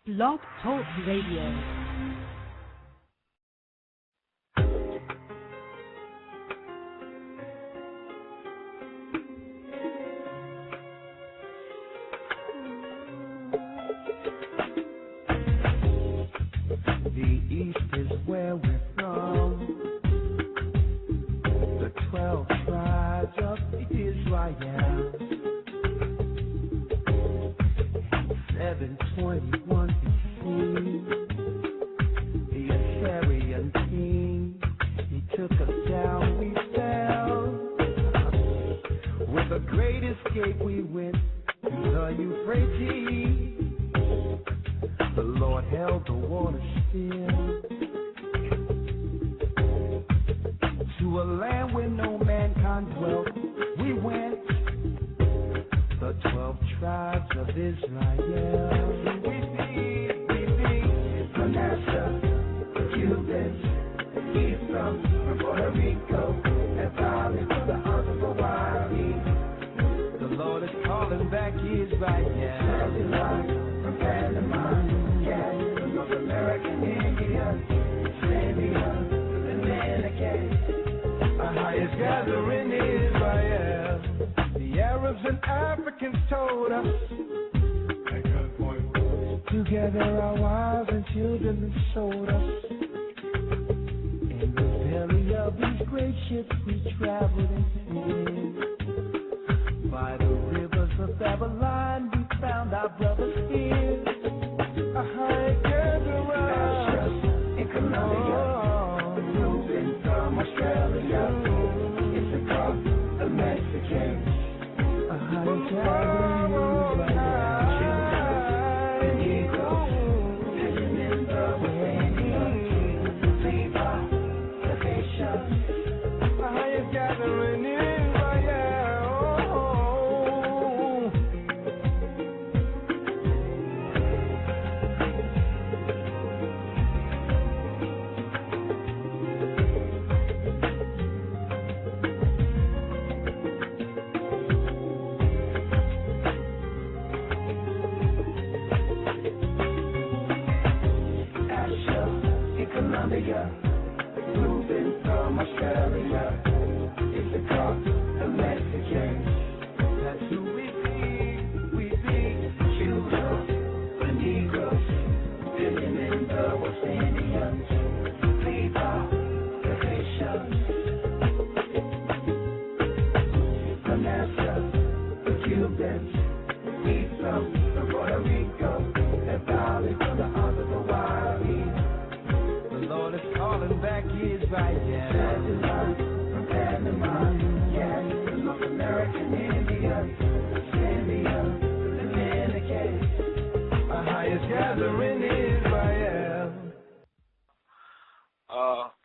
Blog Talk Radio.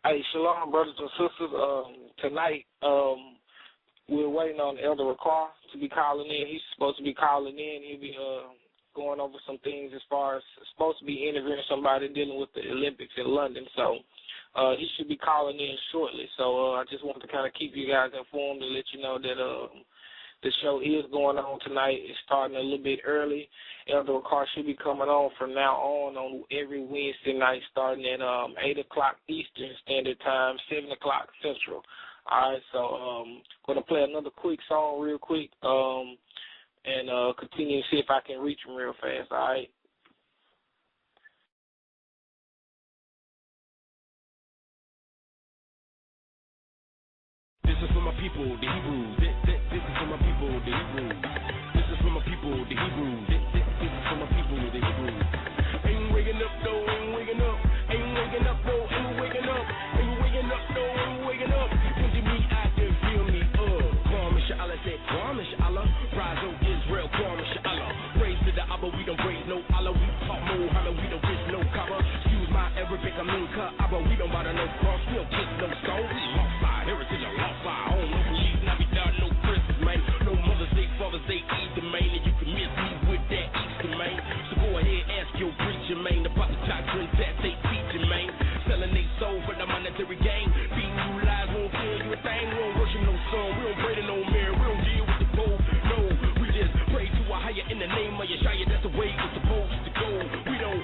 Hey, shalom, brothers and sisters. Tonight, we're waiting on Elder Ricard to be calling in. He's supposed to be calling in. He'll be going over some things as far as supposed to be interviewing somebody dealing with the Olympics in London. So he should be calling in shortly. So I just wanted to kind of keep you guys informed and let you know that the show is going on tonight. It's starting a little bit early. Elder Ricard should be coming on from now on every Wednesday night starting at 8 o'clock Eastern Standard Time, 7 o'clock Central. All right, so I'm going to play another quick song real quick and continue to see if I can reach him real fast, all right? This is for my people, the Hebrews. This is for my people, the Hebrews. This is for my people, the Hebrews. This is for my people, the Hebrews. Ain't waking up, though, ain't waking up. Ain't waking up, though, ain't waking up. Ain't waking up, though, ain't waking up. Empty me out there, fill me up. Kwame Sha'Allah said, Kwame Sha'Allah. Rise, O Israel, Kwame Sha'Allah. Praise to the Abba, we don't praise no Allah. We talk Muhammad, we don't kiss no Kaaba. Excuse my Arabic, I mean Abba. We don't bother no cross, we don't kiss no stone. We lost our heritage, I lost our own. No belief, not be done, no Christmas, man. No Mother's Day, Father's Day, Easter, man. And you can miss me with that Easter, man. So go ahead, ask your preacher, man. About the doctrines that they teaching, man. Selling they soul for the monetary gain. Beating you lies won't tell you a thing. We don't worship no son, we don't pray to no mirror. We don't deal with the Pope, no. We just pray to a higher in the name of Yeshua. That's the way it's supposed to go. We don't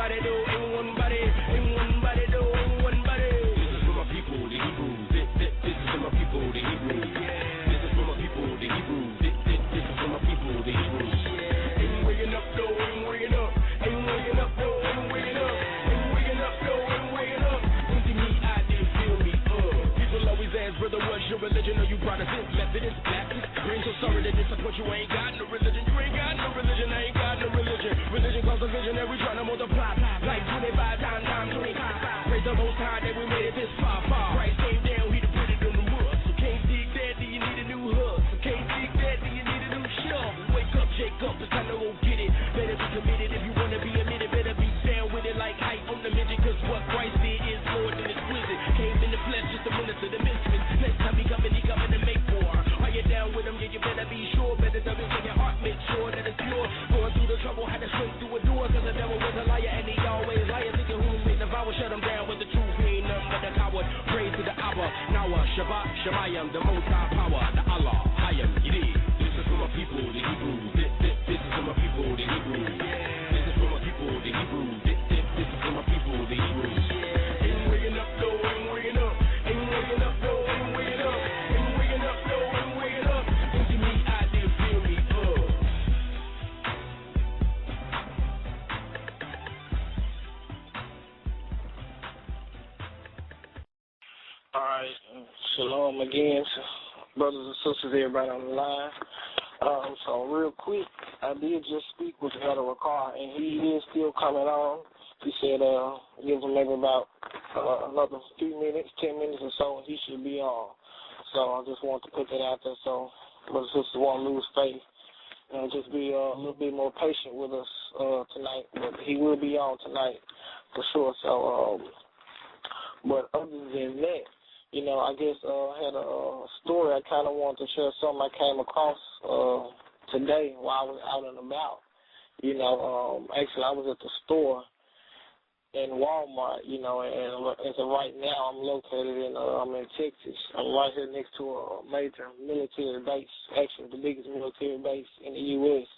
body though, ain't one body, ain't one body though, ain't one body. This is for my people, the Hebrews. This is for my people, the Hebrews. This is for my people, the Hebrews. This is for my people, the Hebrews. Ain't waking up though, ain't waking up, ain't waking up though, ain't waking up, ain't waking up though, ain't waking up. Empty me, I didn't feel me. People always ask, brother, what's your religion? Are you Protestant, Methodist, Baptist? Green, so sorry to disappoint you. Ain't got no religion. You ain't got no religion. I ain't got no religion. Religion cause a visionary trying to multiply like 25 times 25. Praise the Most High that we made it this far. Christ came down, he to put it on the wood. So can't dig that, do you need a new hug? So can't dig that, do you need a new shovel? Wake up, shake up, it's time to go get it. Better be committed if you wanna be admitted. Better be down with it like height on the midget. Cause what Christ did is more than exquisite. Came in the flesh just to minister the mysteries. Next time he coming to make war. Are you down with him? Yeah, you better be sure. Better double check your heart, make sure that it's pure. Going through the trouble, had to shrink through a door. Cause the devil was a liar and he always liar. Thinking who made the vow, shut him down with the truth. He ain't nothing but a coward. Praise to the Abba, Nawa, Shabbat, Shemayim, the Most High power, the Allah, Hayam, Yidid. This is for my people, the Hebrews. This is for my people, the Hebrews. This is for my people, the Hebrews. This is for my people, the Hebrews. Ain't waking up though, ain't waking up, ain't waking up though, ain't waking up, ain't waking up though, ain't waking up. Empty me, I didn't feel me. All right, shalom again, brothers and sisters, everybody on the line. So real quick, I did just speak with Elder Rakar, and he is still coming on. He said give him maybe about another few minutes, 10 minutes or so, and he should be on. So I just want to put that out there so brothers and sisters won't lose faith. And just be a little bit more patient with us tonight. But he will be on tonight for sure. So, but other than that, you know, I guess I had a story I kind of wanted to share. Something I came across today while I was out and about. You know, actually I was at the store in Walmart, you know, and as of right now I'm located I'm in Texas. I'm right here next to a major military base, actually the biggest military base in the U.S.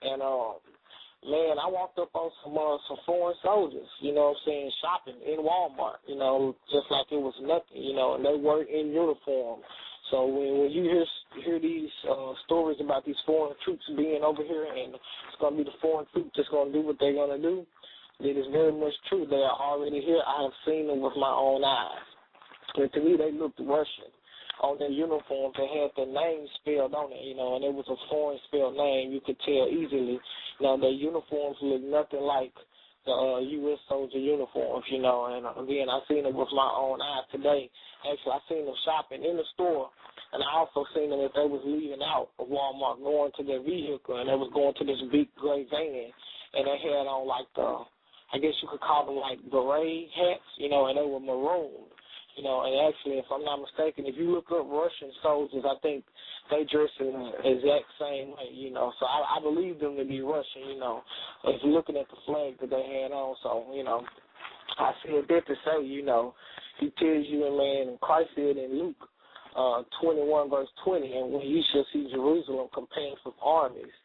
And man, I walked up on some foreign soldiers, you know what I'm saying, shopping in Walmart, you know, just like it was nothing, you know, and they were in uniform. So when you hear these stories about these foreign troops being over here and it's going to be the foreign troops that's going to do what they're going to do, it is very much true. They are already here. I have seen them with my own eyes. And to me, they looked Russian. On their uniforms, they had their name spelled on it, you know, and it was a foreign spelled name. You could tell easily. Now, their uniforms look nothing like the U.S. soldier uniforms, you know, and again, I seen them with my own eyes today. Actually, I seen them shopping in the store, and I also seen them if they was leaving out of Walmart, going to their vehicle, and they was going to this big gray van, and they had on like I guess you could call them like beret hats, you know, and they were maroon. You know, and actually, if I'm not mistaken, if you look up Russian soldiers, I think they dress in the exact same way, you know. So I believe them to be Russian, you know, if you're looking at the flag that they had on. So, you know, I said that to say, you know, he tells you, man, Christ said in Luke 21, verse 20, and when you shall see Jerusalem compassed with armies,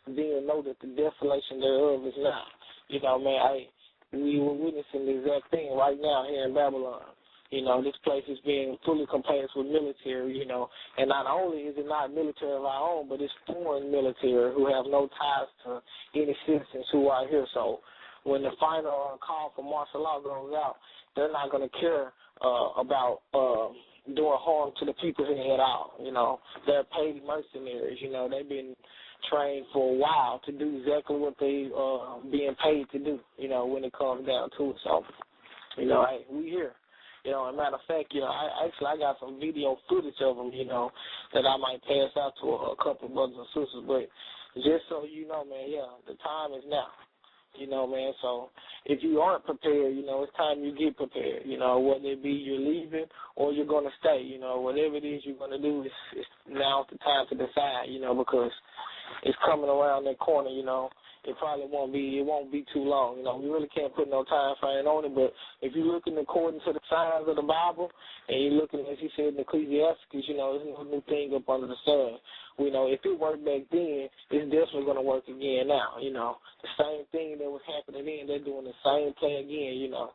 then know that the desolation thereof is not. You know, man, we were witnessing the exact thing right now here in Babylon. You know, this place is being fully compassed with military, you know, and not only is it not military of our own, but it's foreign military who have no ties to any citizens who are here. So when the final call for martial law goes out, they're not going to care about doing harm to the people here at all. You know, they're paid mercenaries. You know, they've been trained for a while to do exactly what they being paid to do, you know, when it comes down to it. So, you know, hey, we here. You know, as a matter of fact, you know, I got some video footage of them, you know, that I might pass out to a couple of brothers and sisters. But just so you know, man, yeah, the time is now. You know, man, so if you aren't prepared, you know, it's time you get prepared. You know, whether it be you're leaving or you're going to stay, you know, whatever it is you're going to do, it's now the time to decide, you know, because it's coming around that corner, you know. it probably won't be too long. You know, we really can't put no time frame on it, but if you're looking according to the signs of the Bible, and you're looking, as he said in Ecclesiastes, you know, there's no new thing up under the sun. We know if it worked back then, it's definitely going to work again now, you know. The same thing that was happening then, they're doing the same thing again, you know.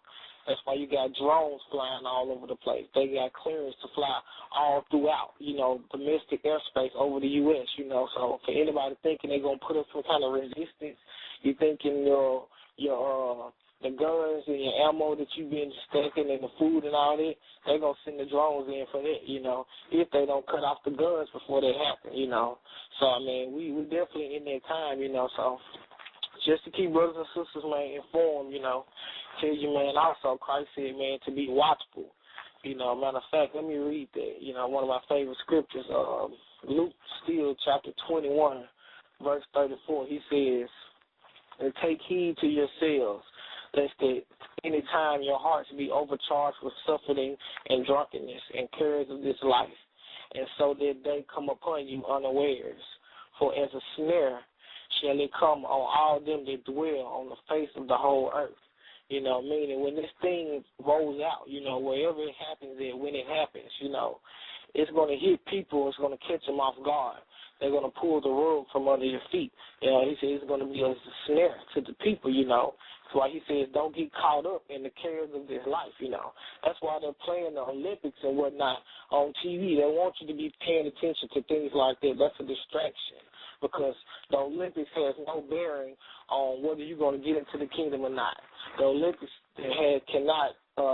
That's why you got drones flying all over the place. They got clearance to fly all throughout, you know, domestic airspace over the U.S., you know. So for anybody thinking they're going to put up some kind of resistance, you thinking the guns and your ammo that you've been stacking and the food and all that, they're going to send the drones in for that, you know, if they don't cut off the guns before that happen, you know. So, I mean, we're definitely in that time, you know, so just to keep brothers and sisters, man, informed, you know, tell you, man, also Christ said, man, to be watchful. You know, matter of fact, let me read that. You know, one of my favorite scriptures, Luke still chapter 21, verse 34, he says, and take heed to yourselves, lest that any time your hearts be overcharged with suffering and drunkenness and cares of this life, and so that they come upon you unawares. For as a snare shall it come on all them that dwell on the face of the whole earth. You know, meaning when this thing rolls out, you know, wherever it happens and when it happens, you know, it's going to hit people. It's going to catch them off guard. They're going to pull the rug from under your feet. You know, he says it's going to be a snare to the people, you know. That's why he says don't get caught up in the cares of this life, you know. That's why they're playing the Olympics and whatnot on TV. They want you to be paying attention to things like that. That's a distraction because the Olympics has no bearing on whether you're going to get into the kingdom or not. The Olympics cannot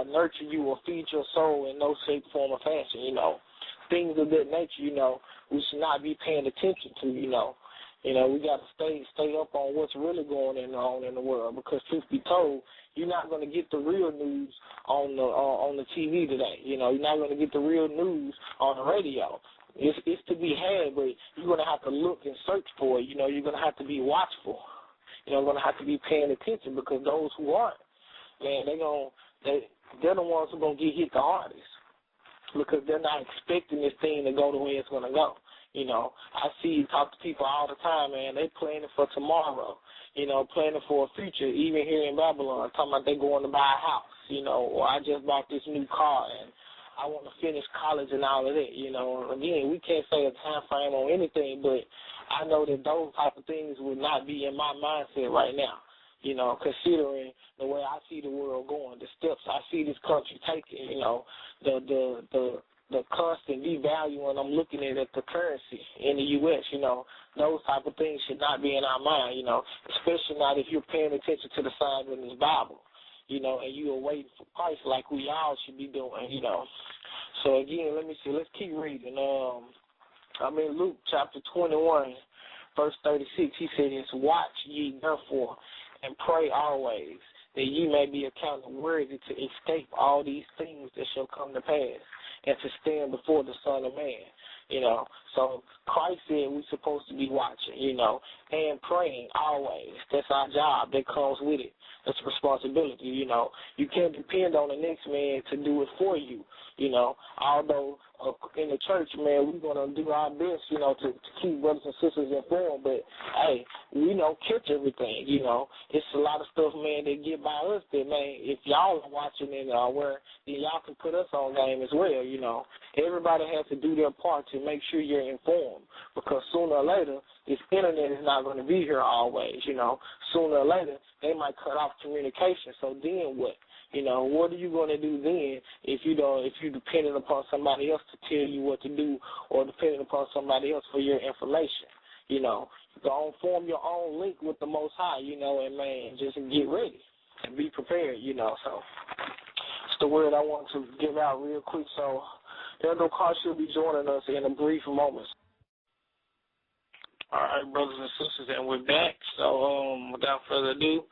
nurture you or feed your soul in no shape, form, or fashion, you know. Things of that nature, you know, we should not be paying attention to, you know. You know, we got to stay up on what's really going on in the world because, truth be told, you're not going to get the real news on the TV today. You know, you're not going to get the real news on the radio. It's to be had, but you're going to have to look and search for it. You know, you're going to have to be watchful. You know, you're going to have to be paying attention because those who aren't, man, they're the ones who are going to get hit the hardest because they're not expecting this thing to go the way it's going to go. You know, I talk to people all the time, man. They planning for tomorrow, you know, planning for a future, even here in Babylon, talking about they going to buy a house, you know, or I just bought this new car and I want to finish college and all of that, you know. Again, we can't say a time frame on anything, but I know that those type of things would not be in my mindset right now, you know, considering the way I see the world going, the steps I see this country taking, you know, the constant devaluing I'm looking at the currency in the U.S., you know, those type of things should not be in our mind, you know, especially not if you're paying attention to the signs in this Bible, you know, and you are waiting for Christ like we all should be doing, you know. So, again, let me see. Let's keep reading. I'm in Luke chapter 21, verse 36. He says, watch ye therefore and pray always, that ye may be accounted worthy to escape all these things that shall come to pass, and to stand before the Son of Man, you know. So Christ said we're supposed to be watching, you know, and praying always. That's our job. That comes with it. That's a responsibility, you know. You can't depend on the next man to do it for you, you know. Although in the church, man, we're going to do our best, you know, to keep brothers and sisters informed. But, hey, we don't catch everything, you know. It's a lot of stuff, man, that get by us that, man, if y'all are watching and aware, then y'all can put us on game as well, you know. Everybody has to do their part to make sure you're informed because sooner or later, this internet is not going to be here always, you know. Sooner or later, they might cut off communication. So then what? You know, what are you going to do then if you're dependent upon somebody else to tell you what to do or dependent upon somebody else for your information? You know, don't form your own link with the Most High, you know, and, man, just get ready and be prepared, you know. So it's the word I want to give out real quick. So Elder Carr should be joining us in a brief moment. All right, brothers and sisters, and we're back. So without further ado,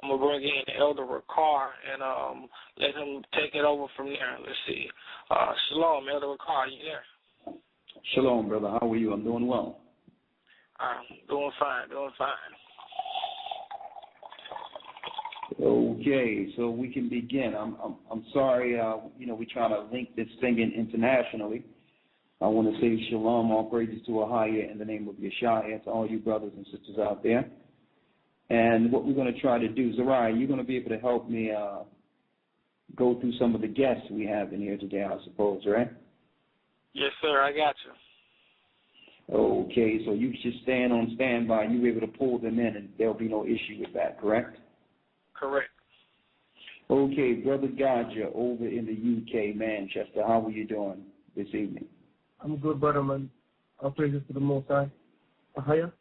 I'm going to bring in Elder Carr and let him take it over from there. Let's see. Shalom, Elder Carr, you there? Shalom, brother. How are you? I'm doing well. Doing fine. Okay, so we can begin. I'm sorry, you know, we're trying to link this thing in internationally. I want to say shalom, all praises to Ahaya in the name of Yeshua, to all you brothers and sisters out there. And what we're going to try to do, Zariah, you're going to be able to help me go through some of the guests we have in here today, I suppose, right? Yes, sir. I got you. Okay, so you just stand on standby. You'll be able to pull them in, and there'll be no issue with that, correct? Correct. Okay, Brother Gahja over in the UK, Manchester, how are you doing this evening? I'm good, brother, man. All praises to the Most High. Gahja.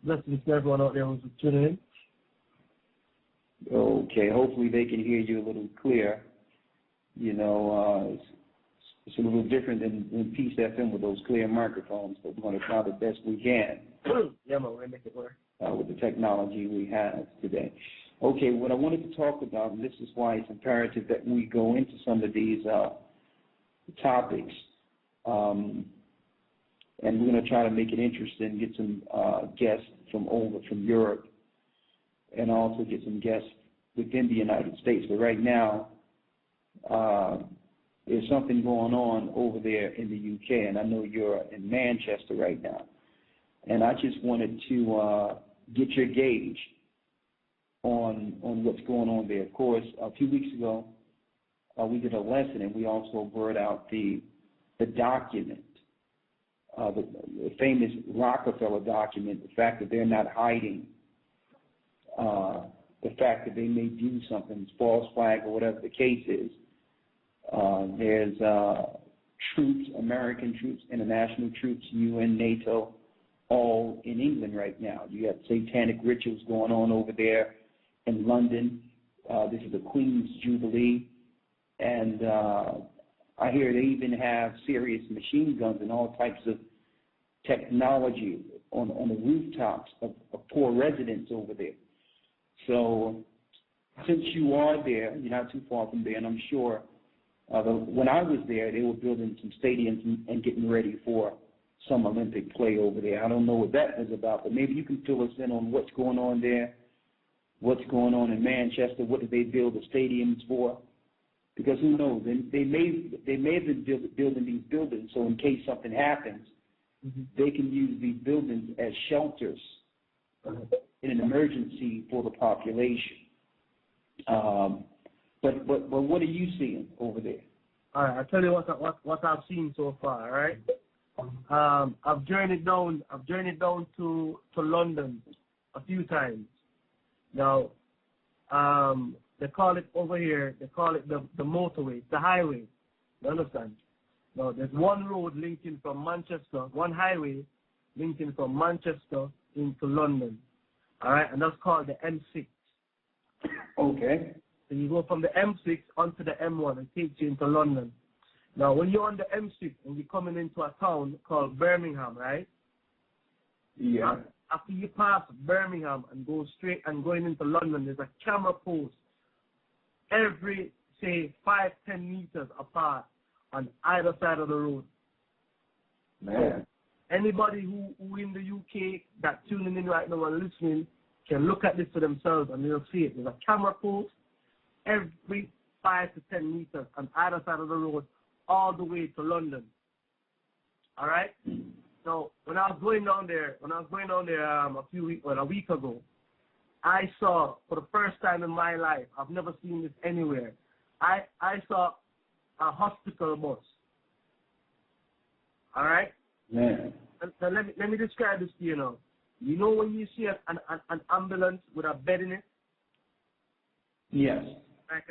Blessings to everyone out there who's tuning in. Okay, hopefully they can hear you a little clear. You know, it's a little different than Peace FM with those clear microphones, but we're going to try the best we can. Yeah, man, we'll make it work. With the technology we have today. Okay, what I wanted to talk about, and this is why it's imperative that we go into some of these topics, and we're going to try to make it interesting, get some guests from Europe, and also get some guests within the United States. But right now, there's something going on over there in the UK, and I know you're in Manchester right now. And I just wanted to get your gauge on what's going on there. Of course, a few weeks ago, we did a lesson, and we also brought out the document, the famous Rockefeller document, the fact that they're not hiding, the fact that they may do something, false flag or whatever the case is. There's troops, American troops, international troops, UN, NATO, all in England right now. You have satanic rituals going on over there in London. This is the Queen's Jubilee. And I hear they even have serious machine guns and all types of technology on the rooftops of poor residents over there. So since you are there, you're not too far from there, and I'm sure when I was there, they were building some stadiums and getting ready for some Olympic play over there. I don't know what that was about, but maybe you can fill us in on what's going on there, what's going on in Manchester, what did they build the stadiums for? Because who knows? They may have been building these buildings so in case something happens, they can use these buildings as shelters in an emergency for the population. But what are you seeing over there? All right, I'll tell you what I've seen so far. All right, I've journeyed down to London a few times. Now, they call it over here. They call it the motorway, the highway. You understand? Now, there's one road linking from Manchester, one highway linking from Manchester into London. All right, and that's called the M6. Okay. So you go from the M6 onto the M1 and takes you into London. Now, when you're on the M6 and you're coming into a town called Birmingham, right? Yeah. After you pass Birmingham and go straight and going into London, there's a camera post every, say, 5-10 meters apart on either side of the road. Man. Anybody who in the UK that tuning in right now and listening can look at this for themselves and they'll see it. There's a camera post every 5 to 10 meters on either side of the road all the way to London. All right? So when I was going down there a week ago, I saw for the first time in my life, I've never seen this anywhere, I saw a hospital bus. All right? Man. So let me describe this to you now. You know when you see an ambulance with a bed in it? Yes.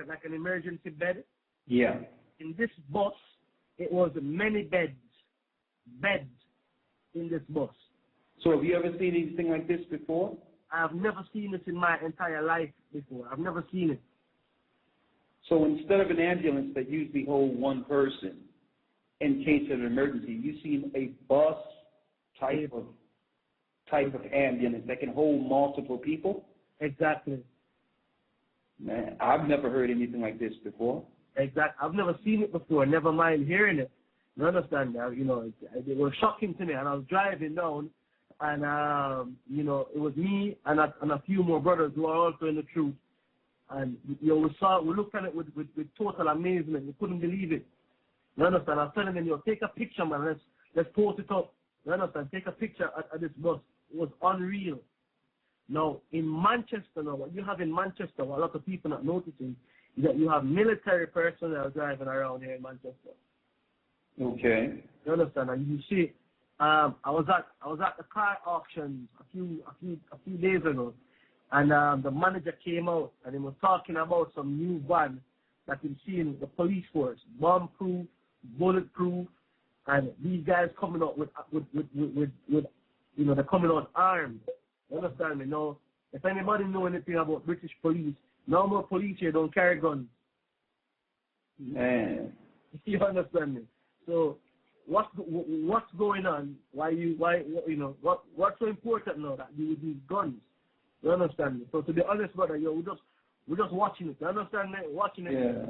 Like an emergency bed? Yeah. In this bus, it was many beds in this bus. So have you ever seen anything like this before? I have never seen this in my entire life before. I've never seen it. So instead of an ambulance that usually holds one person in case of an emergency, you see a bus type of ambulance that can hold multiple people? Exactly. Man, I've never heard anything like this before. Exactly. I've never seen it before, never mind hearing it. You understand that? You know, it was shocking to me. And I was driving down, and, you know, it was me and a few more brothers who are also in the truth. And, you know, we looked at it with total amazement. We couldn't believe it. You understand? I was telling them, you know, take a picture, man. Let's post it up. You understand? Take a picture at this bus. It was unreal. Now, in Manchester, now, what you have in Manchester, what a lot of people not noticing, is that you have military personnel driving around here in Manchester. Okay. You understand? And you see, I was at the car auctions a few days ago, and the manager came out and he was talking about some new van that he's seen the police force, bomb-proof, bulletproof, and these guys coming out with they're coming out armed. You understand me? Now, if anybody know anything about British police, normal police here don't carry guns. Man. You understand me? So what's going on? What's so important now that you would use guns? You understand me? So to be honest, brother, we're just watching it. You understand me? Watching it. Yeah.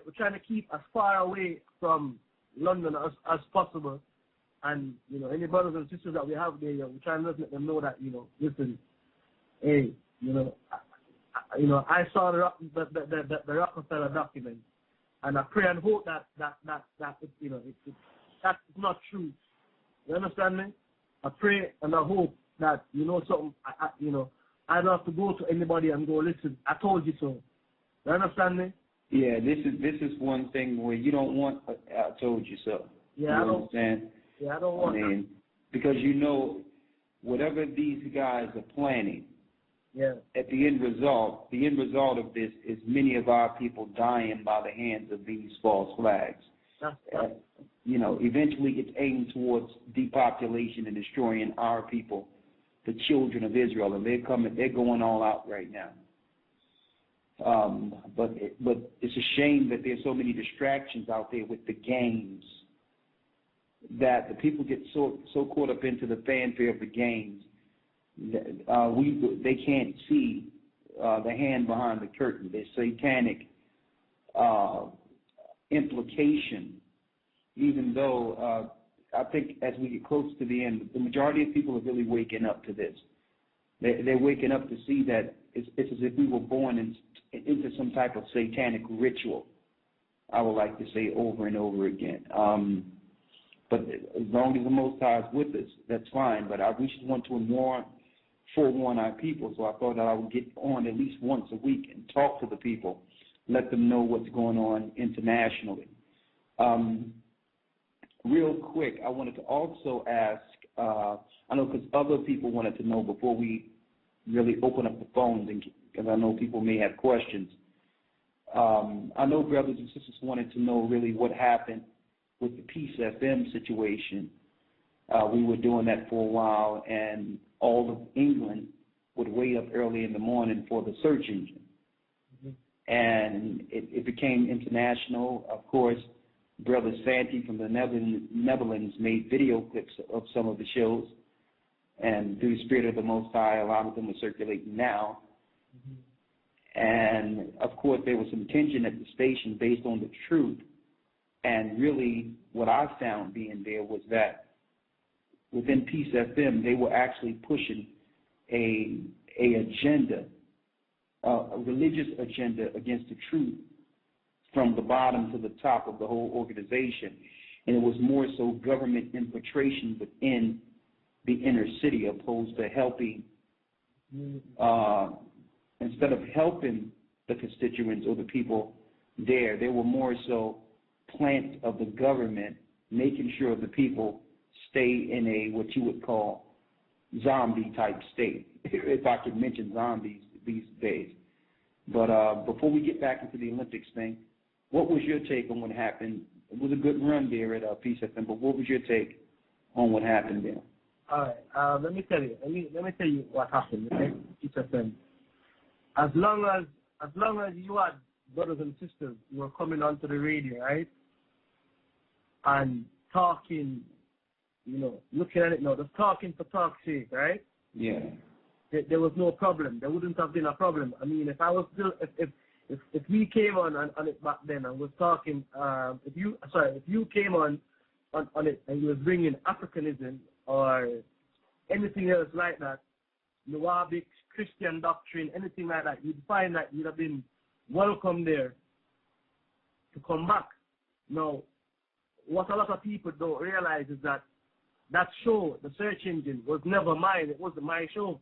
We're trying to keep as far away from London as possible. And any brothers and sisters that we have there, we're trying to let them know that listen, hey, I saw the Rockefeller document, and I pray and hope that that's not true. You understand me? I pray and I hope that something. I don't have to go to anybody and go, listen, I told you so. You understand me? Yeah, this is one thing where you don't want I told you so. Yeah, you understand? Yeah, I don't want that. Because whatever these guys are planning, at the end result of this is many of our people dying by the hands of these false flags. Eventually it's aimed towards depopulation and destroying our people, the children of Israel, and they're going all out right now. But it's a shame that there's so many distractions out there with the games, that the people get so caught up into the fanfare of the games that they can't see the hand behind the curtain, the satanic implication. Even though I think as we get close to the end, the majority of people are really waking up to this. They're waking up to see that it's as if we were born into some type of satanic ritual, I would like to say over and over again. But as long as the Most High is with us, that's fine. But we should want to forewarn our people, so I thought that I would get on at least once a week and talk to the people, let them know what's going on internationally. Real quick, I wanted to also ask, I know because other people wanted to know before we really open up the phones, because I know people may have questions. I know brothers and sisters wanted to know really what happened with the Peace FM situation. We were doing that for a while, and all of England would wait up early in the morning for the search engine. Mm-hmm. And it became international. Of course, Brother Santi from the Netherlands made video clips of some of the shows, and through the Spirit of the Most High, a lot of them are circulating now. Mm-hmm. And, of course, there was some tension at the station based on the truth. And really what I found being there was that within Peace FM, they were actually pushing a agenda, a religious agenda against the truth from the bottom to the top of the whole organization. And it was more so government infiltration within the inner city opposed to helping, instead of helping the constituents or the people there, they were more so plant of the government, making sure the people stay in a what you would call zombie type state, if I could mention zombies these days. But before we get back into the Olympics thing, what was your take on what happened? It was a good run there at Peace FM, but what was your take on what happened there? All right, let me tell you. Let me tell you what happened at Peace FM. As long as you had brothers and sisters who were coming onto the radio, right, and talking, looking at it now, just talking for talk's sake, right? Yeah. There was no problem. There wouldn't have been a problem. I mean, if I was still, if we came on it back then and was talking, if you came on it and you was bringing Africanism or anything else like that, Nuwabic, Christian doctrine, anything like that, you'd find that you'd have been welcome there to come back. Now, what a lot of people don't realize is that show, the search engine, was never mine. It wasn't my show.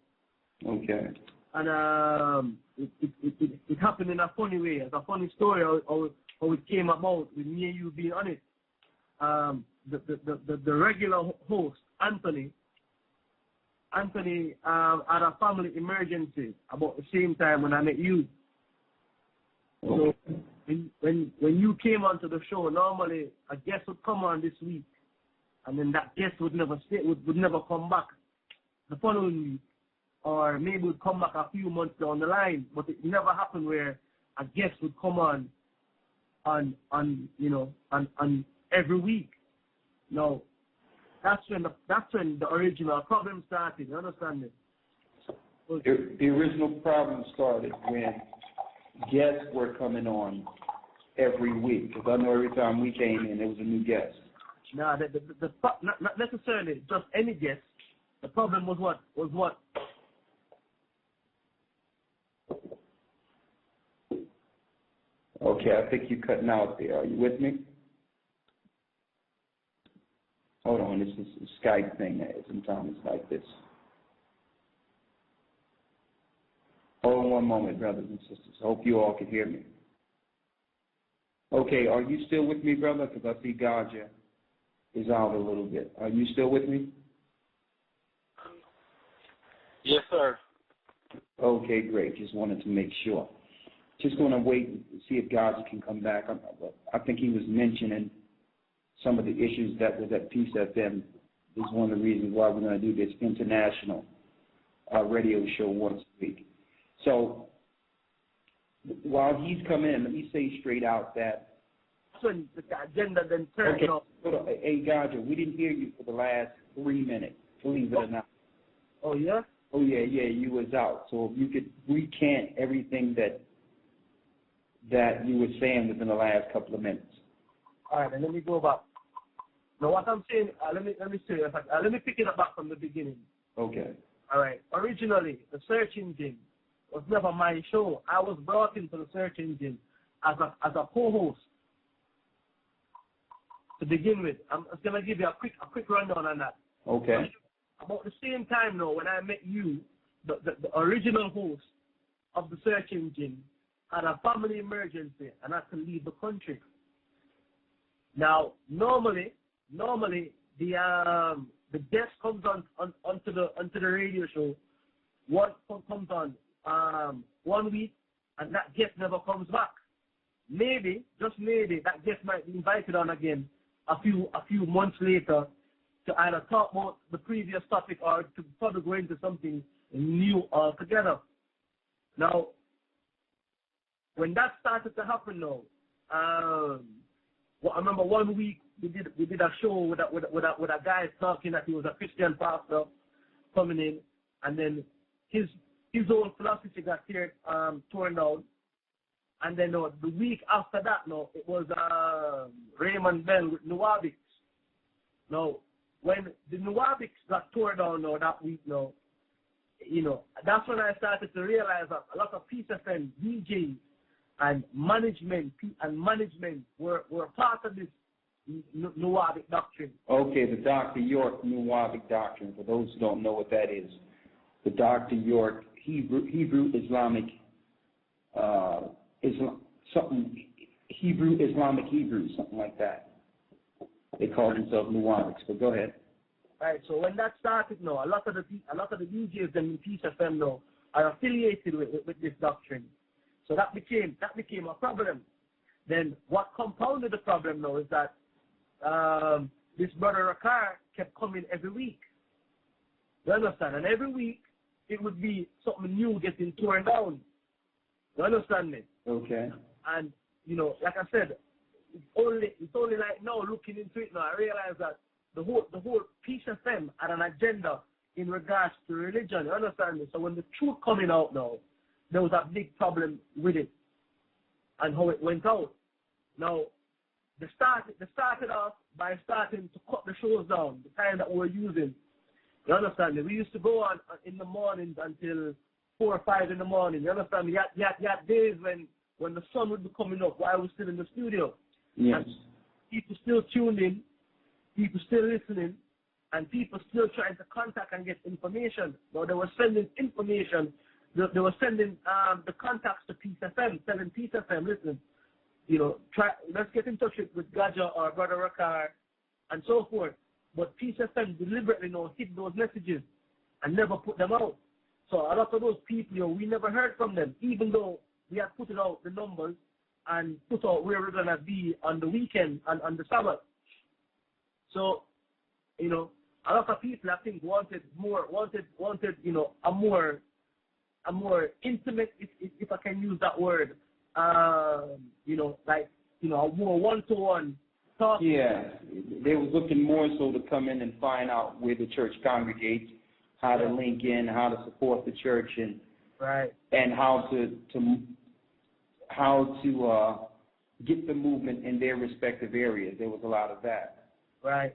Okay. And it happened in a funny way. It's a funny story how it came about with me and you being on it. The regular host, Anthony had a family emergency about the same time when I met you. So when you came onto the show, normally a guest would come on this week, and then that guest would never stay, would never come back the following week, or maybe would come back a few months down the line. But it never happened where a guest would come on every week. No, that's when the original problem started. You understand me? The original problem started when guests were coming on every week. Because I know every time we came in, there was a new guest. No, not necessarily just any guest. The problem was what? Okay, I think you're cutting out there. Are you with me? Hold on, this is a Skype thing. Sometimes it's like this. Hold on one moment, brothers and sisters. I hope you all can hear me. Okay, are you still with me, brother? Because I see Gahja is out a little bit. Are you still with me? Yes, sir. Okay, great. Just wanted to make sure. Just going to wait and see if Gahja can come back. I think he was mentioning some of the issues that was at Peace FM. This is one of the reasons why we're going to do this international radio show once a week. So while he's coming in, let me say straight out that. So the agenda then turned off. Hey, Gahja, we didn't hear you for the last 3 minutes, believe it or not. Oh, yeah? Oh, yeah, you was out. So if you could recant everything that you were saying within the last couple of minutes. All right, then let me go back. Now, what I'm saying, let me say, let me pick it up back from the beginning. Okay. All right. Originally, the search engine was never my show. I was brought into the search engine as a co-host. To begin with, I'm just gonna give you a quick rundown on that. Okay. About the same time, though, when I met you, the original host of the search engine had a family emergency and had to leave the country. Now, normally the guest comes onto the radio show. One comes on 1 week, and that guest never comes back. Maybe, just maybe, that guest might be invited on again a few months later to either talk about the previous topic or to probably go into something new altogether. Now, when that started to happen, though, I remember 1 week we did a show with a guy talking that he was a Christian pastor coming in, and then his own philosophy got torn down. And then the week after that, it was Raymond Bell with Nuwabics. Now, when the Nuwabics got torn down that week, that's when I started to realize that a lot of Peace FM DJs and management were part of this Nuwabic doctrine. Okay, the Dr. York Nuwabic doctrine. For those who don't know what that is, the Dr. York Hebrew Islamic Islamic Hebrew, something like that. They call themselves Nuwabics. But go ahead. All right. So when that started, a lot of the DJs in Peace FM are affiliated with this doctrine. So that became a problem. Then what compounded the problem is that this brother Rakar kept coming every week. You understand? And every week it would be something new getting torn down. You understand me? Okay. And like I said, it's only like now looking into it now, I realize that the whole Peace FM had an agenda in regards to religion. You understand me? So when the truth coming out now, there was a big problem with it and how it went out. Now, they started off by starting to cut the shows down, the time that we were using. You understand me? We used to go on in the mornings until 4 or 5 in the morning. You understand me? You had days when the sun would be coming up while I was still in the studio. Yes. And people still tuned in, people still listening, and people still trying to contact and get information. But they were sending information. They were sending the contacts to Peace FM, telling Peace FM, listen, let's get in touch with Gahja or Brother Rakar and so forth. But Peace FM deliberately hid those messages and never put them out. So a lot of those people, we never heard from them, even though we had put out the numbers and put out where we're going to be on the weekend and on the Sabbath. So, a lot of people, I think, wanted a more intimate, if I can use that word, a more one-to-one talk. Yeah, they were looking more so to come in and find out where the church congregates, how to link in, how to support the church, and how to get the movement in their respective areas. There was a lot of that. Right.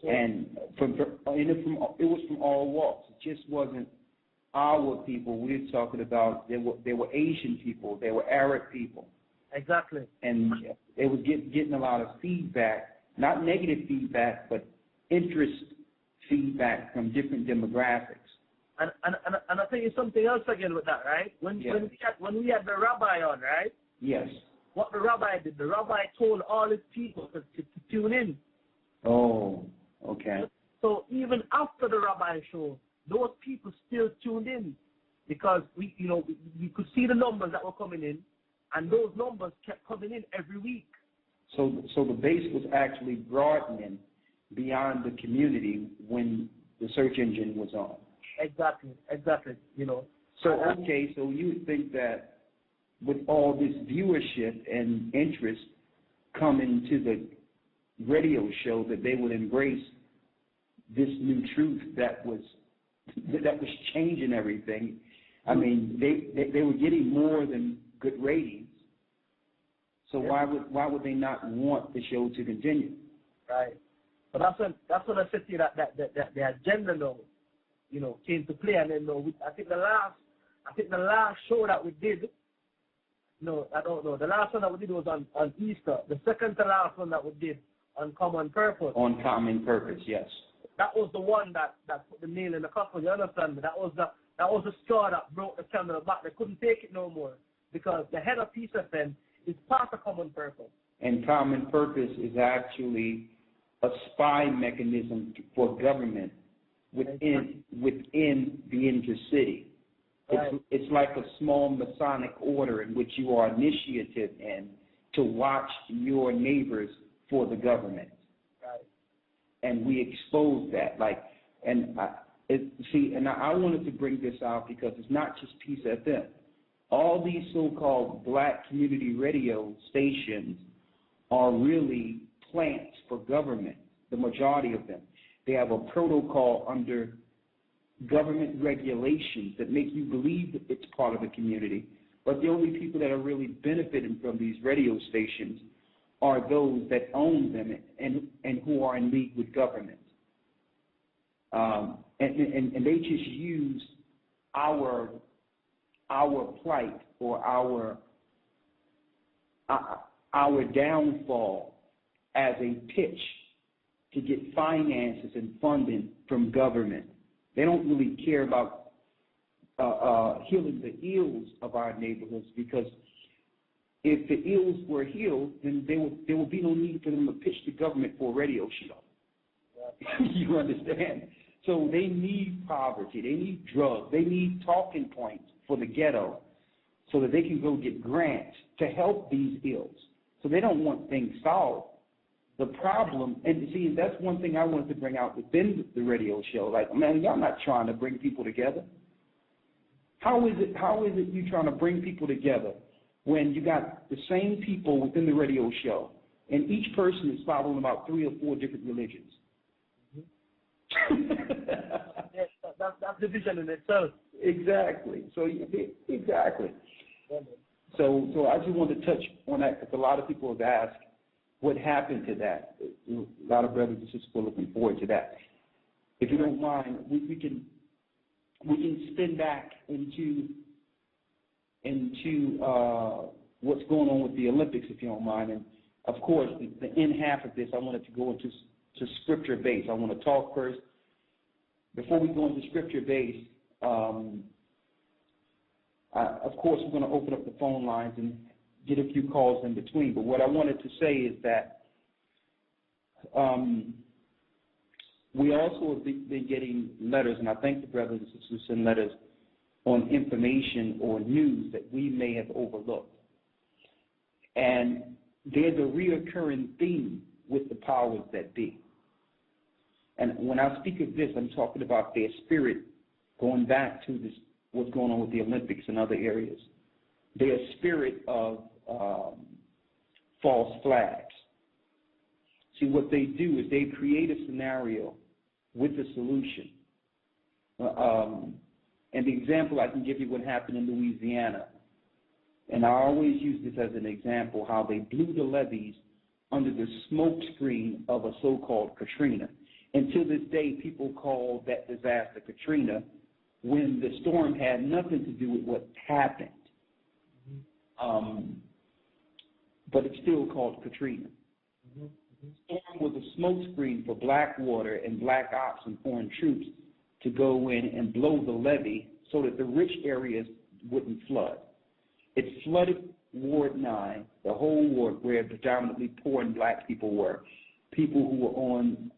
And it was from all walks. It just wasn't our people. We were talking about there were Asian people, there were Arab people. Exactly. And they were getting a lot of feedback, not negative feedback, but interest feedback from different demographics. And I'll tell you something else again with that, right? When we had the rabbi on, right? Yes. What the rabbi did, the rabbi told all his people to tune in. Oh, okay. So even after the rabbi show, those people still tuned in because we could see the numbers that were coming in, and those numbers kept coming in every week. So the base was actually broadening beyond the community when the search engine was on. Exactly. So you would think that with all this viewership and interest coming to the radio show, that they would embrace this new truth that was changing everything. I mean, they were getting more than good ratings. So why would they not want the show to continue? Right. But that's when I said to you that the agenda came to play, and then I think the last show that we did. No, I don't know. The last one that we did was on Easter. The second to last one that we did on Common Purpose. On Common Purpose, yes. That was the one that put the nail in the coffin. You understand me? That was the straw that broke the camel back. They couldn't take it no more because the head of Peace FM is part of Common Purpose. And Common Purpose is actually a spy mechanism for government within the intercity. Right. It's like a small Masonic order in which you are initiated in to watch your neighbors for the government. Right. And we expose that. I wanted to bring this out because it's not just Peace FM. All these so-called black community radio stations are really plants for government, the majority of them. They have a protocol under government regulations that make you believe that it's part of the community, but the only people that are really benefiting from these radio stations are those that own them and who are in league with government. And they just use our plight or our downfall as a pitch to get finances and funding from government. They don't really care about healing the ills of our neighborhoods, because if the ills were healed, then there would be no need for them to pitch the government for a radio show. You understand? So they need poverty, they need drugs, they need talking points for the ghetto so that they can go get grants to help these ills. So they don't want things solved. The problem, and see, that's one thing I wanted to bring out within the radio show. Like, man, y'all not trying to bring people together. How is it you trying to bring people together when you got the same people within the radio show, and each person is following about 3 or 4 different religions? That's division in itself. Exactly. Exactly. So I just wanted to touch on that because a lot of people have asked what happened to that. A lot of brothers and sisters are looking forward to that. If you don't mind, we can spin back into what's going on with the Olympics, if you don't mind. And of course, the end half of this, I wanted to go into scripture base. I want to talk first before we go into scripture-based, of course, we're going to open up the phone lines and get a few calls in between. But what I wanted to say is that we also have been getting letters, and I thank the brothers and sisters who send letters on information or news that we may have overlooked. And there's a reoccurring theme with the powers that be. And when I speak of this, I'm talking about their spirit going back to this, what's going on with the Olympics and other areas. Their spirit of false flags. See, what they do is they create a scenario with a solution. And the example I can give you what happened in Louisiana, and I always use this as an example, how they blew the levees under the smoke screen of a so-called Katrina. And to this day, people call that disaster Katrina when the storm had nothing to do with what happened. But it's still called Katrina. The storm was a smoke screen for black water and black ops and foreign troops to go in and blow the levee so that the rich areas wouldn't flood. It flooded Ward 9, the whole ward where predominantly poor and black people were, people who were on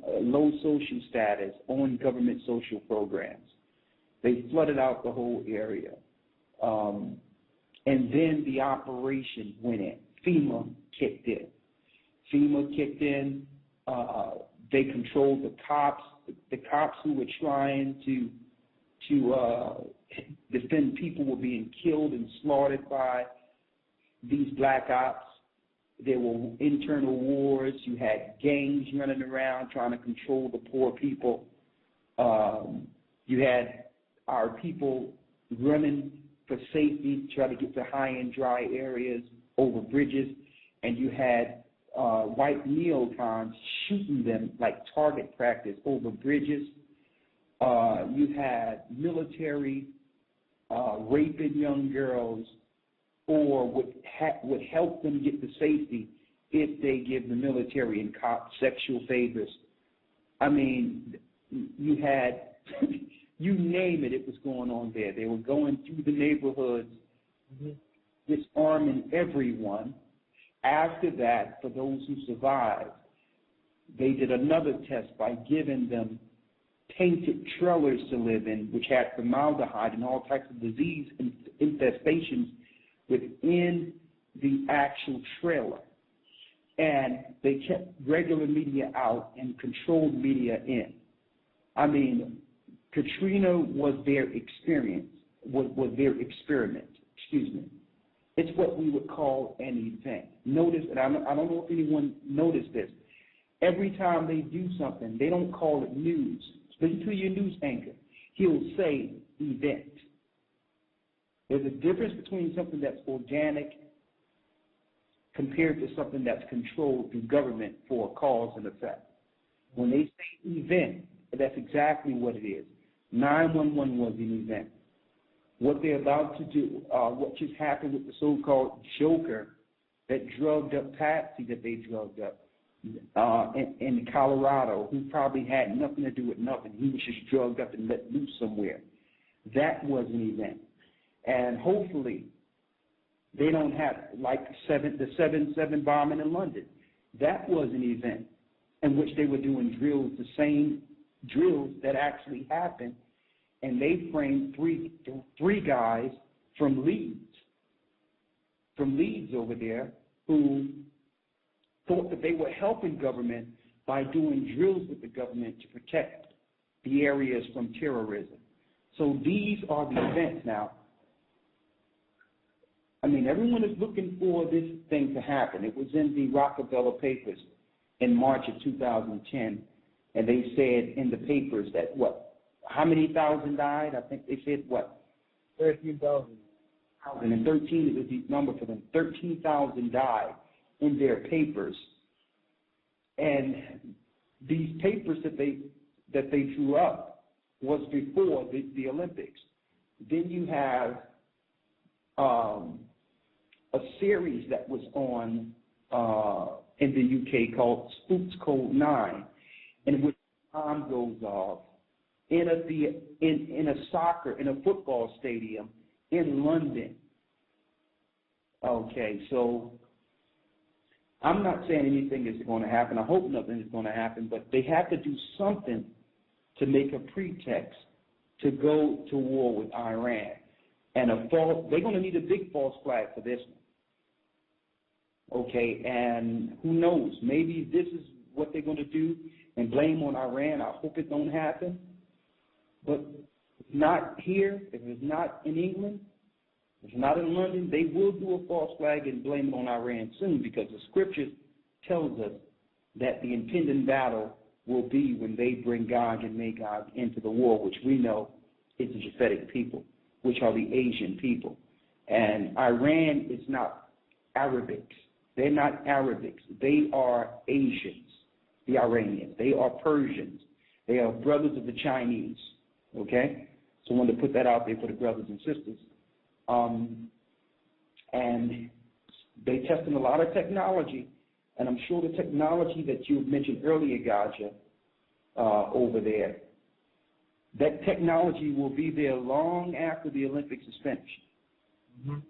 low social status, on government social programs. They flooded out the whole area. And then the operation went in. FEMA kicked in. They controlled the cops who were trying to defend people were being killed and slaughtered by these black ops. There were internal wars. You had gangs running around trying to control the poor people. You had our people running for safety, trying to get to high and dry areas over bridges, and you had white neocons shooting them like target practice over bridges. You had military raping young girls, or would help them get to safety if they give the military and cops sexual favors. I mean, you had, you name it, it was going on there. They were going through the neighborhoods, disarming everyone. After that, for those who survived, they did another test by giving them tainted trailers to live in, which had formaldehyde and all types of disease infestations within the actual trailer. And they kept regular media out and controlled media in. I mean, Katrina was their experience, was their experiment, It's what we would call an event. Notice, and I don't know if anyone noticed this, every time they do something, they don't call it news. Listen to your news anchor. He'll say event. There's a difference between something that's organic compared to something that's controlled through government for a cause and effect. When they say event, that's exactly what it is. 911 was an event. What they're about to do, what just happened with the so-called Joker that drugged up Patsy, that they drugged up in Colorado, who probably had nothing to do with nothing. He was just drugged up and let loose somewhere. That was an event. And hopefully they don't have, like the 7/7 bombing in London. That was an event in which they were doing drills, the same drills that actually happened. And they framed three guys from Leeds over there, who thought that they were helping government by doing drills with the government to protect the areas from terrorism. So these are the events now. I mean, everyone is looking for this thing to happen. It was in the Rockefeller papers in March of 2010, and they said in the papers that how many thousand died? I think they said 13,000. And in 13, it was the number for them. 13,000 died in their papers. And these papers that they drew up was before the Olympics. Then you have a series that was on in the UK called Spooks Code 9, in which the bomb goes off in a football stadium in London. Okay, so I'm not saying anything is going to happen. I hope nothing is going to happen, but they have to do something to make a pretext to go to war with Iran. And they're going to need a big false flag for this one. Okay, and who knows? Maybe this is what they're going to do and blame on Iran. I hope it don't happen. But if not here, if it's not in England, if it's not in London, they will do a false flag and blame it on Iran soon, because the Scripture tells us that the impending battle will be when they bring Gog and Magog into the war, which we know is the Japhetic people, which are the Asian people. And Iran is not Arabics. They're not Arabics. They are Asians, the Iranians. They are Persians. They are brothers of the Chinese, okay? So I wanted to put that out there for the brothers and sisters. And they testing a lot of technology, and I'm sure the technology that you mentioned earlier, Gahja, over there, that technology will be there long after the Olympics is finished. Mm-hmm.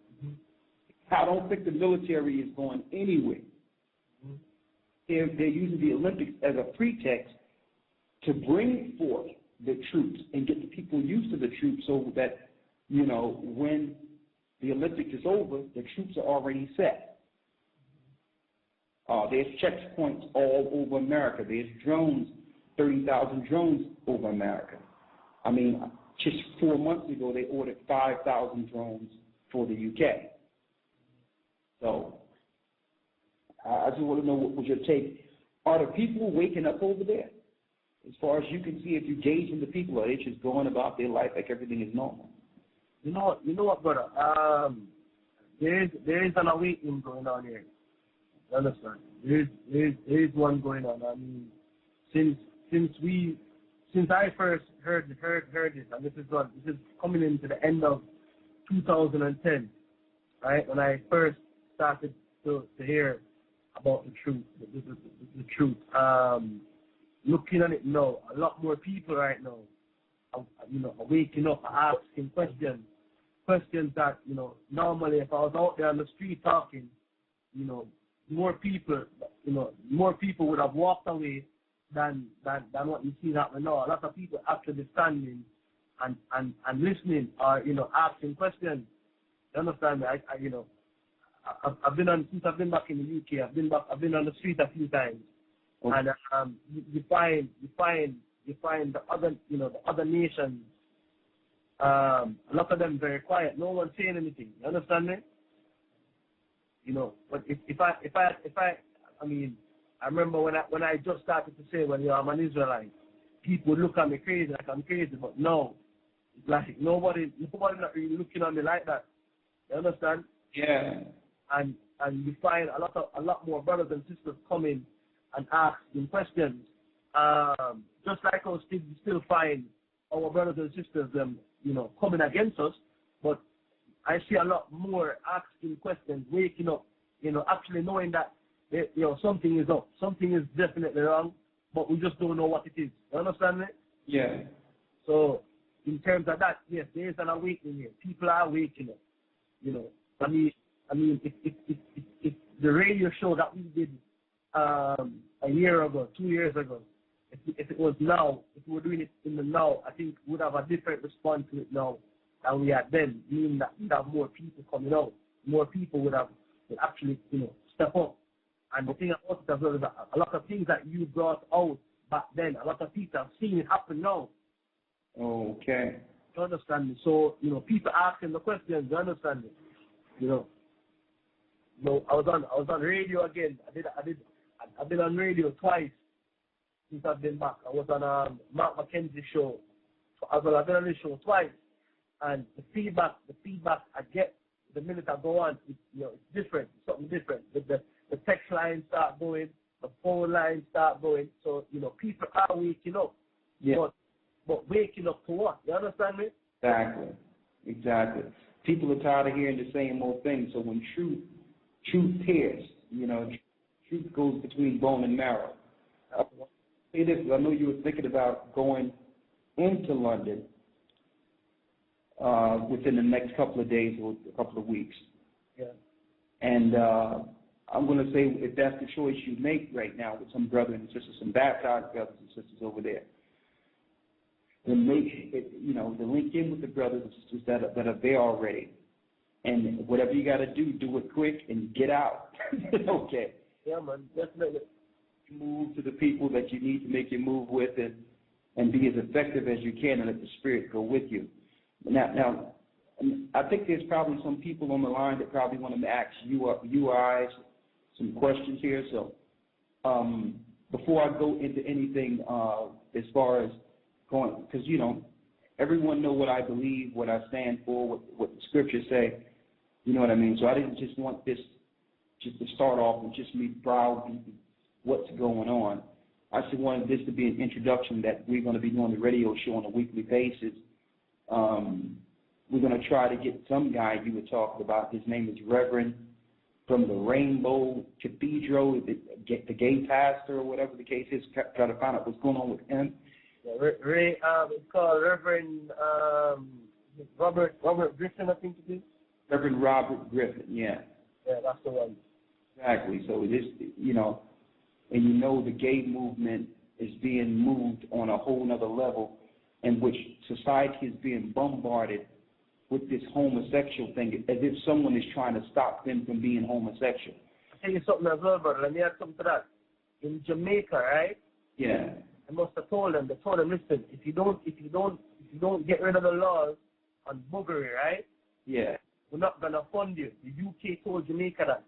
I don't think the military is going anywhere. Mm-hmm. They're using the Olympics as a pretext to bring forth the troops and get the people used to the troops, so that, you know, when the Olympics is over, the troops are already set. There's checkpoints all over America. There's drones, 30,000 drones over America. I mean, just 4 months ago, they ordered 5,000 drones for the UK. So I just want to know, what was your take? Are the people waking up over there? As far as you can see, if you gauge in the people, are they just going about their life like everything is normal? You know what, brother? There is an awakening going on here. You understand? There is one going on. I mean, since I first heard this, and this is coming into the end of 2010, right? When I first started to hear about the truth, the truth. Looking at it now, a lot more people right now, are waking up, asking questions that, normally if I was out there on the street talking, more people would have walked away than what you see happening now. A lot of people actually standing and listening, or asking questions. You understand me? I've been back in the UK. I've been on the street a few times, okay. And you find the other nations. A lot of them very quiet. No one saying anything. You understand me? But if I mean, I remember when I just started to say, well, I'm an Israelite, people would look at me crazy, like I'm crazy. But no, it's like nobody not really looking at me like that. You understand? Yeah. And you find a lot more brothers and sisters coming and asking questions. Just like us, we still find our brothers and sisters coming against us, but I see a lot more asking questions, waking up, actually knowing that something is up, something is definitely wrong, but we just don't know what it is. You understand me? Yeah. So in terms of that, yes, there is an awakening here. People are waking up. I mean, if the radio show that we did a year ago, 2 years ago, if it was now, if we were doing it in the now, I think we would have a different response to it now than we had then, meaning that we'd have more people coming out. More people would actually, step up. And the thing about it as well is that a lot of things that you brought out back then, a lot of people have seen it happen now. Okay. You understand me? So, people asking the questions, you understand me? I was on radio again. I've been on radio twice since I've been back. I was on Mark McKenzie's show as well. I've been on this show twice, and the feedback I get the minute I go on, it's different. It's something different. The text lines start going, the phone lines start going. So people are waking up. Yeah. But waking up to what? You understand me? Exactly. People are tired of hearing the same old thing. So when truth tears, truth goes between bone and marrow. I'll say this, I know you were thinking about going into London within the next couple of days or a couple of weeks. Yeah. And I'm going to say, if that's the choice you make right now with some brothers and sisters, some baptized brothers and sisters over there, then make it, to link in with the brothers and sisters that are there already. And whatever you got to do it quick and get out. Okay. Yeah, man, definitely. Move to the people that you need to make your move with, and be as effective as you can, and let the Spirit go with you. Now, I think there's probably some people on the line that probably want to ask you guys some questions here. So before I go into anything as far as going, because, everyone know what I believe, what I stand for, what the Scriptures say. You know what I mean? So I didn't just want this just to start off with just me browbeating what's going on. I just wanted this to be an introduction that we're going to be doing the radio show on a weekly basis. We're going to try to get some guy you were talking about. His name is Reverend from the Rainbow Cathedral, the gay pastor or whatever the case is. Try to find out what's going on with him. Yeah, it's called Reverend Robert Griffin, I think it is. Reverend Robert Griffin, yeah. Yeah, that's the one. Exactly. So this, and the gay movement is being moved on a whole nother level, in which society is being bombarded with this homosexual thing, as if someone is trying to stop them from being homosexual. I'll tell you something as well, brother. Let me add something to that. In Jamaica, right? Yeah. I must have told them. They told them, listen, if you don't get rid of the laws on boogery, right? Yeah. We're not gonna fund you. The UK told Jamaica that.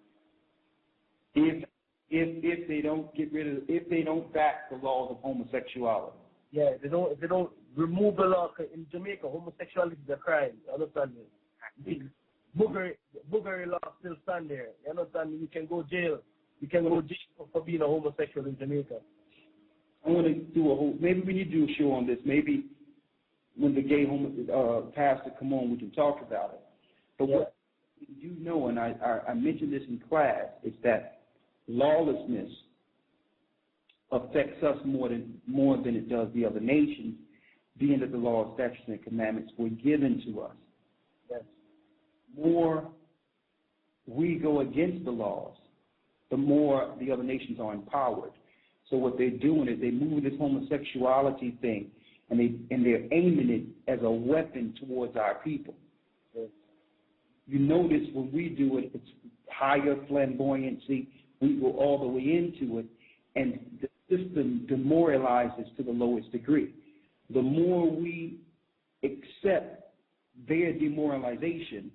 If they don't get rid of, if they don't back the laws of homosexuality. Yeah, if they don't remove the law in Jamaica. Homosexuality is a crime. You understand me? Boogery law still stand there. You understand me? You can go jail. You can go jail for being a homosexual in Jamaica. I want to do maybe we need to do a show on this. Maybe when the gay pastor come on, we can talk about it. But what you know, and I mentioned this in class, is that lawlessness affects us more than it does the other nations, being that the law, statutes, and commandments were given to us. Yes. More we go against the laws, the more the other nations are empowered. So what they're doing is they're moving this homosexuality thing, and they're aiming it as a weapon towards our people. Yes. You notice when we do it, it's higher flamboyancy. We go all the way into it, and the system demoralizes to the lowest degree. The more we accept their demoralization,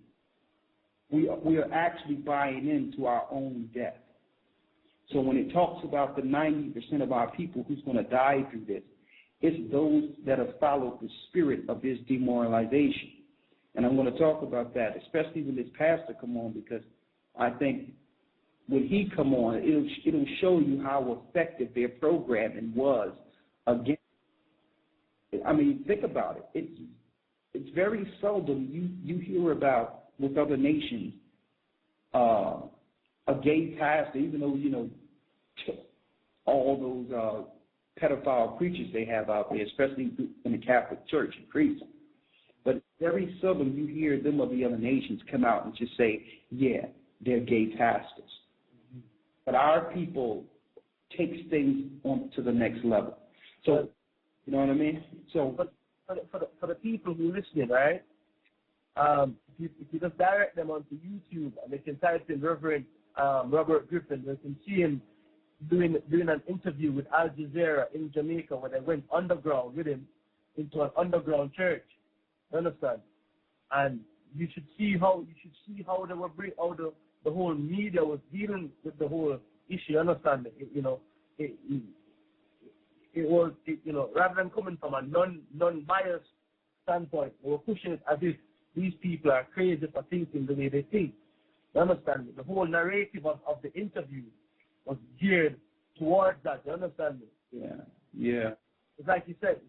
we are actually buying into our own death. So when it talks about the 90% of our people who's going to die through this, it's those that have followed the spirit of this demoralization. And I'm going to talk about that, especially when this pastor come on, because I think when he come on, it'll show you how effective their programming was against. I mean, think about it. It's very seldom you hear about with other nations a gay pastor, even though all those pedophile preachers they have out there, especially in the Catholic Church and priests. But very seldom you hear them of the other nations come out and just say, yeah, they're gay pastors. Mm-hmm. But our people takes things on to the next level. So, you know what I mean? So, for the people who are listening, right? If you just direct them onto YouTube and they can type in Reverend Robert Griffin, they can see him doing an interview with Al Jazeera in Jamaica, where they went underground with him into an underground church. You understand? And you should see how they were how the whole media was dealing with the whole issue. Understand? It was rather than coming from a non-biased standpoint, they were pushing it as if these people are crazy for thinking the way they think. You understand me? The whole narrative of the interview was geared towards that. You understand me? Yeah. Yeah. It's like you said.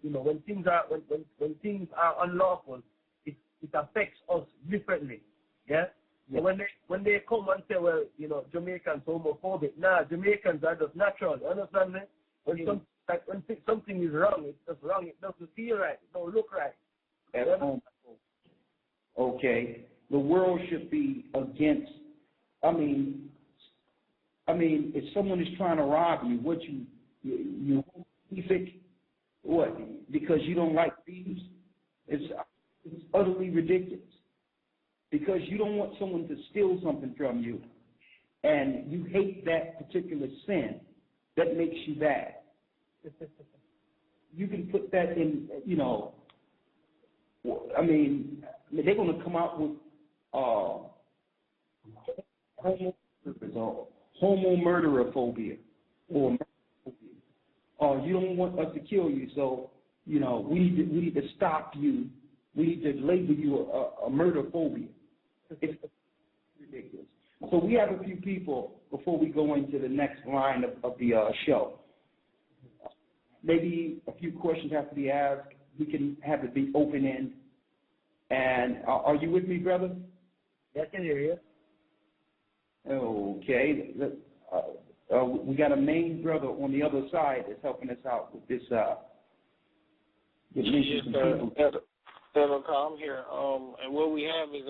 When things are unlawful, it affects us differently. Yeah. So when they come and say, well, Jamaicans are homophobic. Nah, Jamaicans are just natural. You understand me? When like when something is wrong, it's just wrong. It doesn't feel right. It don't look right. At home. Okay. The world should be against. I mean, if someone is trying to rob you, what you think? What? Because you don't like thieves? It's utterly ridiculous. Because you don't want someone to steal something from you, and you hate that particular sin, that makes you bad. You can put that in, I mean, they're going to come out with homo murderer phobia or murder phobia. You don't want us to kill you, so, we need to stop you. We need to label you a murder phobia. It's ridiculous. So we have a few people before we go into the next line of the show. Maybe a few questions have to be asked. We can have it be open-end. And are you with me, brother? Yes, I can hear you. Okay. We got a main brother on the other side that's helping us out with this. I'm here. And what we have is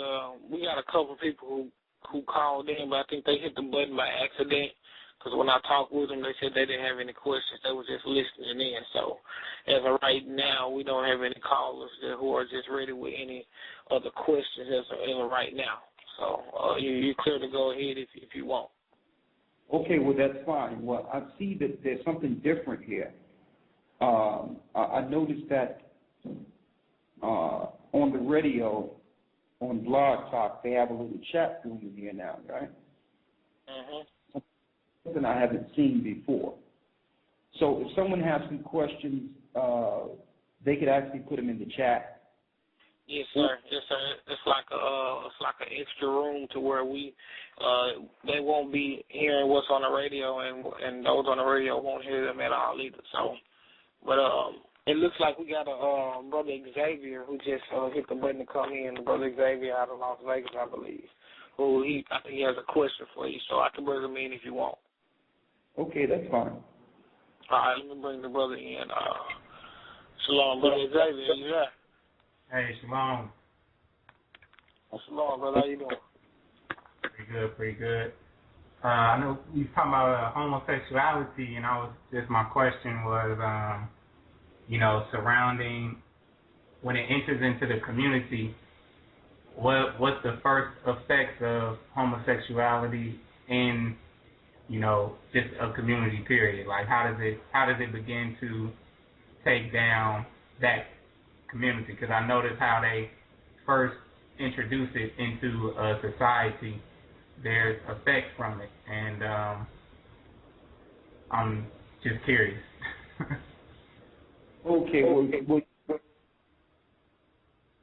we got a couple of people who called in, but I think they hit the button by accident. Because when I talked with them, they said they didn't have any questions. They were just listening in. So as of right now, we don't have any callers who are just ready with any other questions as of right now. So you're clear to go ahead if you want. Okay, well, that's fine. Well, I see that there's something different here. I noticed that on the radio, on Blog Talk, they have a little chat room in here now, right? Mm-hmm. Something I haven't seen before. So if someone has some questions, they could actually put them in the chat. Yes, sir. Yes, sir. It's like an extra room to where they won't be hearing what's on the radio, and those on the radio won't hear them at all either. So, but it looks like we got a brother Xavier who just hit the button to come in. Brother Xavier out of Las Vegas, I believe. I think he has a question for you, so I can bring him in if you want. Okay, that's fine. All right, let me bring the brother in. Shalom, brother Xavier. You there? Hey, shalom. Shalom, brother. How you doing? Pretty good. I know you talking about homosexuality, and my question was, surrounding when it enters into the community, what's the first effects of homosexuality in, just a community period? Like, how does it begin to take down that community? Because I noticed how they first introduce it into a society. There's effects from it, and I'm just curious. Okay,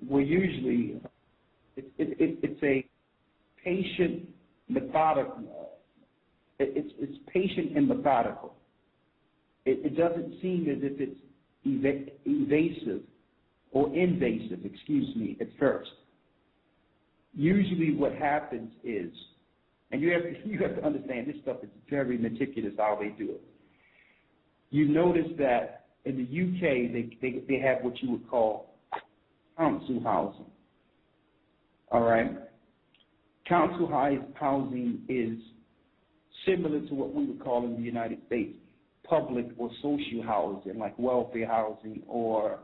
well, usually it's a patient methodical. It's patient and methodical. It doesn't seem as if it's evasive or invasive, at first. Usually what happens is, and you have to understand, this stuff is very meticulous how they do it. You notice that in the UK, they have what you would call council housing. All right? Council housing is similar to what we would call in the United States public or social housing, like welfare housing or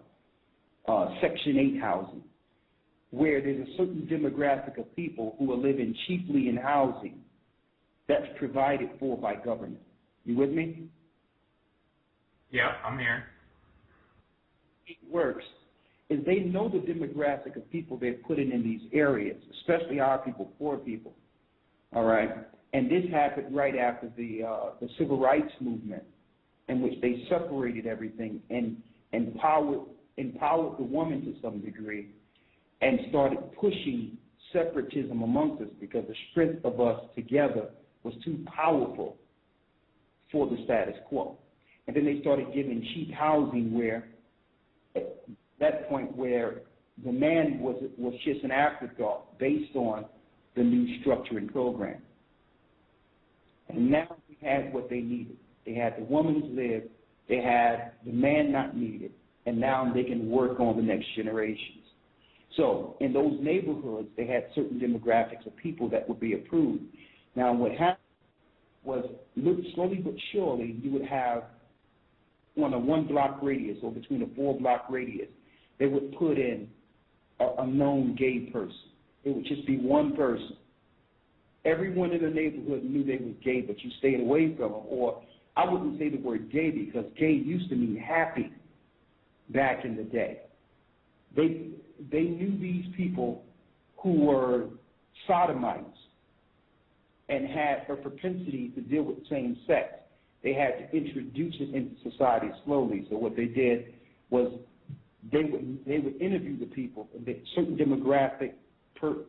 Section 8 housing, where there's a certain demographic of people who are living cheaply in housing that's provided for by government. You with me? Yeah, I'm here. It works is they know the demographic of people they're putting in these areas, especially our people, poor people. All right? And this happened right after the civil rights movement, in which they separated everything and empowered the woman to some degree, and started pushing separatism amongst us because the strength of us together was too powerful for the status quo. And then they started giving cheap housing where, at that point, where the man was just an afterthought based on the new structuring program. And now we had what they needed. They had the woman live They had the man not needed, and now they can work on the next generations. So in those neighborhoods, they had certain demographics of people that would be approved. Now what happened was, slowly but surely, you would have on a 1-block radius or between a 4-block radius, they would put in a known gay person. It would just be one person. Everyone in the neighborhood knew they were gay, but you stayed away from them. Or I wouldn't say the word gay because gay used to mean happy back in the day. They knew these people who were sodomites and had a propensity to deal with same sex. They had to introduce it into society slowly. So what they did was they would interview the people, and certain demographic per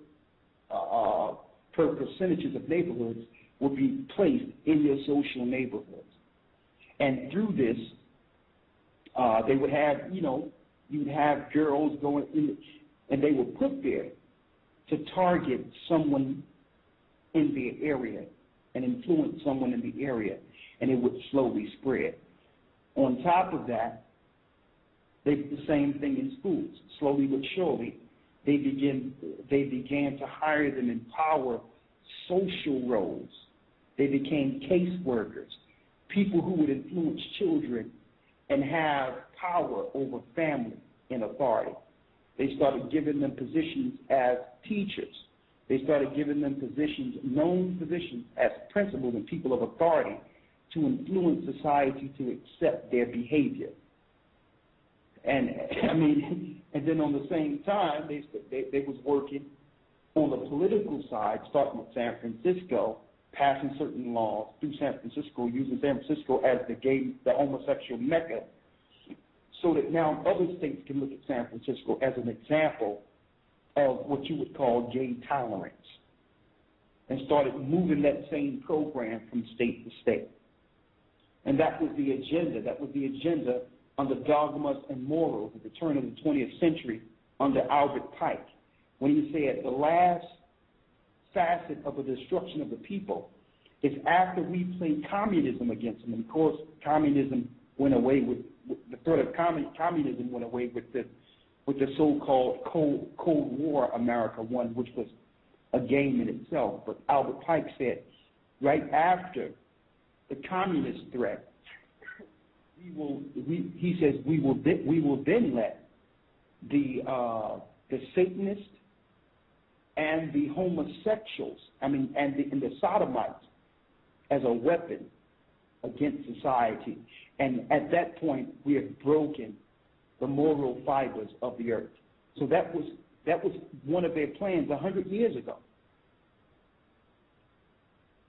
percentages of neighborhoods would be placed in their social neighborhoods. And through this, they would have, you'd have girls going in, and they were put there to target someone in the area and influence someone in the area, and it would slowly spread. On top of that, they did the same thing in schools. Slowly but surely, they began to hire them in power social roles. They became caseworkers, people who would influence children and have power over family and authority. They started giving them positions as teachers. They started giving them positions, known positions, as principals and people of authority to influence society to accept their behavior. And and then on the same time, they was working on the political side, starting with San Francisco, passing certain laws through San Francisco, using San Francisco as the homosexual mecca, so that now other states can look at San Francisco as an example of what you would call gay tolerance, and started moving that same program from state to state. And that was the agenda. That was the agenda under dogmas and morals at the turn of the 20th century under Albert Pike, when he said the last facet of the destruction of the people is after we played communism against them. And of course, communism went away with the threat of communism went away with the so-called Cold War America won, which was a game in itself. But Albert Pike said, right after the communist threat, he says we will then let the Satanists and the homosexuals, and the sodomites as a weapon against society. And at that point, we have broken the moral fibers of the earth. So that was one of their plans 100 years ago.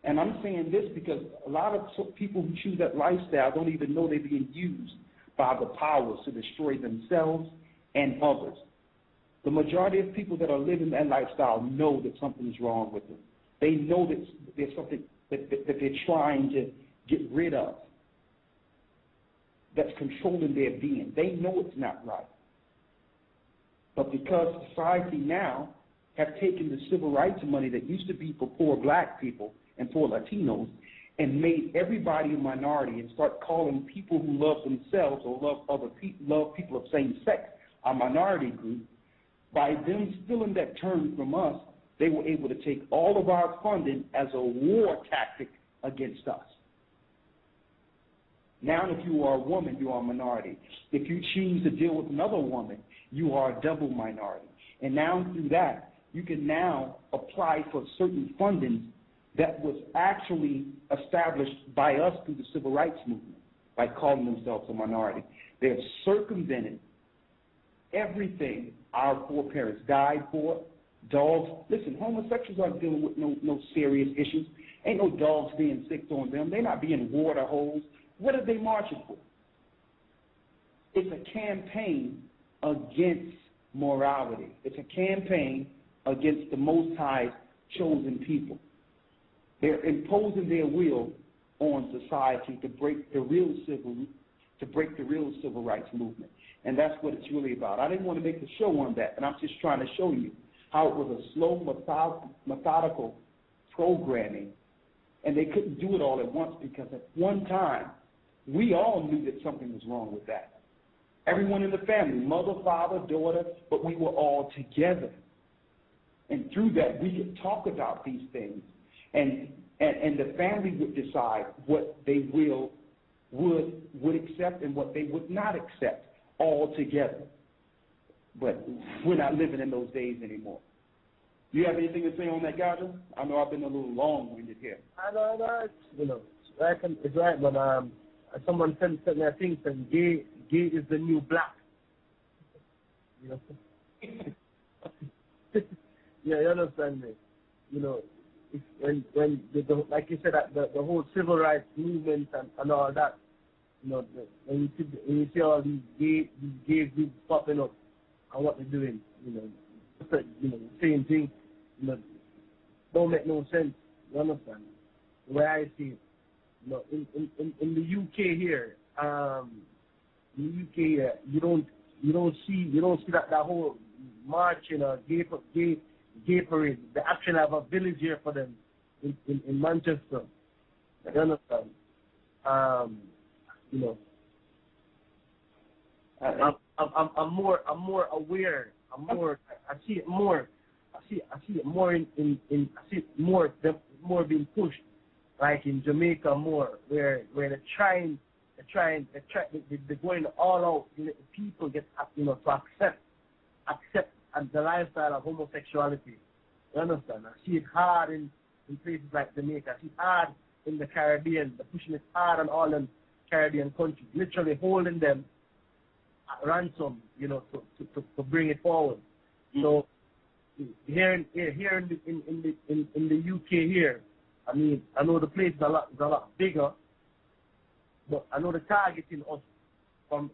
And I'm saying this because a lot of people who choose that lifestyle don't even know they're being used by the powers to destroy themselves and others. The majority of people that are living that lifestyle know that something is wrong with them. They know that there's something that they're trying to get rid of that's controlling their being. They know it's not right. But because society now have taken the civil rights money that used to be for poor black people and poor Latinos and made everybody a minority and start calling people who love themselves or love people of same sex a minority group, by them stealing that term from us, they were able to take all of our funding as a war tactic against us. Now if you are a woman, you are a minority. If you choose to deal with another woman, you are a double minority. And now through that, you can now apply for certain funding that was actually established by us through the civil rights movement by calling themselves a minority. They have circumvented everything our foreparents died for. Dogs, listen, homosexuals aren't dealing with no serious issues. Ain't no dogs being sick on them. They're not being water holes. What are they marching for? It's a campaign against morality. It's a campaign against the Most High's chosen people. They're imposing their will on society to break the real civil rights movement. And that's what it's really about. I didn't want to make a show on that, and I'm just trying to show you how it was a slow, methodical programming, and they couldn't do it all at once because at one time we all knew that something was wrong with that. Everyone in the family, mother, father, daughter, but we were all together. And through that, we could talk about these things. And the family would decide what they would accept and what they would not accept all together. But we're not living in those days anymore. You have anything to say on that, Gahja? I know I've been a little long-winded here. I know, it's right, but someone sent me a thing saying gay is the new black. You know? Yeah, you understand me? You know, when like you said, the whole civil rights movement and all that, you know, when you see all these gays popping up and what they're doing, you know, same thing, you know, don't make no sense. You understand? The way I see it, you know, in the UK here, you don't see that whole marching or gay parade. They actually have a village here for them in Manchester. You understand? You know, I'm more aware. I see it more. I see it more more being pushed, like in Jamaica more, where they're going all out. You know, people get, you know, to accept the lifestyle of homosexuality. You understand? I see it hard in places like Jamaica. I see it hard in the Caribbean. They're pushing it hard on all them Caribbean countries, literally holding them at ransom, you know, to bring it forward. So here in the UK here, I mean, I know the place is a lot bigger, but I know the targeting us from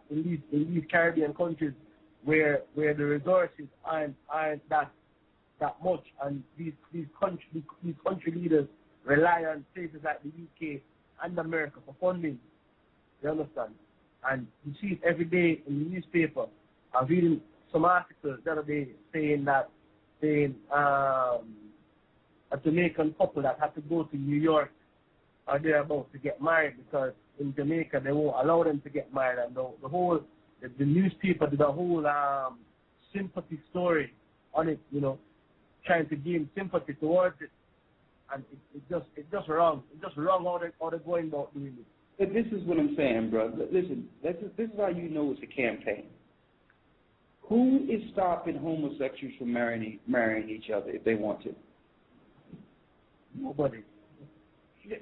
in these Caribbean countries where the resources aren't that much, and these country leaders rely on places like the UK and America for funding. You understand? And you see it every day in the newspaper. I'm reading some articles the other day saying a Jamaican couple that had to go to New York or thereabouts to get married, because in Jamaica they won't allow them to get married, and the newspaper did a whole sympathy story on it, you know, trying to gain sympathy towards it, and it's just wrong. It's just wrong how they're going about doing it. But this is what I'm saying, bro. Listen, this is how you know it's a campaign. Who is stopping homosexuals from marrying each other if they want to? Nobody.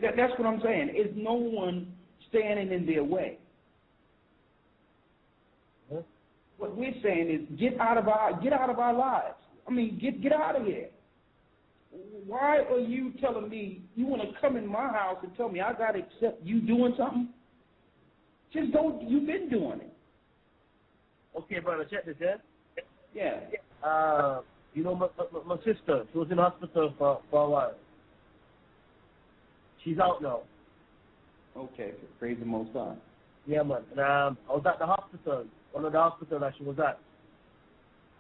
That's what I'm saying. Is no one standing in their way. Huh? What we're saying is get out of our lives. I mean, get out of here. Why are you telling me you want to come in my house and tell me I got to accept you doing something? Just don't. You've been doing it. Okay, brother, check this, yeah? Yeah. You know, my sister, she was in hospital for a while. She's out now. Okay, praise the Most High. Yeah, man. And I was at the hospital, one of the hospitals that she was at.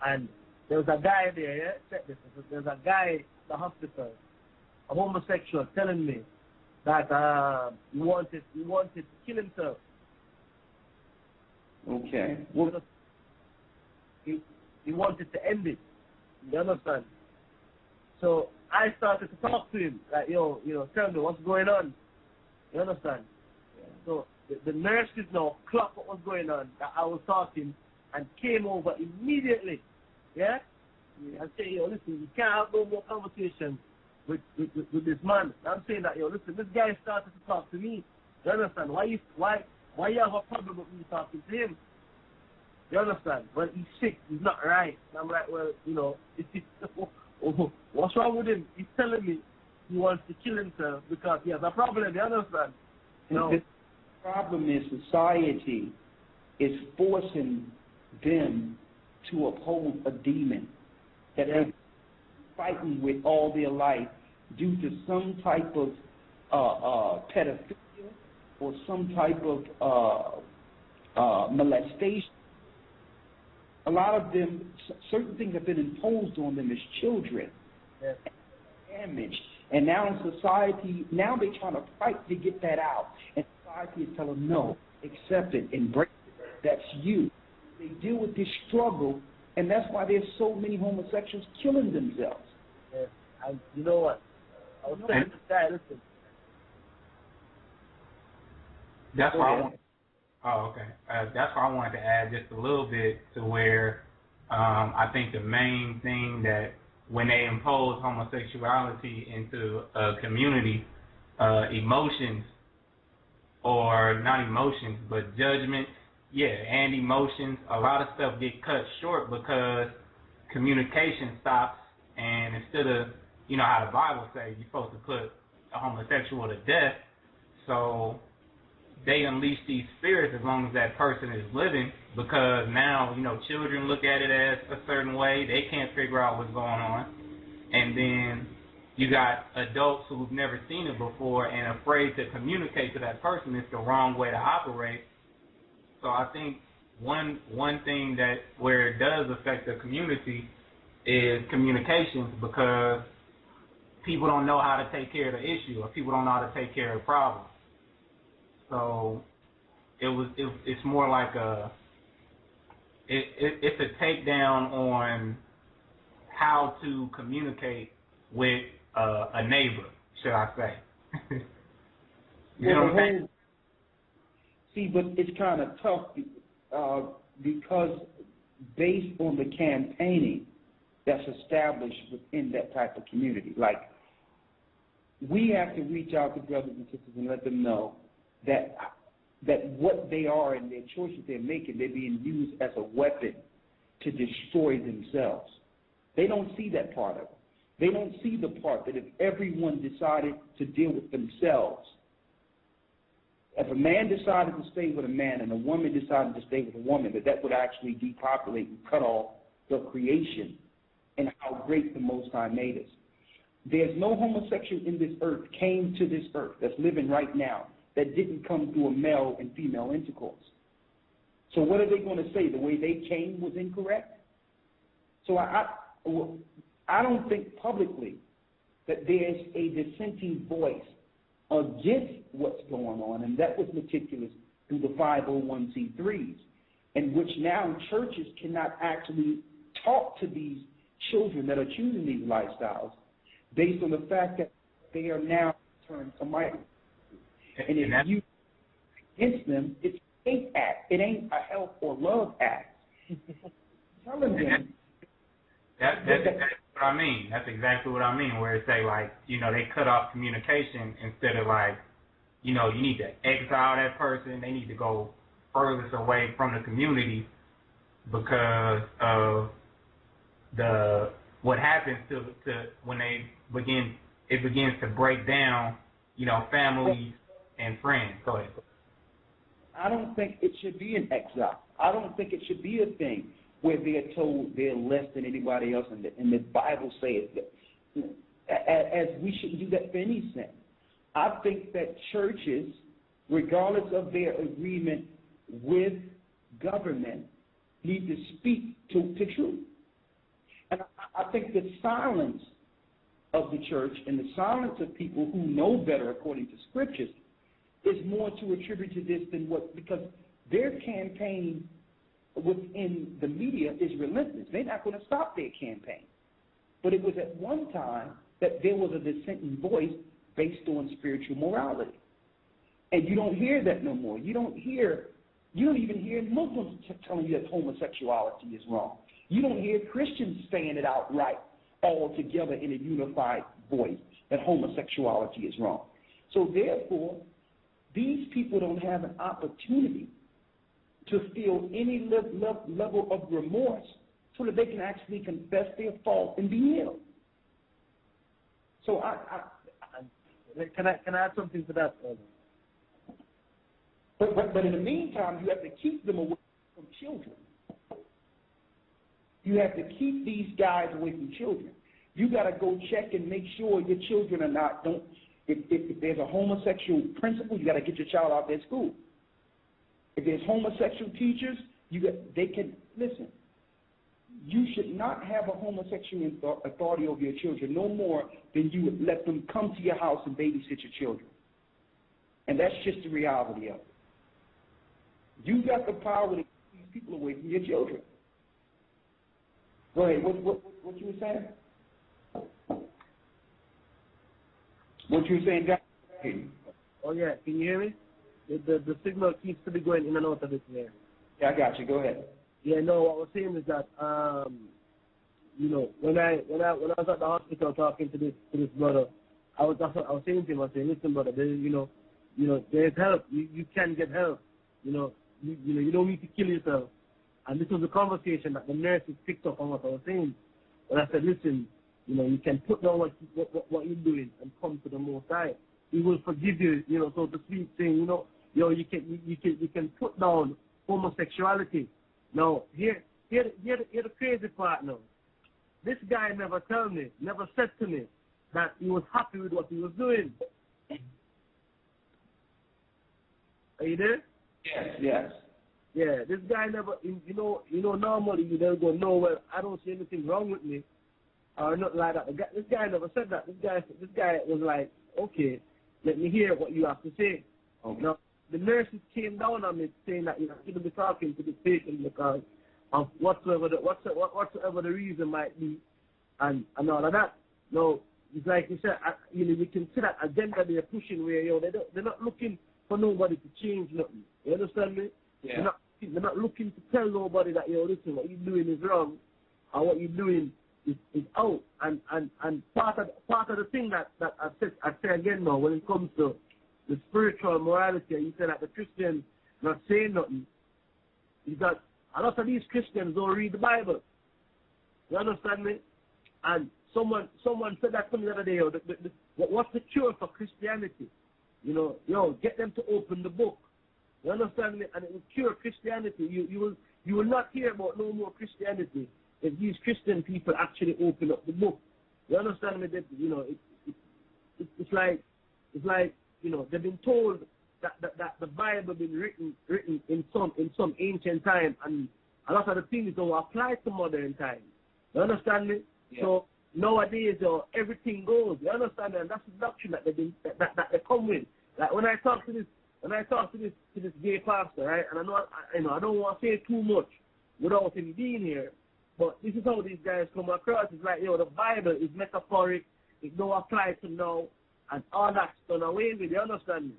And there was a guy there, yeah? Check this. There's a guy at the hospital, a homosexual, telling me that he wanted to kill himself. Okay. Well, he wanted to end it. You understand? So I started to talk to him, like, yo, tell me what's going on. You understand? Yeah. So the nurses now clocked what was going on, that I was talking, and came over immediately. Yeah? And say, yo, listen, you can't have no more conversation with this man. I'm saying that, yo, listen, this guy started to talk to me. You understand? Why you have a problem with me talking to him? You understand? Well, he's sick. He's not right. And I'm like, well, you know, what's wrong with him? He's telling me he wants to kill himself because he has a problem. You understand? You know? The problem is society is forcing them to uphold a demon that they're fighting with all their life due to some type of pedophilia or some type of molestation. A lot of them, certain things have been imposed on them as children, damaged, And now in society, now they're trying to fight to get that out. And society is telling them, no, accept it, embrace it. That's you. They deal with this struggle, and that's why there's so many homosexuals killing themselves. Yeah. And you know what? I was saying to this guy, listen. That's why that's why I wanted to add just a little bit to where I think the main thing that when they impose homosexuality into a community, emotions, or not emotions, but judgments, and emotions, a lot of stuff get cut short because communication stops, and instead of, you know how the Bible says you're supposed to put a homosexual to death, so they unleash these spirits as long as that person is living, because now, you know, children look at it as a certain way. They can't figure out what's going on. And then you got adults who've never seen it before and afraid to communicate to that person it's the wrong way to operate. So I think one thing that where it does affect the community is communications, because people don't know how to take care of the issue, or people don't know how to take care of the problem. So it's more like it's a takedown on how to communicate with a neighbor, should I say? You know what I'm saying? See, but it's kind of tough because based on the campaigning that's established within that type of community, like we have to reach out to brothers and sisters and let them know that what they are and their choices they're making, they're being used as a weapon to destroy themselves. They don't see that part of it. They don't see the part that if everyone decided to deal with themselves, if a man decided to stay with a man and a woman decided to stay with a woman, that would actually depopulate and cut off the creation and how great the Most High made us. There's no homosexual in this earth came to this earth that's living right now that didn't come through a male and female intercourse. So what are they going to say? The way they came was incorrect? So I don't think publicly that there's a dissenting voice against what's going on, and that was meticulous through the 501c3s, in which now churches cannot actually talk to these children that are choosing these lifestyles based on the fact that they are now turned to minors. And if you against them, it's a hate act. It ain't a health or love act. Telling them. That's exactly what I mean. That's exactly what I mean, where it's say, like, you know, they cut off communication instead of, like, you know, you need to exile that person. They need to go furthest away from the community because of what happens to when they begins to break down, you know, families and friends. Go ahead. I don't think it should be an exile. I don't think it should be a thing where they're told they're less than anybody else, and the Bible says that, as we shouldn't do that for any sin. I think that churches, regardless of their agreement with government, need to speak to truth. And I think the silence of the church and the silence of people who know better according to scriptures is more to attribute to this than what, because their campaign within the media is relentless. They're not going to stop their campaign. But it was at one time that there was a dissenting voice based on spiritual morality. And you don't hear that no more. You don't even hear Muslims telling you that homosexuality is wrong. You don't hear Christians saying it outright all together in a unified voice that homosexuality is wrong. So therefore, these people don't have an opportunity to feel any level of remorse so that they can actually confess their fault and be healed. So Can I add something to that? But in the meantime, you have to keep them away from children. You have to keep these guys away from children. You got to go check and make sure your children are not. If there's a homosexual principal, you got to get your child out of their school. If there's homosexual teachers, they can listen. You should not have a homosexual authority over your children no more than you would let them come to your house and babysit your children. And that's just the reality of it. You got the power to keep these people away from your children. Go ahead. What you were saying? What you were saying, guys? Oh, yeah. Can you hear me? The signal keeps to be going in and out of this here. Yeah, I got you. Go ahead. Yeah, no, what I was saying is that, you know, when I was at the hospital talking to this brother, I was saying to him, I was saying, listen, brother, you know, there's help. You can get help. You know, you don't need to kill yourself. And this was a conversation that the nurses picked up on what I was saying. And I said, listen, you know, you can put down what you're doing and come to the Most High. He will forgive you, you know, so to speak, saying, you know, you can put down homosexuality. Now, here the crazy part now. This guy never said to me that he was happy with what he was doing. Are you there? Yes. Yeah, this guy never, you know, normally you don't go, no, well, I don't see anything wrong with me, or nothing like that. This guy never said that. This guy was like, okay, let me hear what you have to say. Okay. Now, the nurses came down on me saying that you shouldn't be talking to the patient because of whatsoever the reason might be, and all of that. No, it's like you said, you know, you can see that agenda they're pushing where they're not looking for nobody to change nothing. You understand me? Yeah. They're not looking to tell nobody that listen, what you're doing is wrong, or what you're doing is out. And part of the thing that I say again now when it comes to the spiritual morality, and you say that the Christians not saying nothing, is that a lot of these Christians don't read the Bible. You understand me? And someone said that to me the other day, what's the cure for Christianity? You know, get them to open the book. You understand me? And it will cure Christianity. You will not hear about no more Christianity if these Christian people actually open up the book. You understand me? That, you know, it's like you know, they've been told that the Bible been written in some ancient time, and a lot of the things don't apply to modern time. You understand me? Yeah. So nowadays, everything goes. You understand me? And that's the doctrine that they come with. Like when I talk to this gay pastor, right? And I don't want to say too much without him being here, but this is how these guys come across. It's like, the Bible is metaphoric. It don't apply to now. And all that's done away with, you understand me?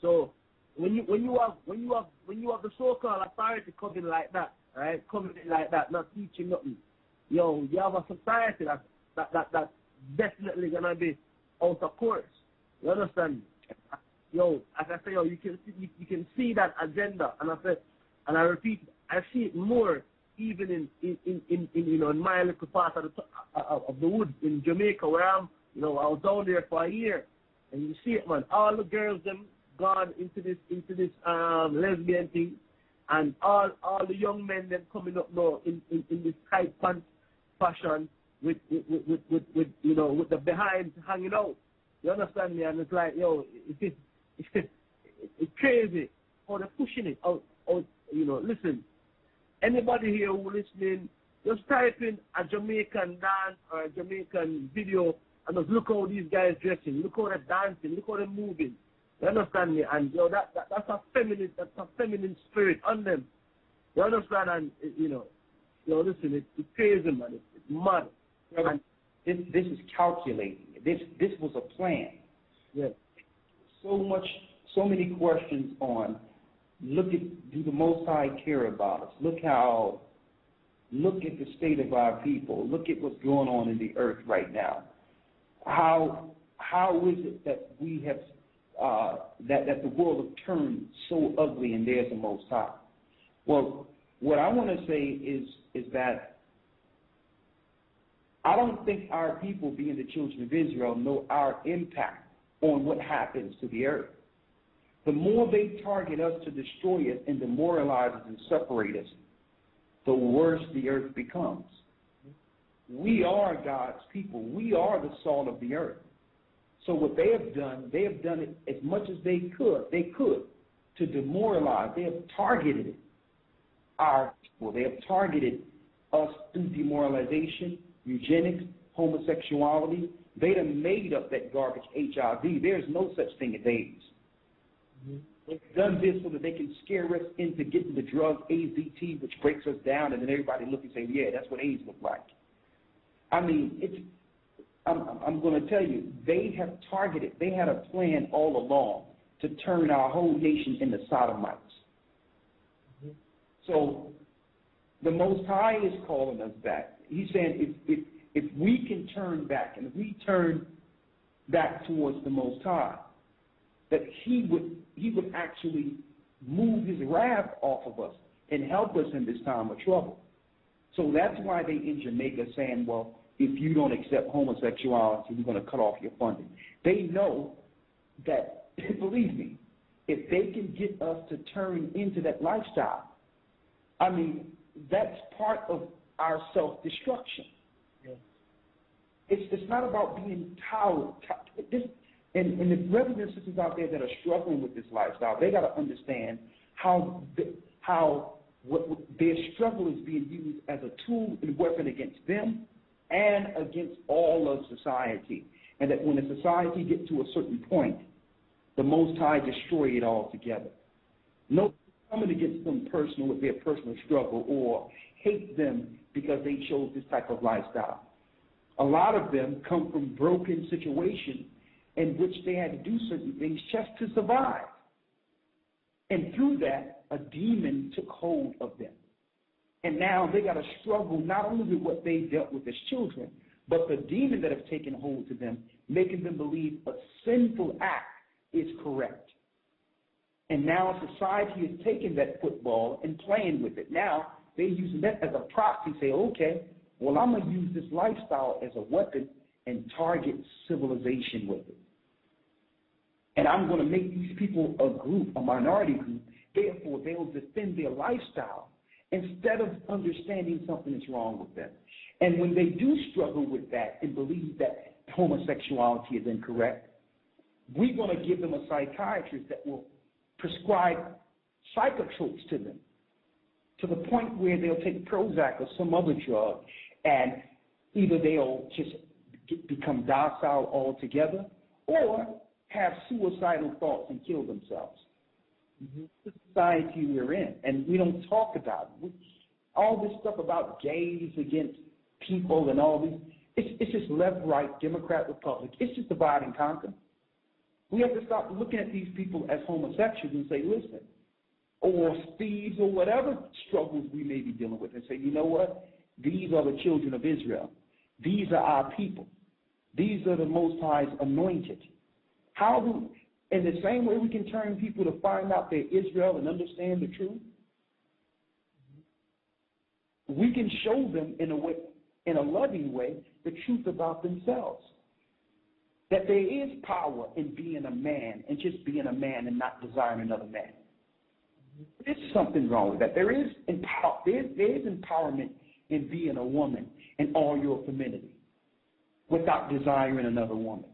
So when you have the so-called authority coming like that, right? Coming in like that, not teaching nothing. You have a society that's definitely gonna be out of course. You understand me? As I say, you can see that agenda, and I repeat, I see it more even in my little part of the woods in Jamaica where I was down there for a year, and you see it, man. All the girls them gone into this lesbian thing, and all the young men them coming up now in this tight pants fashion with the behind hanging out. You understand me? And it's like, it's crazy how they're pushing it out. Listen, anybody here who listening, just type in a Jamaican dance or a Jamaican video and just look how these guys dressing, look how they're dancing, look how they're moving. You understand me? And that's a feminine spirit on them. You understand? And listen, it's crazy, man. It's mad. And this is calculating. This was a plan. Yeah. So many questions on. Do the Most High care about us? Look at the state of our people. Look at what's going on in the earth right now. How is it that we have that the world has turned so ugly and there's a Most High? Well, what I want to say is that I don't think our people, being the children of Israel, know our impact on what happens to the earth. The more they target us to destroy us and demoralize us and separate us, the worse the earth becomes. We are God's people. We are the salt of the earth. So what they have done it as much as they could to demoralize. They have targeted our people. They have targeted us through demoralization, eugenics, homosexuality. They done made up that garbage HIV. There's no such thing as AIDS. They've done this so that they can scare us into getting the drug AZT, which breaks us down, and then everybody look and say, yeah, that's what AIDS look like. I mean, I'm going to tell you, they have targeted, they had a plan all along to turn our whole nation into sodomites. So the Most High is calling us back. He's saying if we can turn back, and if we turn back towards the Most High, that he would actually move his wrath off of us and help us in this time of trouble. So that's why they in Jamaica saying, well, if you don't accept homosexuality, we're going to cut off your funding. They know that, believe me, if they can get us to turn into that lifestyle, I mean, that's part of our self-destruction. Yeah. It's not about being tolerant. And the brothers and sisters out there that are struggling with this lifestyle, they got to understand how their struggle is being used as a tool and weapon against them and against all of society. And that when a society gets to a certain point, the Most High destroy it altogether. No coming against them personal with their personal struggle or hate them because they chose this type of lifestyle. A lot of them come from broken situations in which they had to do certain things just to survive. And through that, a demon took hold of them. And now they got to struggle not only with what they dealt with as children, but the demon that have taken hold to them, making them believe a sinful act is correct. And now society is taking that football and playing with it. Now they're using that as a proxy, say, okay, well, I'm going to use this lifestyle as a weapon and target civilization with it. And I'm going to make these people a group, a minority group, therefore they'll defend their lifestyle instead of understanding something is wrong with them. And when they do struggle with that and believe that homosexuality is incorrect, we're going to give them a psychiatrist that will prescribe psychotropes to them to the point where they'll take Prozac or some other drug, and either they'll just become docile altogether or have suicidal thoughts and kill themselves. The society we're in, and we don't talk about it. All this stuff about gays against people and all these, it's just left, right, Democrat, Republic. It's just divide and conquer. We have to stop looking at these people as homosexuals and say, listen, or thieves or whatever struggles we may be dealing with, and say, you know what? These are the children of Israel. These are our people. These are the Most High's anointed. In the same way we can turn people to find out they're Israel and understand the truth, we can show them in a loving way the truth about themselves. That there is power in being a man and just being a man and not desiring another man. There's something wrong with that. There is empowerment in being a woman in all your femininity without desiring another woman.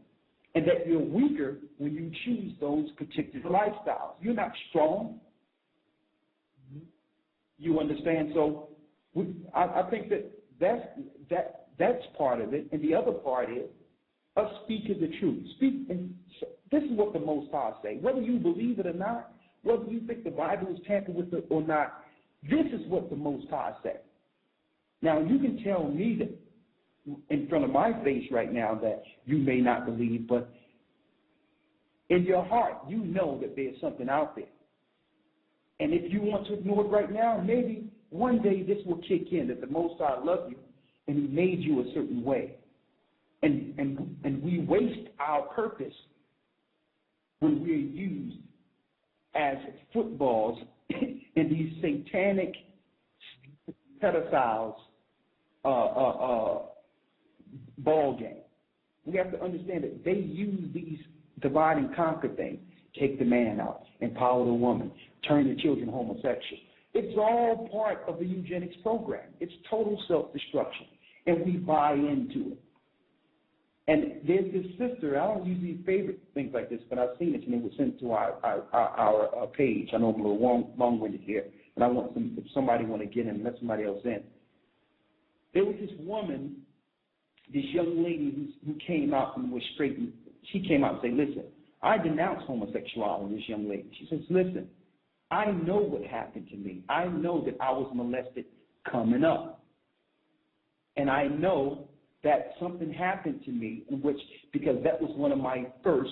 And that you're weaker when you choose those particular lifestyles. You're not strong. You understand? So I think that's part of it. And the other part is us speaking the truth. And this is what the Most High say. Whether you believe it or not, whether you think the Bible is tampered with it or not, this is what the Most High say. Now, you can tell me that in front of my face right now that you may not believe, but in your heart, you know that there's something out there. And if you want to ignore it right now, maybe one day this will kick in, that the Most High loves you and he made you a certain way. And we waste our purpose when we're used as footballs in these satanic pedophiles ball game. We have to understand that they use these divide and conquer things. Take the man out, empower the woman, turn the children homosexual. It's all part of the eugenics program. It's total self-destruction, and we buy into it. And there's this sister, I don't usually favorite things like this, but I've seen it, and it was sent to our page. I know I'm a little long-winded here, and I want if somebody want to get in, let somebody else in. There was this woman, this young lady who came out and was straight. She came out and said, listen, I denounce homosexuality, this young lady. She says, listen, I know what happened to me. I know that I was molested coming up. And I know that something happened to me in which, because that was one of my first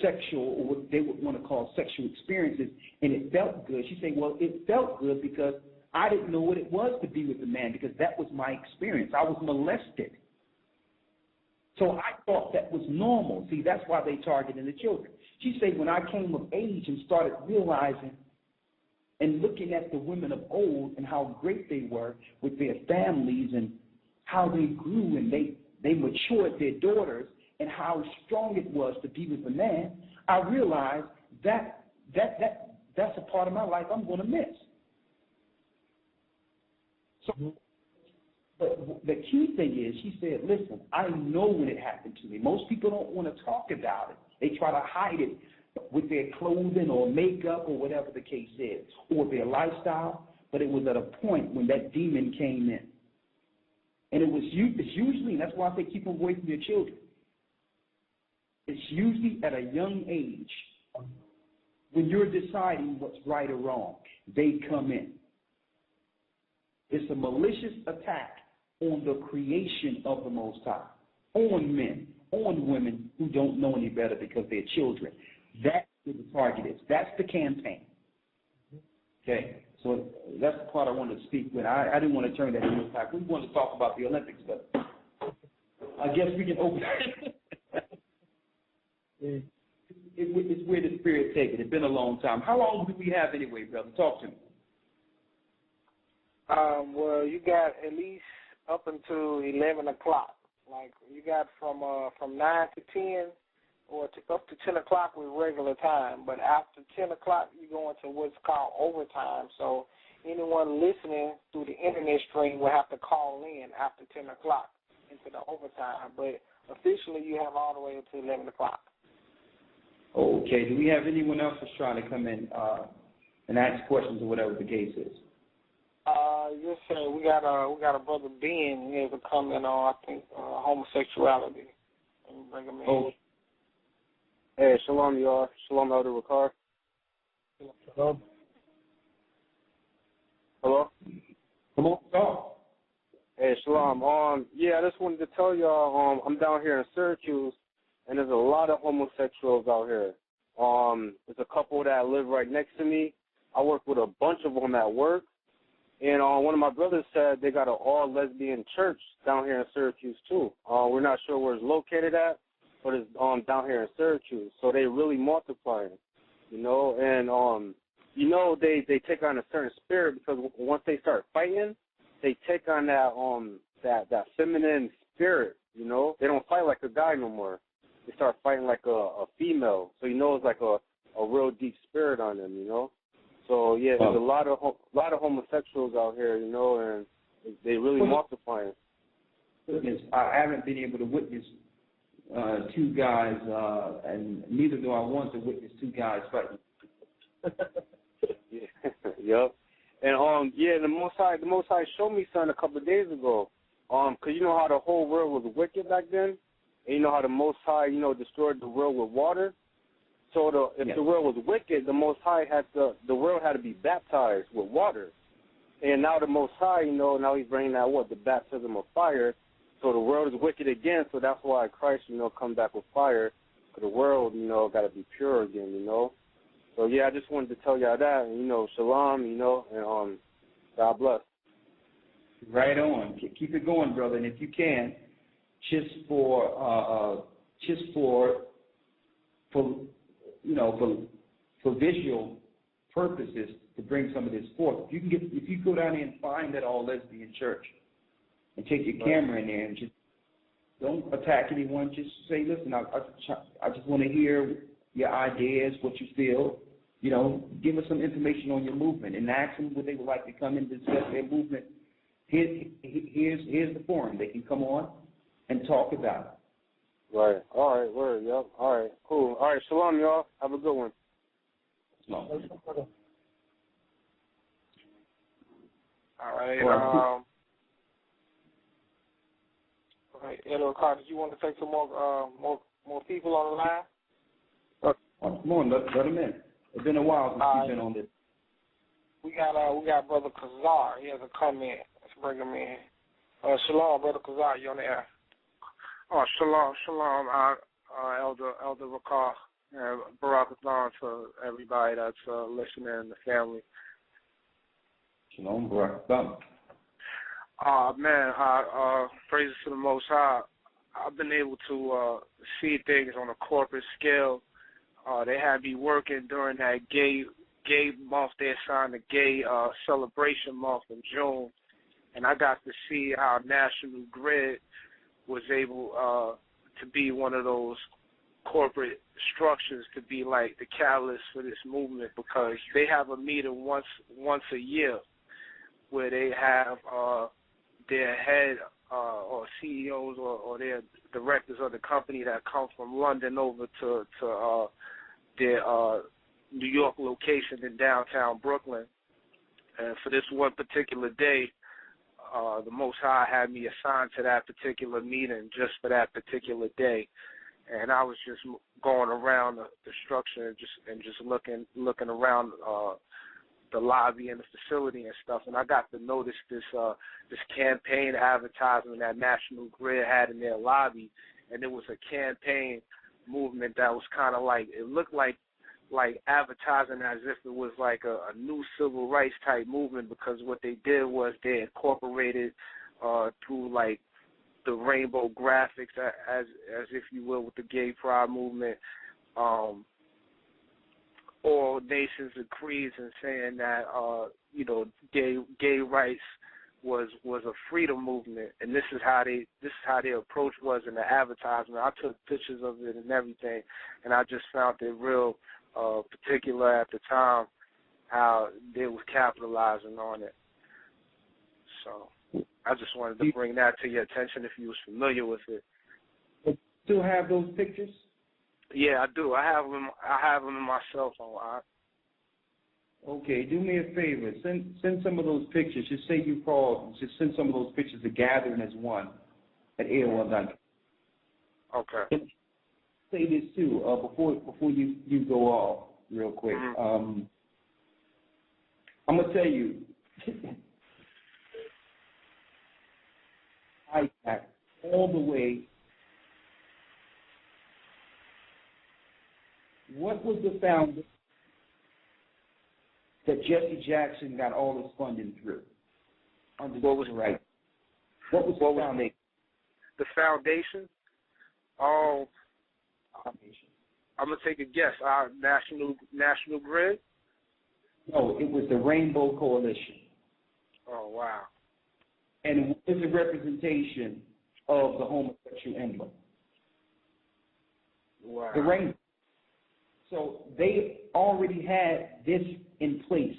sexual, or what they would want to call sexual experiences, and it felt good. She said, well, it felt good because I didn't know what it was to be with a man, because that was my experience. I was molested. So I thought that was normal. See, that's why they targeted the children. She said, when I came of age and started realizing and looking at the women of old and how great they were with their families and how they grew and they matured their daughters and how strong it was to be with a man, I realized that's a part of my life I'm going to miss. So, but the key thing is, she said, listen, I know when it happened to me. Most people don't want to talk about it. They try to hide it with their clothing or makeup or whatever the case is, or their lifestyle, but it was at a point when that demon came in. And it's usually, and that's why I say keep them away from your children. It's usually at a young age when you're deciding what's right or wrong, they come in. It's a malicious attack on the creation of the Most High, on men, on women who don't know any better because they're children. That's what the target is. That's the campaign. Okay? So that's the part I wanted to speak with. I didn't want to turn that into attack. We wanted to talk about the Olympics, but I guess we can open it. It's where the Spirit takes it. It's been a long time. How long do we have anyway, brother? Talk to me. Well, you got at least up until 11 o'clock. Like, you got from 9 to 10 or up to 10 o'clock with regular time. But after 10 o'clock, you go into what's called overtime. So anyone listening through the internet stream will have to call in after 10 o'clock into the overtime. But officially, you have all the way until 11 o'clock. Okay. Do we have anyone else that's trying to come in and ask questions or whatever the case is? Yes, sir. We got a brother Ben. He has a comment on, I think, homosexuality. And bring him in. Oh. Hey, shalom, y'all. Shalom, Elder Ricard. Shalom. Hello. Come on, talk. Hey, shalom. Yeah, I just wanted to tell y'all, I'm down here in Syracuse, and there's a lot of homosexuals out here. There's a couple that live right next to me. I work with a bunch of them at work. And one of my brothers said they got an all-lesbian church down here in Syracuse, too. We're not sure where it's located at, but it's down here in Syracuse. So they really multiplying, you know. And, you know, they take on a certain spirit because once they start fighting, they take on that feminine spirit, you know. They don't fight like a guy no more. They start fighting like a female. So, you know, it's like a real deep spirit on them, you know. So yeah, there's a lot of homosexuals out here, you know, and they really multiplying. I haven't been able to witness two guys, and neither do I want to witness two guys fighting. Yep. And yeah, the Most High showed me something a couple of days ago. 'Cause you know how the whole world was wicked back then, and you know how the Most High, you know, destroyed the world with water. So if the world was wicked, the Most High the world had to be baptized with water. And now the Most High, you know, now he's bringing that the baptism of fire. So the world is wicked again, so that's why Christ, you know, come back with fire. For the world, you know, got to be pure again, you know. So yeah, I just wanted to tell y'all that, and, you know, shalom, you know, and God bless. Right on. Keep it going, brother. And if you can, just for visual purposes, to bring some of this forth. If you go down there and find that all lesbian church and take your camera in there and just don't attack anyone, just say, listen, I just want to hear your ideas, what you feel. You know, give us some information on your movement and ask them would they would like to come and discuss their movement. Here's the forum. They can come on and talk about it. Right. All right. Word. Yep. All right. Cool. All right. Shalom, y'all. Have a good one. Shalom. All right. Right. Elder Ricardo, do you want to take some more people on the line? Come on, let them in. It's been a while since you've been on this. We got Brother Kazar. He has a comment. Let's bring him in. Shalom, Brother Kazar. You on the air? Oh, shalom, Elder Ricardo, and Barak Athan to everybody that's listening and the family. Shalom, Barak Athan. Man, praises to the Most High. I've been able to see things on a corporate scale. They had me working during that gay month. They assigned the gay celebration month in June, and I got to see how National Grid was able to be one of those corporate structures to be like the catalyst for this movement, because they have a meeting once a year where they have their head or CEOs or their directors of the company that come from London over to their New York location in downtown Brooklyn. And for this one particular day, the Most High had me assigned to that particular meeting just for that particular day. And I was just going around the structure and just looking around the lobby and the facility and stuff, and I got to notice this campaign advertisement that National Grid had in their lobby, and it was a campaign movement that was kind of like, it looked like advertising as if it was like a new civil rights type movement, because what they did was they incorporated through like the rainbow graphics, as if you will, with the gay pride movement, all nations and creeds, and saying that gay rights was a freedom movement, and this is how their approach was in the advertisement. I took pictures of it and everything, and I just found it real particular at the time how they was capitalizing on it. So I just wanted to bring that to your attention if you was familiar with it. You still have those pictures? Yeah, I do. I have them in my cell phone. Okay, do me a favor. Send some of those pictures. Just say you called. Just send some of those pictures to Gathering as One at AOL.com. Okay. Say this too before you go off real quick. Mm-hmm. I'm gonna tell you. I got all the way. What was the foundation that Jesse Jackson got all his funding through? What was the foundation? The foundation? I'm gonna take a guess. National Grid? No, it was the Rainbow Coalition. Oh, wow. And it was a representation of the homosexual emblem. Wow. The rainbow. So they already had this in place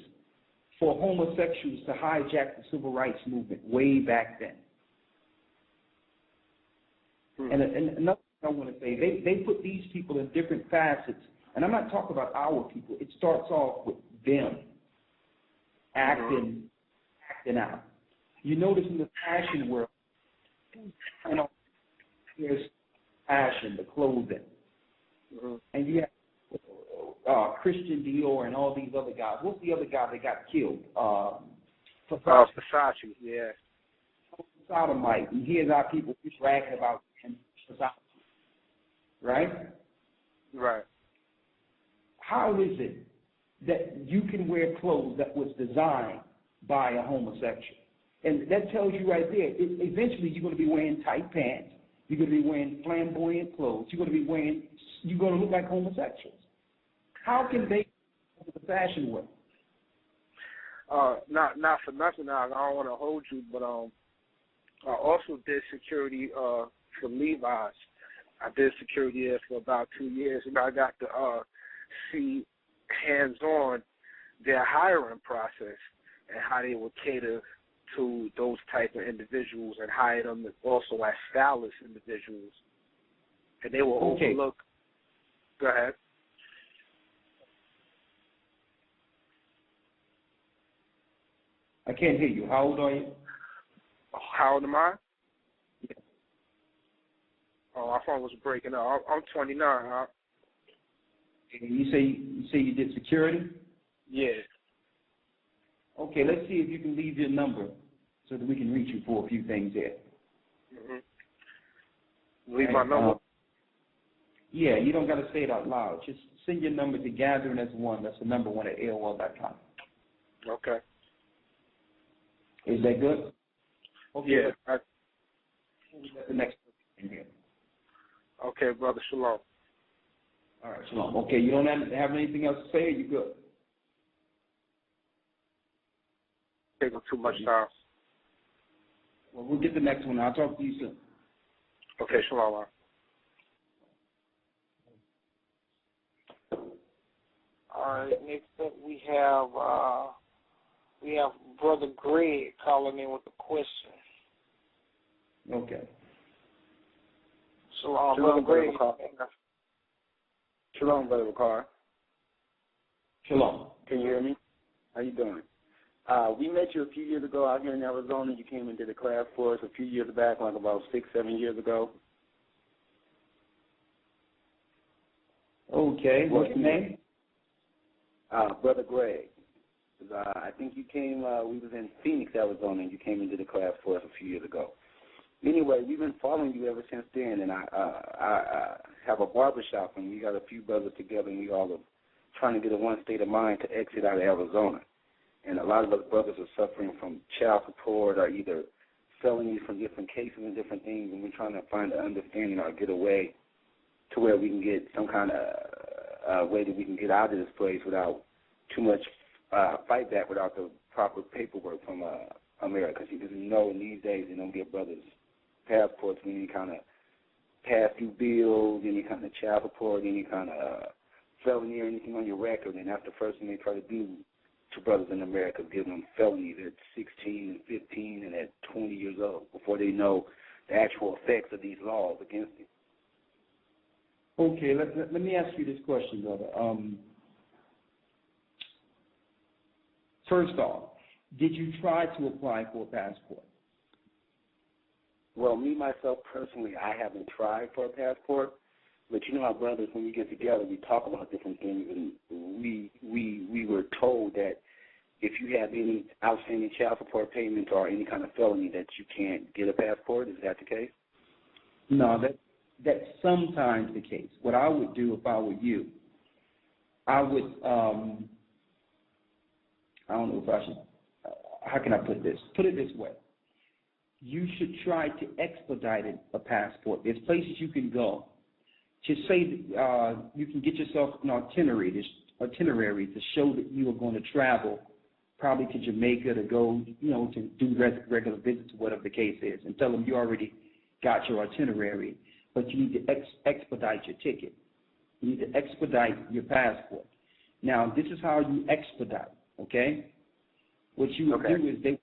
for homosexuals to hijack the civil rights movement way back then. And another thing I want to say, they put these people in different facets, and I'm not talking about our people. It starts off with them acting out. You notice in the fashion world, there's fashion, the clothing, and you have Christian Dior and all these other guys. What's the other guy that got killed? Versace, yeah. Sodomite. And here's our people just bragging about Versace. Right? Right. How is it that you can wear clothes that was designed by a homosexual? And that tells you right there, eventually you're going to be wearing tight pants. You're going to be wearing flamboyant clothes. You're going to look like homosexuals. How can they go to the fashion world? Not for nothing. I don't want to hold you, but I also did security for Levi's. I did security there for about 2 years, and I got to see hands-on their hiring process and how they would cater to those type of individuals and hire them also as stylist individuals. And they will overlook. Go ahead. I can't hear you. How old are you? How old am I? Oh, my phone was breaking up. I'm 29. Huh? You say you did security? Yeah. Okay, let's see if you can leave your number so that we can reach you for a few things here. Leave my number. Yeah, you don't got to say it out loud. Just send your number to gathering as one. That's the number one at AOL.com. Okay. Is that good? Okay. Yeah. That's the next thing here. Okay, brother. Shalom. All right, shalom. Okay, you don't have anything else to say, or you good? Taking too much time. Well, we'll get the next one. I'll talk to you soon. Okay, shalom. All right, next up we have Brother Greg calling in with a question. Okay. Shalom, Brother Greg. Shalom, Brother Bakar. Shalom. Can you hear me? How you doing? We met you a few years ago out here in Arizona. You came and did a class for us a few years back, like about 6-7 years ago. Okay. What's your name? Brother Greg. I think you came, we was in Phoenix, Arizona, and you came and did a class for us a few years ago. Anyway, we've been following you ever since then, and I have a barbershop, and we got a few brothers together, and we all are trying to get a one state of mind to exit out of Arizona. And a lot of us brothers are suffering from child support or either felonies from different cases and different things, and we're trying to find an understanding or get away to where we can get some kind of way that we can get out of this place without too much fight back without the proper paperwork from America. Because you know in these days they don't get brothers passports with any kind of pass-through bills, any kind of child support, any kind of felony or anything on your record, and that's the first thing they try to do to brothers in America, give them felonies at 16 and 15 and at 20 years old before they know the actual effects of these laws against them. Okay, let me ask you this question, brother. First off, did you try to apply for a passport? Well, me, myself, personally, I haven't tried for a passport, but you know our brothers, when we get together, we talk about different things, and we were told that if you have any outstanding child support payments or any kind of felony that you can't get a passport. Is that the case? No, that's sometimes the case. What I would do if I were you, I would, I don't know if I should, how can I put this? Put it this way. You should try to expedite a passport. There's places you can go. Just say you can get yourself an itinerary to show that you are going to travel, probably to Jamaica to go, to do regular visits or whatever the case is, and tell them you already got your itinerary, but you need to expedite your ticket. You need to expedite your passport. Now, this is how you expedite, okay? What you would do is they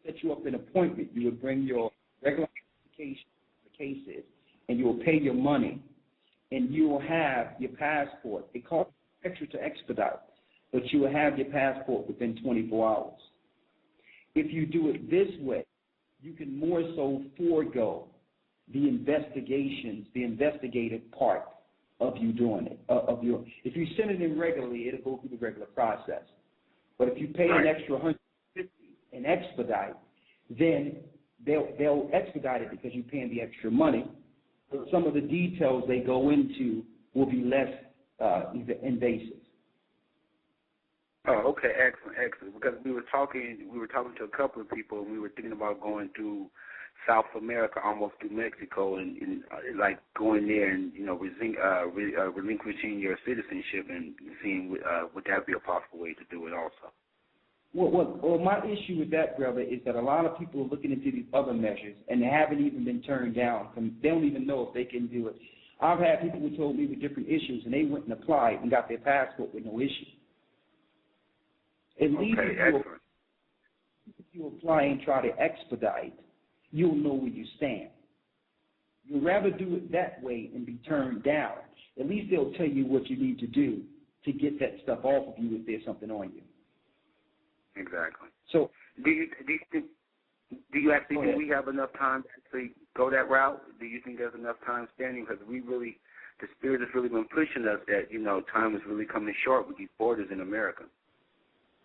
set you up an appointment. You would bring your regular application for cases, and you will pay your money, and you will have your passport. It costs extra to expedite, but you will have your passport within 24 hours. If you do it this way, you can more so forego the investigations, the investigative part of you doing it. If you send it in regularly, it'll go through the regular process. But if you pay an extra $150 and expedite, then they'll expedite it because you're paying the extra money. But some of the details they go into will be less invasive. Oh, okay, excellent. Because we were talking to a couple of people, and we were thinking about going through South America, almost through Mexico, and like going there and relinquishing your citizenship and seeing would that be a possible way to do it also. Well, my issue with that, brother, is that a lot of people are looking into these other measures, and they haven't even been turned down. They don't even know if they can do it. I've had people who told me with different issues, and they went and applied and got their passport with no issue. At least if you apply and try to expedite, you'll know where you stand. You'd rather do it that way and be turned down. At least they'll tell you what you need to do to get that stuff off of you if there's something on you. Exactly. So, do you Do you actually think we have enough time to actually go that route? Do you think there's enough time standing? Because the Spirit has really been pushing us that, time is really coming short with these borders in America.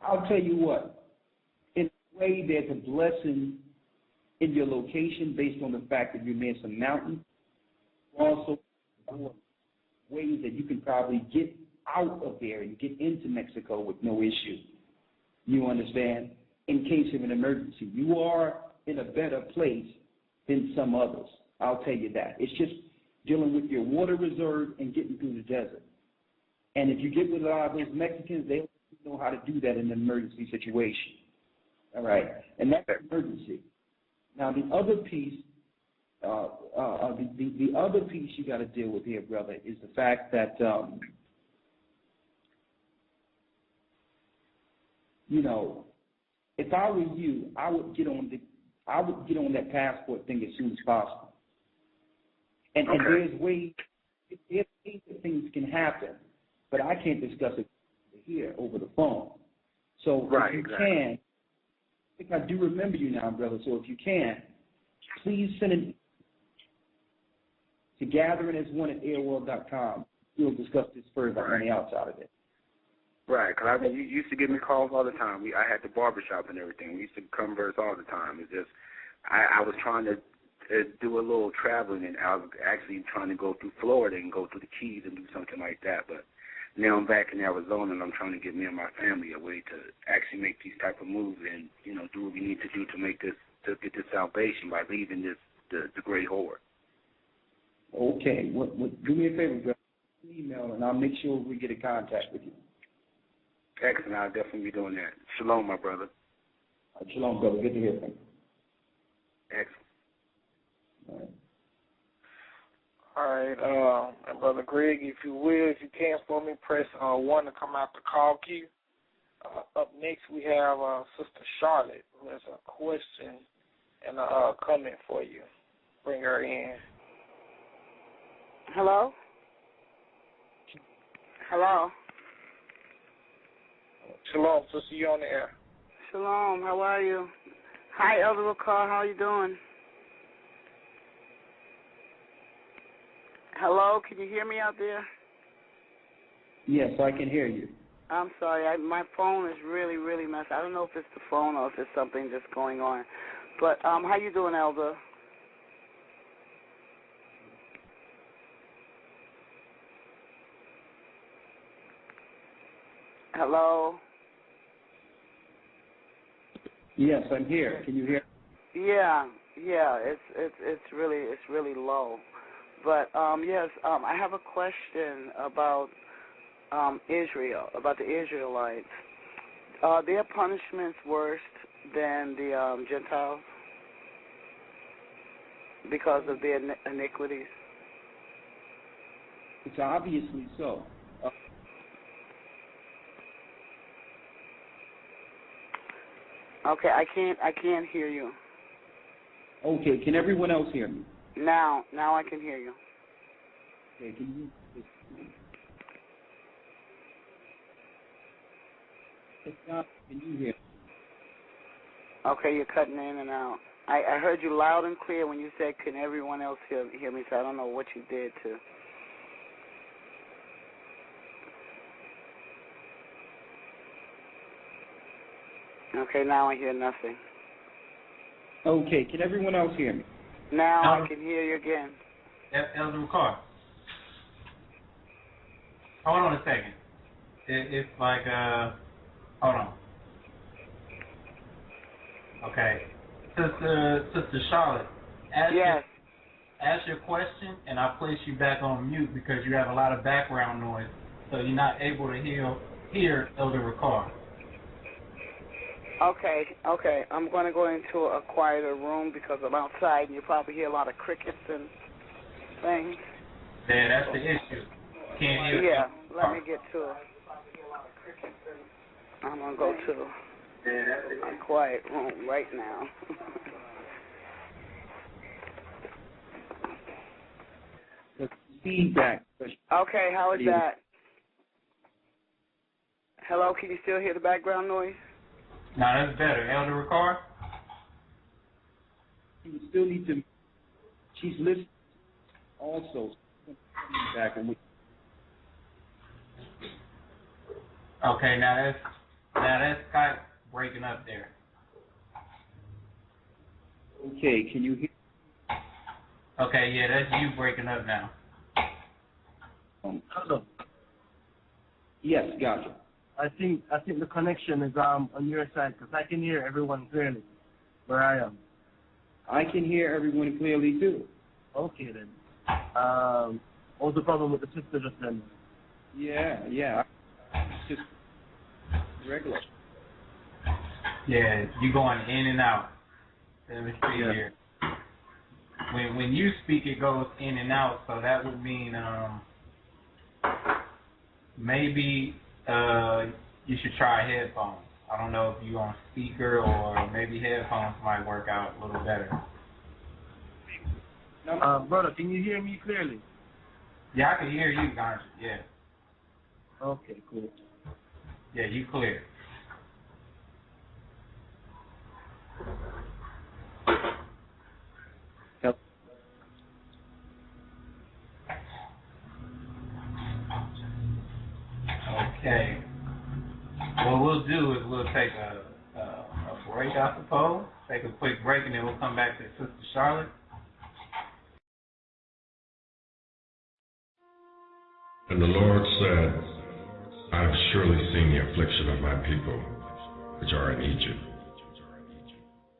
I'll tell you what. In a way, there's a blessing in your location based on the fact that you're near some mountains. Also, ways that you can probably get out of there and get into Mexico with no issue. You understand? In case of an emergency. You are in a better place than some others. I'll tell you that. It's just dealing with your water reserve and getting through the desert. And if you get with a lot of those Mexicans, they know how to do that in an emergency situation. All right? And that's an emergency. Now, the other piece, the other piece you got to deal with here, brother, is the fact that, if I were you, I would get on that passport thing as soon as possible. And there's ways that things can happen, but I can't discuss it here over the phone. So if you can, I think I do remember you now, brother. So if you can, please send it to gatheringas1@AOL.com. We'll discuss this further on the outside of it. Right, because you used to give me calls all the time. I had the barbershop and everything. We used to converse all the time. It's just I was trying to do a little traveling, and I was actually trying to go through Florida and go through the Keys and do something like that. But now I'm back in Arizona, and I'm trying to get me and my family a way to actually make these type of moves and, do what we need to do to make this, to get this salvation by leaving the great whore. Okay. Do me a favor, brother. Email, and I'll make sure we get in contact with you. Excellent. I'll definitely be doing that. Shalom, my brother. Shalom, brother. Good to hear from you. Excellent. All right. And Brother Greg, if you can for me, press 1 to come out the call queue. Up next, we have Sister Charlotte, who has a question and a comment for you. Bring her in. Hello? Hello? Shalom, sister, you on the air. Shalom, how are you? Hi, Elder Ricard, how are you doing? Hello, can you hear me out there? Yes, I can hear you. I'm sorry, my phone is really, really messed. I don't know if it's the phone or if it's something that's going on. But how you doing, Elder? Hello? Yes, I'm here. Can you hear? Yeah, it's really low. But yes, I have a question about Israel, about the Israelites. Are their punishments worse than the Gentiles because of their iniquities? It's obviously so. Okay, I can't hear you. Okay, can everyone else hear me? Now I can hear you. Okay, can you hear? Okay, you're cutting in and out. I heard you loud and clear when you said, can everyone else hear me, so I don't know what you did to. Okay, now I hear nothing. Okay, can everyone else hear me? Now I can hear you again. Elder Ricard. Hold on a second. It's like, hold on. Okay. Sister Charlotte, ask your question, and I'll place you back on mute because you have a lot of background noise, so you're not able to hear Elder Ricard. Okay. I'm going to go into a quieter room because I'm outside and you probably hear a lot of crickets and things. Yeah, that's the issue. Can't hear. Yeah, let me get to it. I'm going to go to a quiet room right now. The feedback. Okay, how is that? Hello, can you still hear the background noise? No, that's better. Elder Ricard? you still need to. She's listening also. Back and we. Okay, now that's Skype breaking up there. Okay, can you hear? Okay, yeah, that's you breaking up now. Hello. Yes, gotcha. I think the connection is on your side because I can hear everyone clearly where I am. I can hear everyone clearly too. Okay then. What's the problem with the sister just then? Yeah. It's just regular. Yeah, you going in and out. Let me see here. When you speak, it goes in and out, so that would mean maybe you should try headphones. I don't know if you're on speaker or maybe headphones might work out a little better. Brother, can you hear me clearly? Yeah, I can hear you, Gahja. Yeah. Okay, cool. Yeah, you clear. Yep. Okay. What we'll do is we'll take a break, I suppose. Take a quick break, and then we'll come back to Sister Charlotte. And the Lord said, I have surely seen the affliction of my people, which are in Egypt,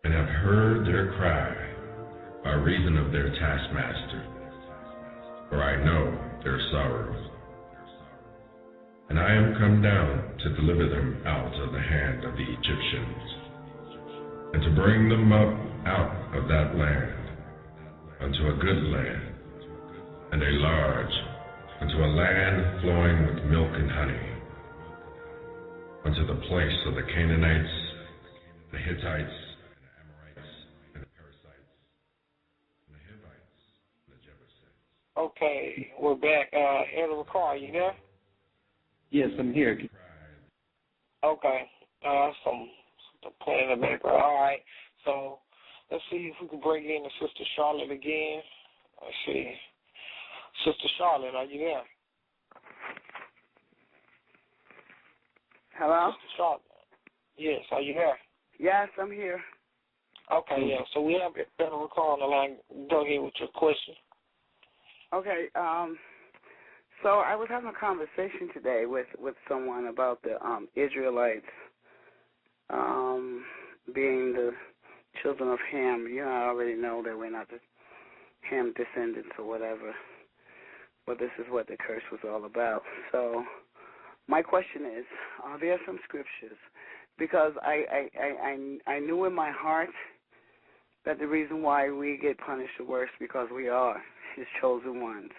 and have heard their cry by reason of their taskmaster, for I know their sorrows. And I am come down to deliver them out of the hand of the Egyptians, and to bring them up out of that land unto a good land, and a large, unto a land flowing with milk and honey, unto the place of the Canaanites, the Hittites, and the Amorites, and the Perizzites, and the Hivites, and the Jebusites. Okay, we're back. Elder Ricard, are you there? Yes, I'm here. Okay. Some playing in the background. All right. So let's see if we can bring in the Sister Charlotte again. Let's see. Sister Charlotte, are you there? Hello? Sister Charlotte. Yes, are you there? Yes, I'm here. Okay, yeah. So we have Elder Ricard on the line. Go ahead with your question. Okay, so I was having a conversation today with someone about the Israelites being the children of Ham. You know, I already know that we're not the Ham descendants or whatever, but this is what the curse was all about. So my question is, are there some scriptures? Because I knew in my heart that the reason why we get punished the worst because we are His chosen ones.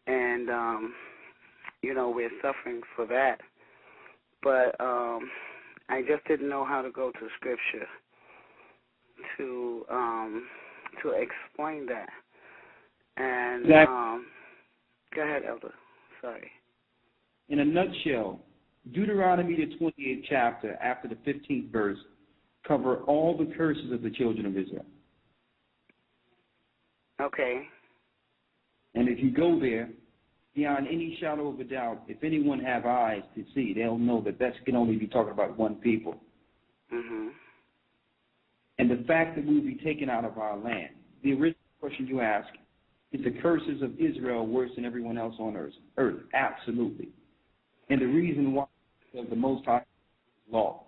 And, we're suffering for that. But I just didn't know how to go to Scripture to explain that. And go ahead, Elder. Sorry. In a nutshell, Deuteronomy, the 28th chapter, after the 15th verse, cover all the curses of the children of Israel. Okay. And if you go there, beyond any shadow of a doubt, if anyone have eyes to see, they'll know that can only be talking about one people. Mm-hmm. And the fact that we will be taken out of our land. The original question you asked, is the curses of Israel worse than everyone else on earth? Absolutely. And the reason why is the Most High law,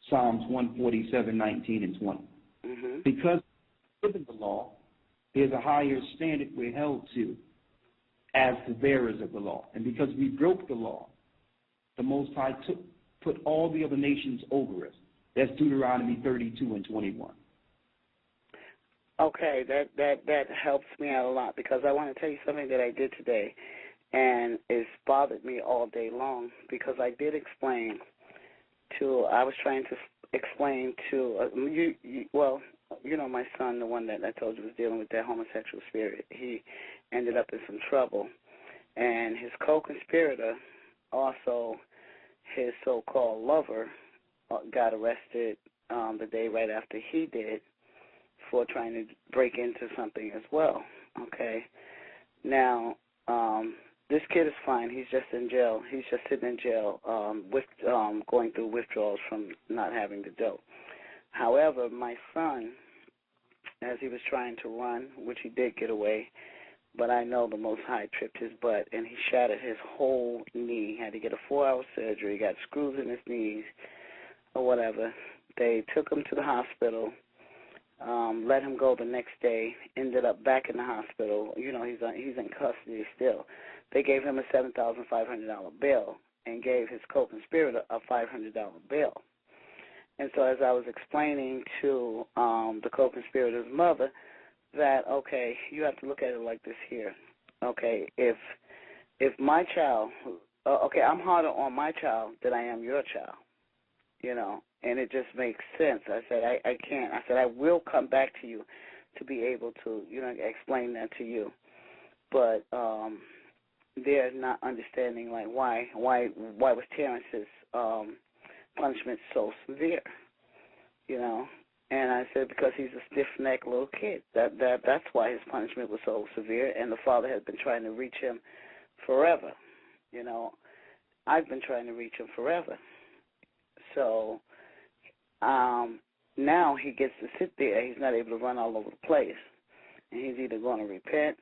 Psalms 147, 19, and 20. Mm-hmm. Because given the law, there's a higher standard we're held to as the bearers of the law. And because we broke the law, the Most High put all the other nations over us. That's Deuteronomy 32 and 21. Okay, that helps me out a lot because I want to tell you something that I did today, and it's bothered me all day long because I did explain I was trying to explain to, my son, the one that I told you was dealing with that homosexual spirit, he ended up in some trouble. And his co-conspirator, also his so-called lover, got arrested the day right after he did for trying to break into something as well. Okay. Now, this kid is fine. He's just in jail. He's just sitting in jail, going through withdrawals from not having the dope. However, my son, as he was trying to run, which he did get away, but I know the Most High tripped his butt, and he shattered his whole knee. He had to get a 4-hour surgery. He got screws in his knees or whatever. They took him to the hospital, let him go the next day, ended up back in the hospital. You know, he's in custody still. They gave him a $7,500 bail and gave his co-conspirator a $500 bail. And so as I was explaining to the co-conspirator's mother that, okay, you have to look at it like this here. Okay, if my child, I'm harder on my child than I am your child, you know, and it just makes sense. I said, I can't. I said, I will come back to you to be able to, you know, explain that to you. But they're not understanding, like, why was Terrence's punishment so severe, you know? And I said, because he's a stiff-necked little kid. That's why his punishment was so severe, and the father has been trying to reach him forever. You know, I've been trying to reach him forever. So now he gets to sit there. He's not able to run all over the place. And he's either going to repent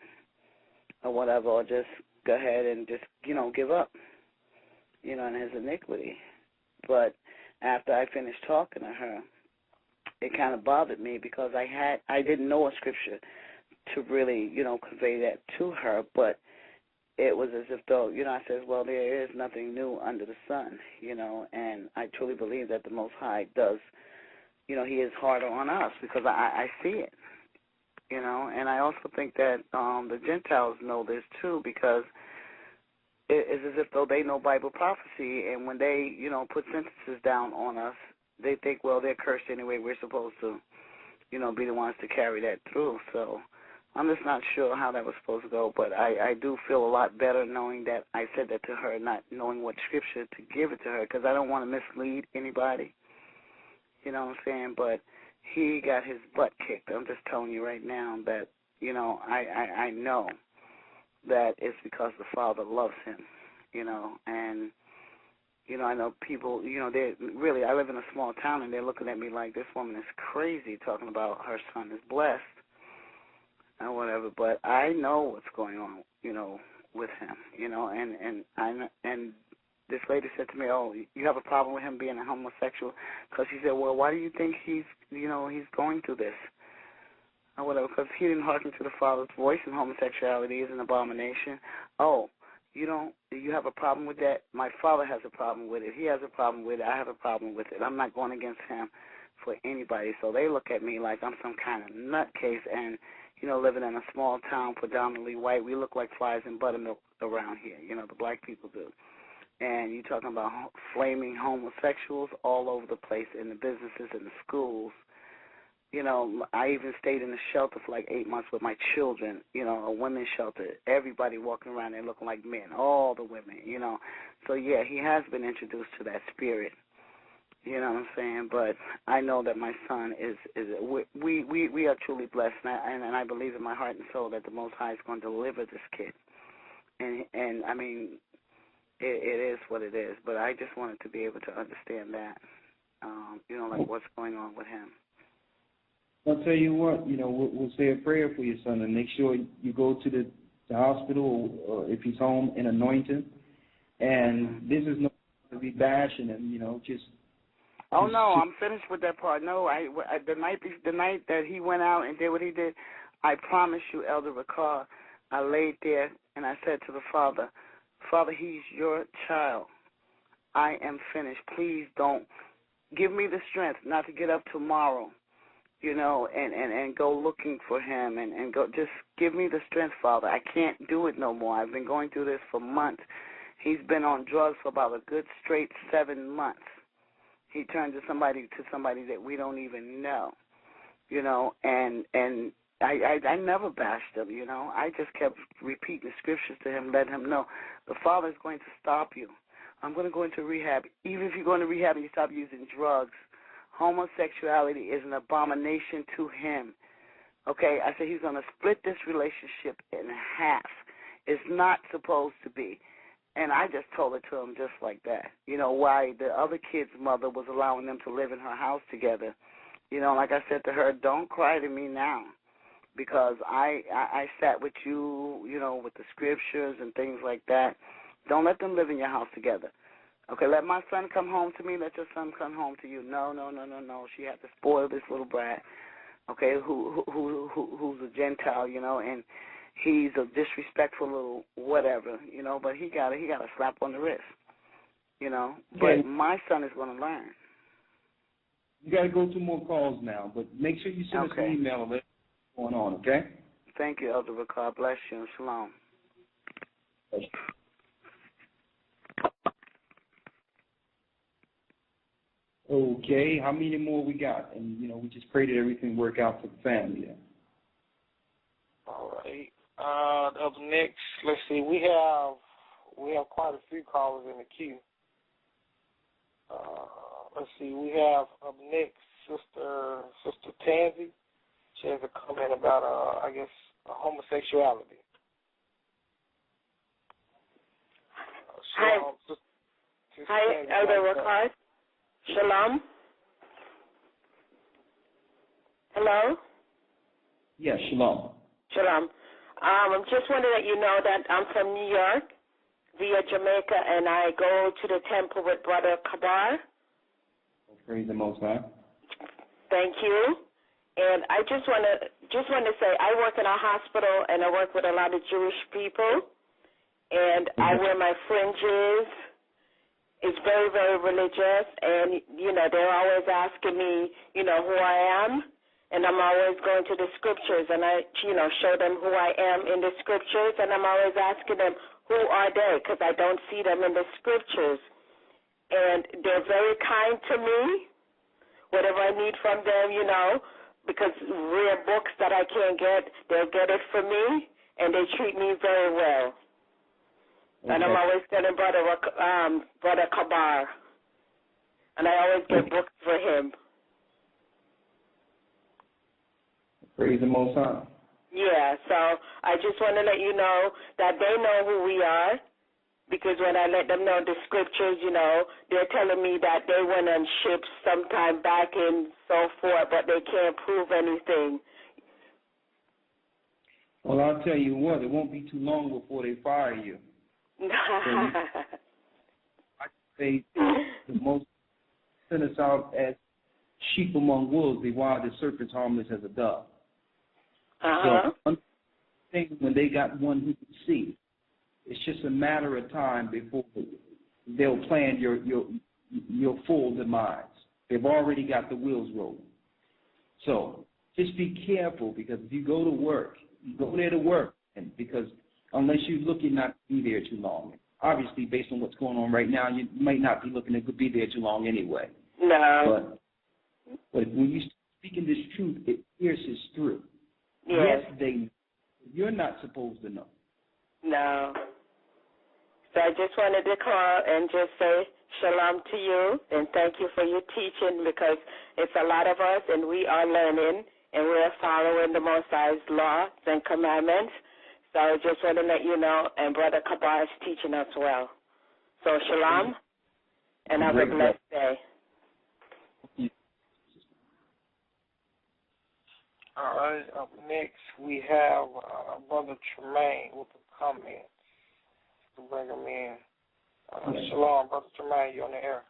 or whatever, or just go ahead and just, you know, give up, you know, in his iniquity. But after I finished talking to her, it kind of bothered me because I didn't know a scripture to really, you know, convey that to her, but it was as if though, you know, I said, well, there is nothing new under the sun, you know, and I truly believe that the Most High does, you know, he is harder on us because I see it, you know, and I also think that the Gentiles know this too because it's as if though they know Bible prophecy, and when they, you know, put sentences down on us, they think, well, they're cursed anyway. We're supposed to, you know, be the ones to carry that through. So I'm just not sure how that was supposed to go, but I do feel a lot better knowing that I said that to her, not knowing what scripture to give it to her, because I don't want to mislead anybody. You know what I'm saying? But he got his butt kicked. I'm just telling you right now that, you know, I know that it's because the Father loves him, you know, and you know, I know people, you know, they really, I live in a small town, and they're looking at me like this woman is crazy talking about her son is blessed or whatever. But I know what's going on, you know, with him, you know, and this lady said to me, oh, you have a problem with him being a homosexual? Because she said, well, why do you think he's going through this or whatever? Because he didn't hearken to the Father's voice, and homosexuality is an abomination. Oh, you have a problem with that? My father has a problem with it. He has a problem with it. I have a problem with it. I'm not going against him for anybody. So they look at me like I'm some kind of nutcase, and, you know, living in a small town, predominantly white, we look like flies in buttermilk around here. You know, the black people do. And you're talking about flaming homosexuals all over the place in the businesses and the schools. You know, I even stayed in a shelter for like 8 months with my children, you know, a women's shelter. Everybody walking around there looking like men, all the women, you know. So, yeah, he has been introduced to that spirit, you know what I'm saying? But I know that my son we are truly blessed, and I believe in my heart and soul that the Most High is going to deliver this kid. And I mean, it is what it is. But I just wanted to be able to understand that, you know, like what's going on with him. I'll tell you what, you know, we'll say a prayer for your son and make sure you go to the hospital, or if he's home, and anoint him. And this is not to be bashing him, you know, just. Oh no, I'm finished with that part. No, the night that he went out and did what he did, I promise you, Elder Ricard, I laid there and I said to the Father, Father, he's your child. I am finished. Please don't give me the strength not to get up tomorrow, you know, and go looking for him and go. Just give me the strength, Father. I can't do it no more. I've been going through this for months. He's been on drugs for about a good straight 7 months. He turned to somebody that we don't even know, you know, and I never bashed him, you know. I just kept repeating the scriptures to him, letting him know the Father is going to stop you. I'm going to go into rehab. Even if you go into rehab and you stop using drugs, homosexuality is an abomination to him. Okay, I said he's going to split this relationship in half. It's not supposed to be. And I just told it to him just like that. You know, why the other kid's mother was allowing them to live in her house together. You know, like I said to her, don't cry to me now, because I sat with you, you know, with the scriptures and things like that. Don't let them live in your house together. Okay, let my son come home to me. Let your son come home to you. No. She had to spoil this little brat. Okay, who's a Gentile, you know, and he's a disrespectful little whatever, you know. But he got a slap on the wrist, you know. Okay. But my son is going to learn. You got to go through more calls now, but make sure you send us an email of what's going on, okay? Thank you, Elder Ricard. Bless you and shalom. Okay, how many more we got? And, you know, we just pray that everything work out for the family there. All right. Up next, let's see, we have quite a few callers in the queue. Let's see, we have up next Sister Tansy. She has a comment about, I guess, homosexuality. Hi. Hi, Elder Ricard. Shalom. Hello? Yes, shalom. Shalom. I just wanted to let you know that I'm from New York via Jamaica, and I go to the temple with Brother Kabar. Praise the Most High. Thank you. And I just want to say I work in a hospital, and I work with a lot of Jewish people, and I wear my fringes. It's very, very religious, and, you know, they're always asking me, you know, who I am, and I'm always going to the scriptures, and I, you know, show them who I am in the scriptures, and I'm always asking them, who are they, because I don't see them in the scriptures. And they're very kind to me, whatever I need from them, you know, because rare books that I can't get, they'll get it for me, and they treat me very well. Okay. And I'm always telling Brother Kabar, and I always get books for him. Praise the Most High. Yeah, so I just want to let you know that they know who we are, because when I let them know the scriptures, you know, they're telling me that they went on ships sometime back and so forth, but they can't prove anything. Well, I'll tell you what, it won't be too long before they fire you. I say the most send us out as sheep among wolves, they wild as serpents, harmless as a dove. So when they got one who can see, it's just a matter of time before they'll plan your full demise. They've already got the wheels rolling. So just be careful, because if you go to work, you go there to work, and because unless you're looking not to be there too long. Obviously, based on what's going on right now, you might not be looking to be there too long anyway. No. But when you speak in this truth, it pierces through. Yes. You're not supposed to know. No. So I just wanted to call and just say shalom to you, and thank you for your teaching, because it's a lot of us, and we are learning, and we're following the Most High's laws and commandments. So I just want to let you know, and Brother Kabar is teaching us well. So shalom, and have a blessed day. All right, up next we have Brother Tremaine with a comment to bring him in. Shalom, Brother Tremaine, you're on the air.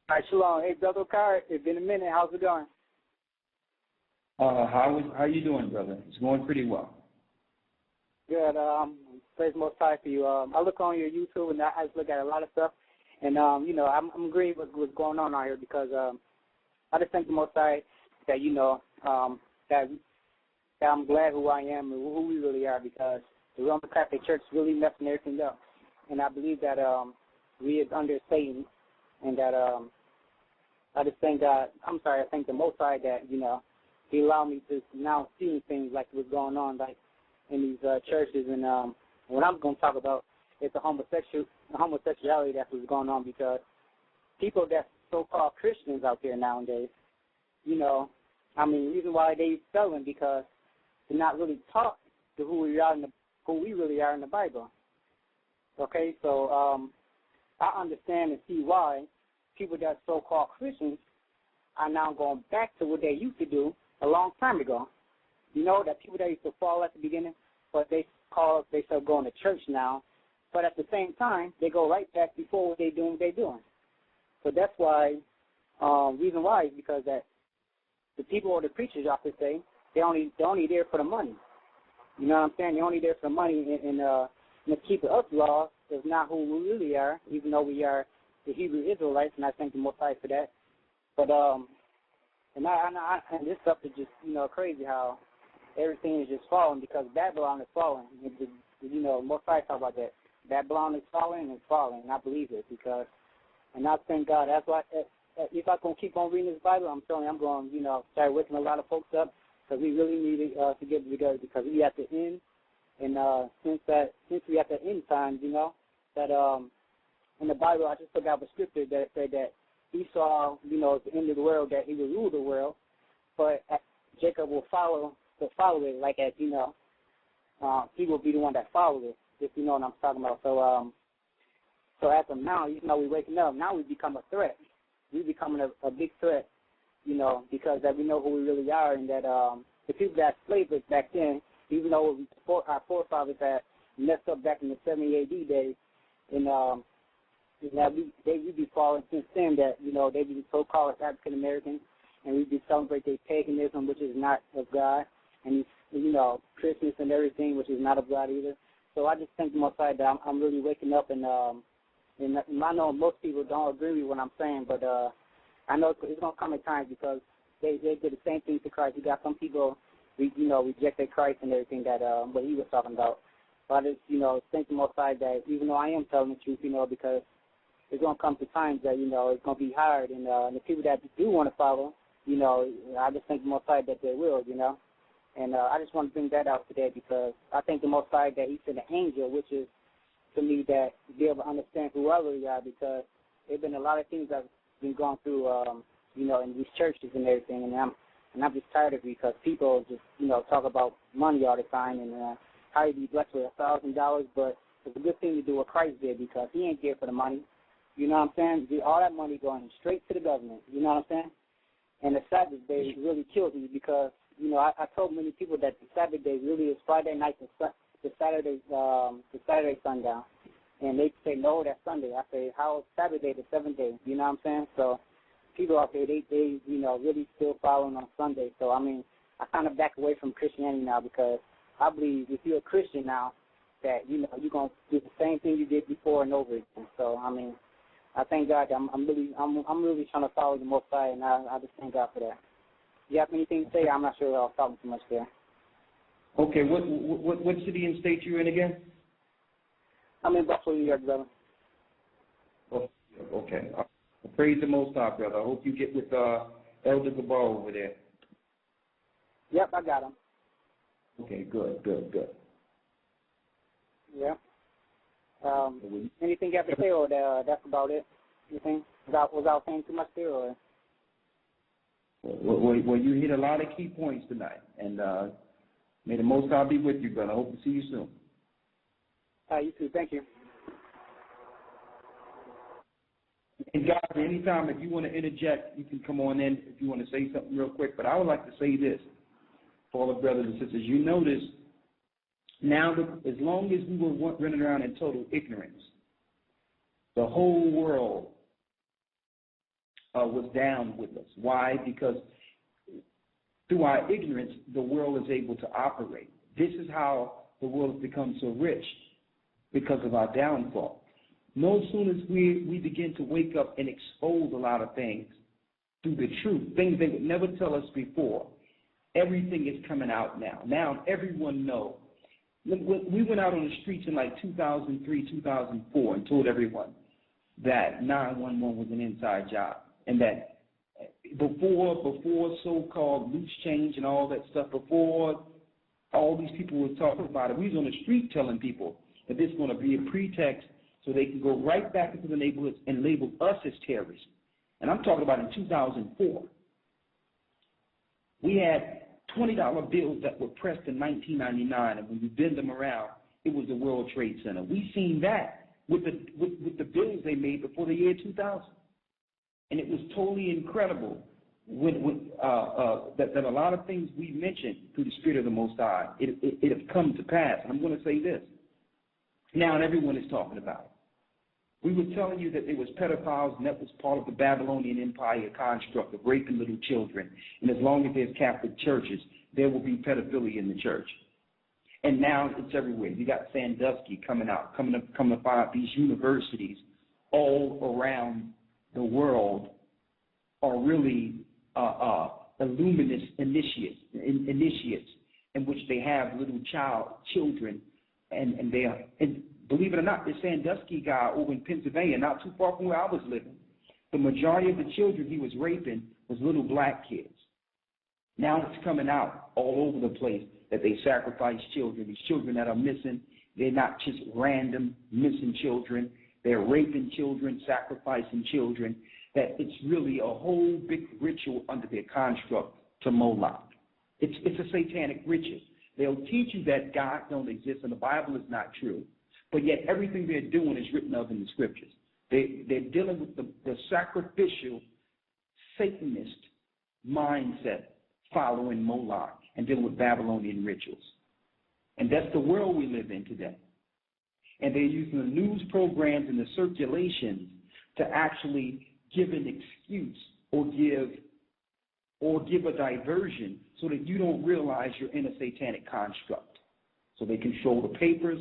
Hi, shalom. Hey, Brother Ricard, it's been a minute. How's it going? How you doing, brother? It's going pretty well. Good. Praise Most High for you. I look on your YouTube, and I look at a lot of stuff, and you know, I'm agreeing with what's going on out here, because I just thank the Most High that, you know, that I'm glad who I am and who we really are, because the Roman Catholic Church is really messing everything up, and I believe that we is under Satan, and that I just thank God. I thank the Most High that, you know, He allowed me to now see things like what's going on, like in these churches, and what I'm going to talk about is the homosexuality that's what's going on, because people that's so-called Christians out there nowadays, you know, I mean, the reason why they selling because they're not really taught to who we really are in the Bible. Okay, so I understand and see why people that are so-called Christians are now going back to what they used to do a long time ago. You know, that people that used to fall at the beginning, but they start going to church now. But at the same time, they go right back before what they're doing. So that's why, reason why is because that the people or the preachers, I could say, they're only there for the money. You know what I'm saying? They're only there for the money and to keep us lost is not who we really are, even though we are the Hebrew Israelites, and I thank the Most High for that. But and this stuff is just crazy how everything is just falling because Babylon is falling. Most High talk about that. Babylon is falling and it's falling, and I believe it because, and I thank God. That's why if I'm gonna keep on reading this Bible, I'm telling you, I'm going start waking a lot of folks up because we really need to get together because we at the end. And since we at the end times, that in the Bible, I just took out a scripture that said that Esau, at the end of the world, that he will rule the world, but Jacob will follow it, like as he will be the one that follows it, if you know what I'm talking about. So as of now, we're waking up. Now we become a threat. We becoming a big threat, because that we know who we really are, and that the people that enslaved us back then, even though our forefathers had messed up back in the 70 AD days, and that we be falling since then, that, they be so-called African Americans, and we be celebrate their paganism, which is not of God, and, Christmas and everything, which is not of God either. So I just think the Most High that I'm really waking up, and I know most people don't agree with what I'm saying, but I know it's going to come in time because they did the same thing to Christ. You got some people rejected Christ and everything that what he was talking about. So I just, think the Most High that even though I am telling the truth, because it's going to come to times that, it's going to be hard. And the people that do want to follow, I just think the Most High that they will, And I just want to bring that out today because I think the Most High that he sent an angel, which is, to me, that to be able to understand who we are because there have been a lot of things that have been going through, in these churches and everything. And I'm just tired of it because people just, talk about money all the time and how you be blessed with $1,000, but it's a good thing to do what Christ did because he ain't here for the money. You know what I'm saying? All that money going straight to the government. You know what I'm saying? And the Sabbath day really kills me because, I told many people that the Sabbath day really is Friday night to Saturday sundown. And they say, no, that's Sunday. I say, how is Sabbath day the seventh day? You know what I'm saying? So people out there, they really still following on Sunday. So, I kind of back away from Christianity now because I believe if you're a Christian now that, you're going to do the same thing you did before and over again. So, I thank God that I'm really trying to follow the Most High, and I just thank God for that. You have anything to say? I'm not sure I was talking too much there. Okay, what city and state you in again? I'm in Buffalo, New York, brother. Oh, okay. Praise the Most High, brother. I hope you get with Elder Gabar over there. Yep, I got him. Okay, good. Yeah. Anything you have to say, or that's about it? Anything? Was I saying too much there, or? Well, you hit a lot of key points tonight, and may the Most High be with you, brother. I hope to see you soon. You too. Thank you. And guys, anytime if you want to interject, you can come on in if you want to say something real quick. But I would like to say this for all the brothers and sisters. You notice now that as long as we were running around in total ignorance, the whole world was down with us. Why? Because through our ignorance, the world is able to operate. This is how the world has become so rich because of our downfall. No sooner as we begin to wake up and expose a lot of things through the truth, things they would never tell us before, everything is coming out now. Now everyone knows. We went out on the streets in like 2003, 2004 and told everyone that 911 was an inside job and that before so-called loose change and all that stuff, before all these people were talking about it, we was on the street telling people that this is going to be a pretext so they can go right back into the neighborhoods and label us as terrorists. And I'm talking about in 2004. We had $20 bills that were pressed in 1999, and when you bend them around, it was the World Trade Center. We've seen that with the bills they made before the year 2000. And it was totally incredible that a lot of things we mentioned through the Spirit of the Most High, it have come to pass. And I'm going to say this. Now, and everyone is talking about it. We were telling you that there was pedophiles, and that was part of the Babylonian Empire construct of raping little children. And as long as there's Catholic churches, there will be pedophilia in the church. And now it's everywhere. You got Sandusky coming to find these universities all around the world are really illuminous initiates in which they have little children, and they are. And believe it or not, this Sandusky guy over in Pennsylvania, not too far from where I was living, the majority of the children he was raping was little black kids. Now it's coming out all over the place that they sacrifice children. These children that are missing, they're not just random missing children. They're raping children, sacrificing children. That it's really a whole big ritual under their construct to Moloch. It's a satanic ritual. They'll teach you that God don't exist and the Bible is not true. But yet everything they're doing is written of in the Scriptures. They're dealing with the sacrificial Satanist mindset following Moloch and dealing with Babylonian rituals. And that's the world we live in today. And they're using the news programs and the circulations to actually give an excuse or give a diversion so that you don't realize you're in a satanic construct. So they control the papers.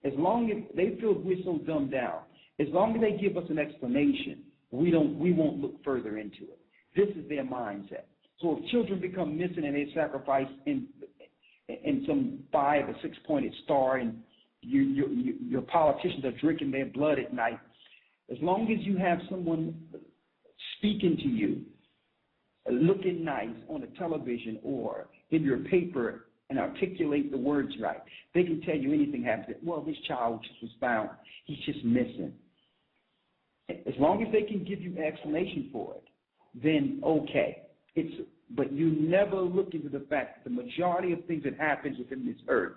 As long as they feel we're so dumbed down, as long as they give us an explanation, we won't look further into it. This is their mindset. So if children become missing and they sacrifice in some 5 or 6 pointed star, and your politicians are drinking their blood at night, as long as you have someone speaking to you, looking nice on the television or in your paper and articulate the words right, they can tell you anything happens. Well, this child just was found. He's just missing. As long as they can give you an explanation for it, then okay. But you never look into the fact that the majority of things that happens within this earth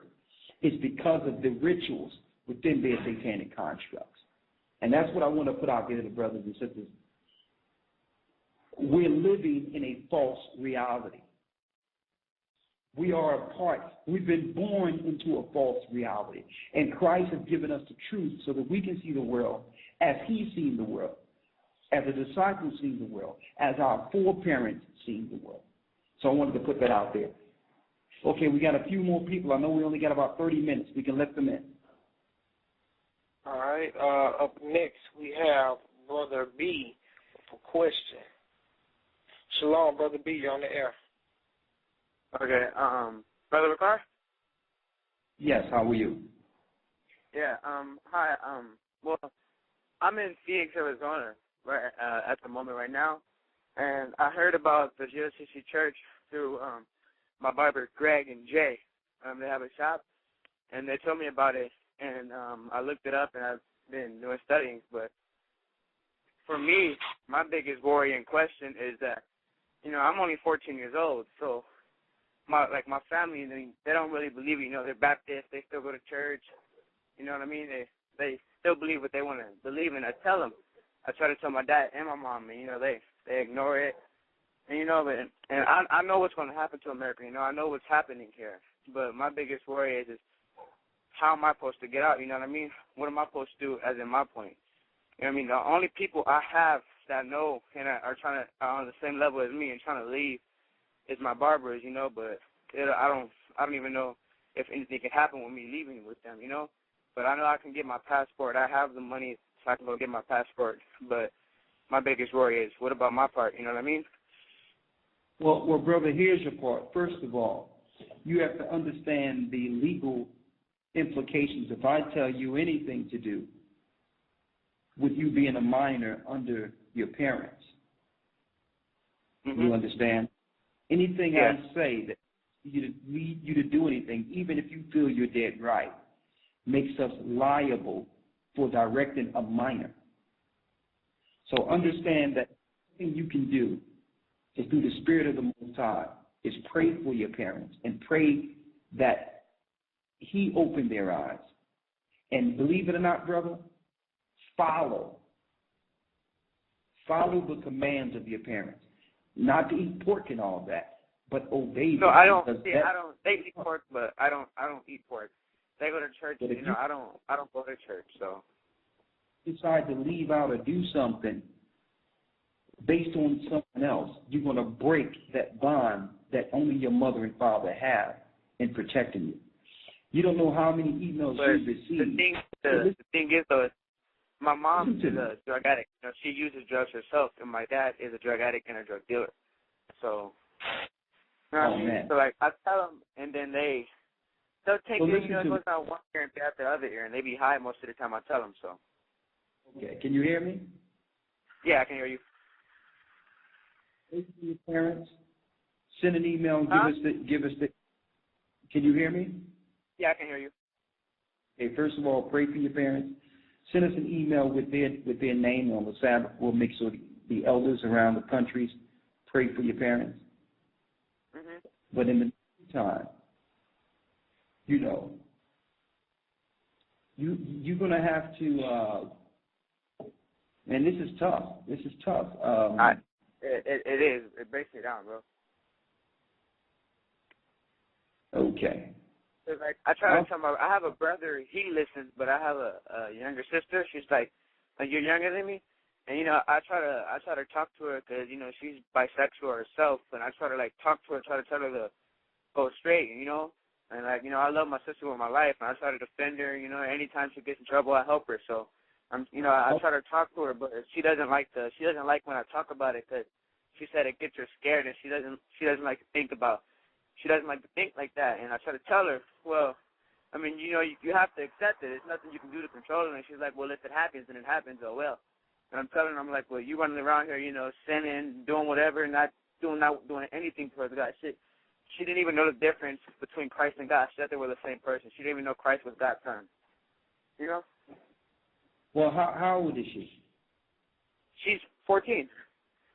is because of the rituals within their satanic constructs. And that's what I want to put out there to the brothers and sisters. We're living in a false reality. We've been born into a false reality. And Christ has given us the truth so that we can see the world as He's seen the world, as the disciples seen the world, as our foreparents seen the world. So I wanted to put that out there. Okay, we got a few more people. I know we only got about 30 minutes. We can let them in. All right. Up next, we have Brother B for question. Shalom, Brother B. You're on the air. Okay. Brother Ricard? Yes. How are you? Yeah. Hi. Well, I'm in Phoenix, Arizona, right at the moment right now, and I heard about the GOCC Church through my barber Greg and Jay. They have a shop, and they told me about it, and I looked it up, and I've been doing studying. But for me, my biggest worry and question is that, I'm only 14 years old, so my family, they don't really believe it. They're Baptist, they still go to church. You know what I mean? They still believe what they want to believe, and I try to tell my dad and my mom, and they ignore it. And I know what's going to happen to America. I know what's happening here. But my biggest worry is how am I supposed to get out? You know what I mean? What am I supposed to do as in my point? You know what I mean? The only people I have that know and are on the same level as me and trying to leave is my barbers, but I don't even know if anything can happen with me leaving with them, But I know I can get my passport. I have the money so I can go get my passport. But my biggest worry is, what about my part? You know what I mean? Well, brother, here's your part. First of all, you have to understand the legal implications. If I tell you anything to do with you being a minor under your parents, you understand? Anything I say that lead you to do anything, even if you feel you're dead right, makes us liable for directing a minor. So understand that the thing you can do is through the Spirit of the Most High is pray for your parents and pray that he opened their eyes. And believe it or not, brother, follow the commands of your parents. Not to eat pork and all that, but obey them. No, I don't. See, I don't. They eat pork, but I don't eat pork. They go to church. I don't go to church. So decide to leave out or do something based on someone else, you're going to break that bond that only your mother and father have in protecting you. You don't know how many emails you've received. The thing is, though, my mom is a drug addict. You know, she uses drugs herself, and my dad is a drug addict and a drug dealer. So, you know what I mean? Man. So like I tell them, and then they'll take it. You know, it goes out one ear and out the other ear, and they be high most of the time I tell them. So. Okay, can you hear me? Yeah, I can hear you. Pray for your parents. Send an email and give us the. Can you hear me? Yeah, I can hear you. Okay, first of all, pray for your parents. Send us an email with their name on the Sabbath. We'll make sure the elders around the countries pray for your parents. Mm-hmm. But in the meantime, you know, you're going to have to. And this is tough. This is tough. It is. It breaks me down, bro. Okay. Like I try to tell I have a brother. He listens, but I have a younger sister. She's like you're younger than me, and you know I try to talk to her because you know she's bisexual herself, and I try to like talk to her, try to tell her to go straight, you know, and like you know I love my sister with my life, and I try to defend her. You know, anytime she gets in trouble, I help her. So I try to talk to her, but she doesn't like when I talk about it because she said it gets her scared, and she doesn't like to think about. She doesn't like to think like that, and I try to tell her, well, I mean, you know, you have to accept it. There's nothing you can do to control it. And she's like, well, if it happens, then it happens. Oh well. And I'm telling her, I'm like, well, you running around here, you know, sinning, doing whatever, not doing anything towards God. She didn't even know the difference between Christ and God. She thought they were the same person. She didn't even know Christ was God's son. You know? Well, how old is she? She's 14,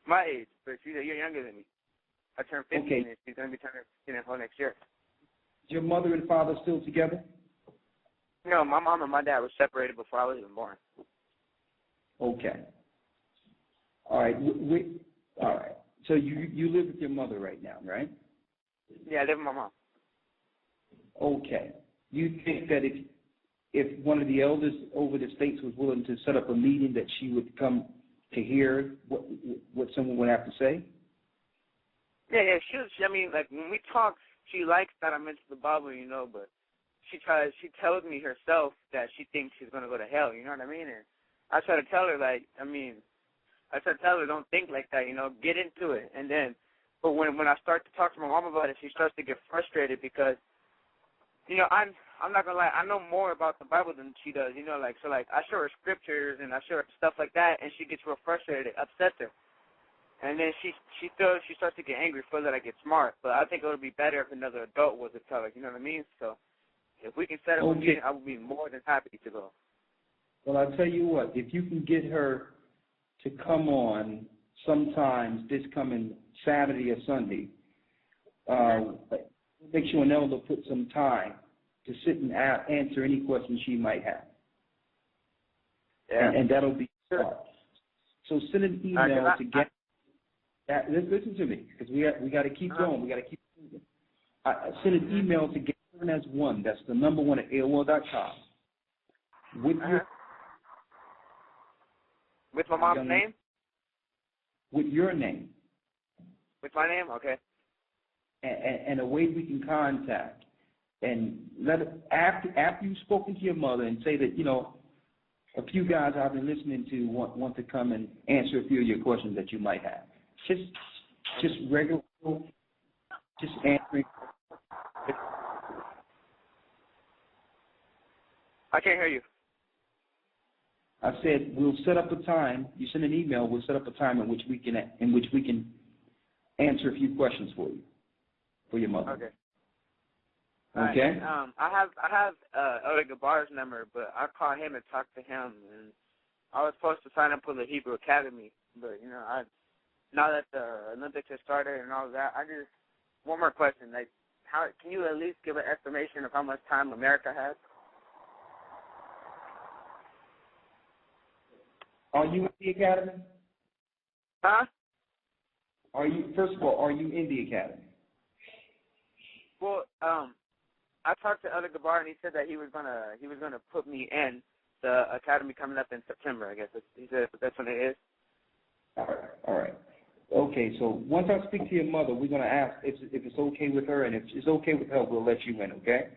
my age, but she's a year younger than me. I turned 15, and she's going to be turning 15 in whole next year. Is your mother and father still together? No, my mom and my dad were separated before I was even born. Okay. All right. All right. So you live with your mother right now, right? Yeah, I live with my mom. Okay. You think that if one of the elders over the states was willing to set up a meeting that she would come to hear what someone would have to say? Yeah, I mean, like, when we talk, she likes that I'm into the Bible, you know, but she tells me herself that she thinks she's going to go to hell, you know what I mean? And I try to tell her, like, don't think like that, you know, get into it. And then, but when I start to talk to my mom about it, she starts to get frustrated because, you know, I'm not going to lie, I know more about the Bible than she does, you know, like, so, like, I show her scriptures and I show her stuff like that, and she gets real frustrated. It upsets her. And then she starts to get angry, feel that I get smart. But I think it would be better if another adult was to tell her, you know what I mean? So if we can set up a meeting, I would be more than happy to go. Well, I'll tell you what, if you can get her to come on sometimes this coming Saturday or Sunday, make sure an elder put some time to sit and answer any questions she might have. Yeah. And that'll be smart. So send an email to get. Listen to me, because we got to keep going. We got to keep moving. Send an email to GetTurnAs1. That's the number 1 at AOL.com. With my mom's name? With your name. With my name? Okay. And a way we can contact. And after you've spoken to your mother and say that, you know, a few guys I've been listening to want to come and answer a few of your questions that you might have. Just regular, just answering. I can't hear you. I said we'll set up a time. You send an email. We'll set up a time in which we can answer a few questions for your mother. Okay. Okay. I have Elder Gabar's number, but I call him and talk to him. And I was supposed to sign up for the Hebrew Academy, but you know, now that the Olympics have started and all that, one more question. Like, how can you at least give an estimation of how much time America has? Are you in the academy? Huh? First of all, are you in the academy? Well, I talked to Elder Gabar, and he said that he was gonna put me in the academy coming up in September. I guess he said that's when it is. All right. Okay, so once I speak to your mother, we're gonna ask if it's okay with her, and if it's okay with her, we'll let you in. Okay?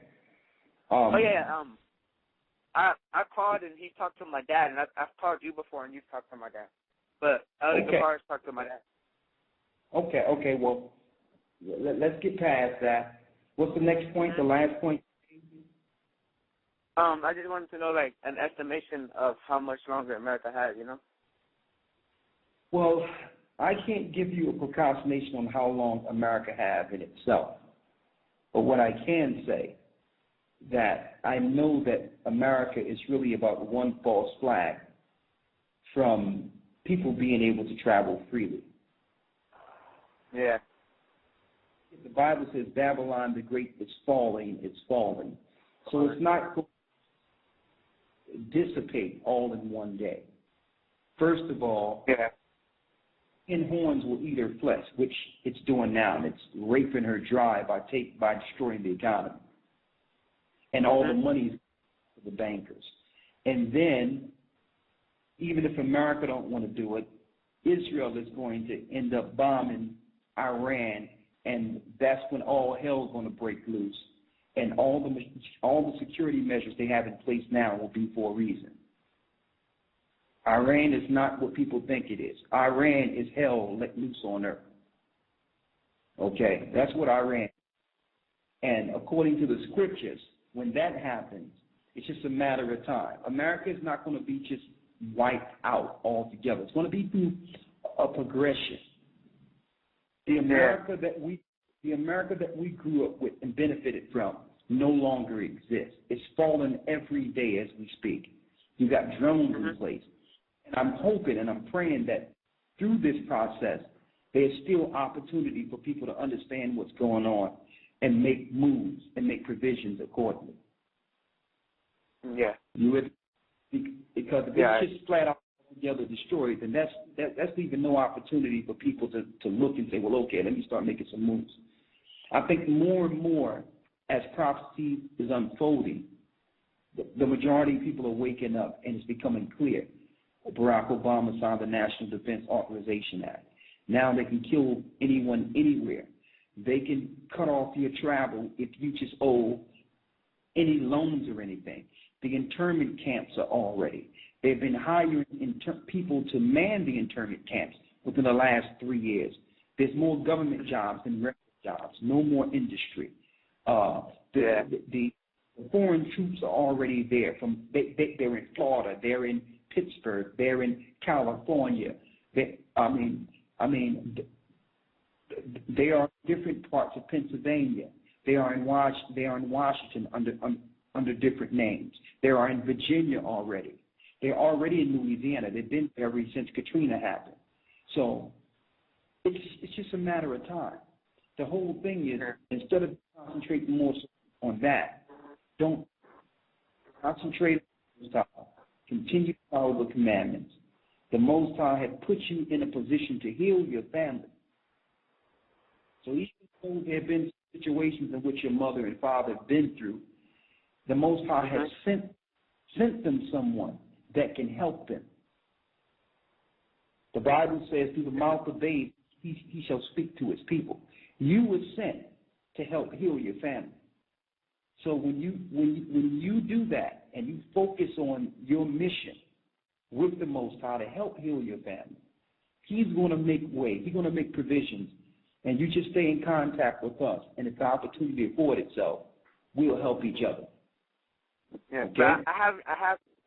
I called and he talked to my dad, and I've called you before, and you've talked to my dad. But Elder Gabar has talked to my dad. Okay. Well, let's get past that. What's the next point? The last point? I just wanted to know, like, an estimation of how much longer America has, you know? Well, I can't give you a approximation on how long America has in itself. But what I can say, that I know that America is really about one false flag from people being able to travel freely. Yeah. The Bible says Babylon the Great is falling, it's falling. So it's not going to dissipate all in one day. First of all, in horns will eat her flesh, which it's doing now, and it's raping her dry by destroying the economy. And all the money for the bankers. And then, even if America don't want to do it, Israel is going to end up bombing Iran, and that's when all hell is going to break loose. And all the security measures they have in place now will be for a reason. Iran is not what people think it is. Iran is hell let loose on earth. Okay, that's what Iran is. And according to the scriptures, when that happens, it's just a matter of time. America is not going to be just wiped out altogether. It's going to be through a progression. The America that we grew up with and benefited from no longer exists. It's falling every day as we speak. You got drones in place. And I'm hoping and I'm praying that through this process, there's still opportunity for people to understand what's going on and make moves and make provisions accordingly. Yeah. Because if it's just flat out together destroyed, then that's leaving no opportunity for people to look and say, well, okay, let me start making some moves. I think more and more as prophecy is unfolding, the majority of people are waking up and it's becoming clear. Barack Obama signed the National Defense Authorization Act. Now they can kill anyone anywhere. They can cut off your travel if you just owe any loans or anything. The internment camps are all ready. They've been hiring people to man the internment camps within the last 3 years. There's more government jobs than regular jobs, no more industry. The foreign troops are already there. They're in Florida, they're in Pittsburgh, they're in California. They are in different parts of Pennsylvania. They are in Washington under different names. They are in Virginia already. They're already in Louisiana. They've been there ever since Katrina happened. So it's just a matter of time. The whole thing is, instead of concentrating more on that, don't concentrate on the Most High. Continue to follow the commandments. The Most High had put you in a position to heal your family. So even though there have been situations in which your mother and father have been through, the Most High has sent them someone that can help them. The Bible says, through the mouth of babes, he shall speak to his people. You were sent to help heal your family. So when you do that and you focus on your mission with the Most High to help heal your family, he's going to make way. He's going to make provisions. And you just stay in contact with us. And if the opportunity affords itself, we'll help each other. Yeah, okay? But I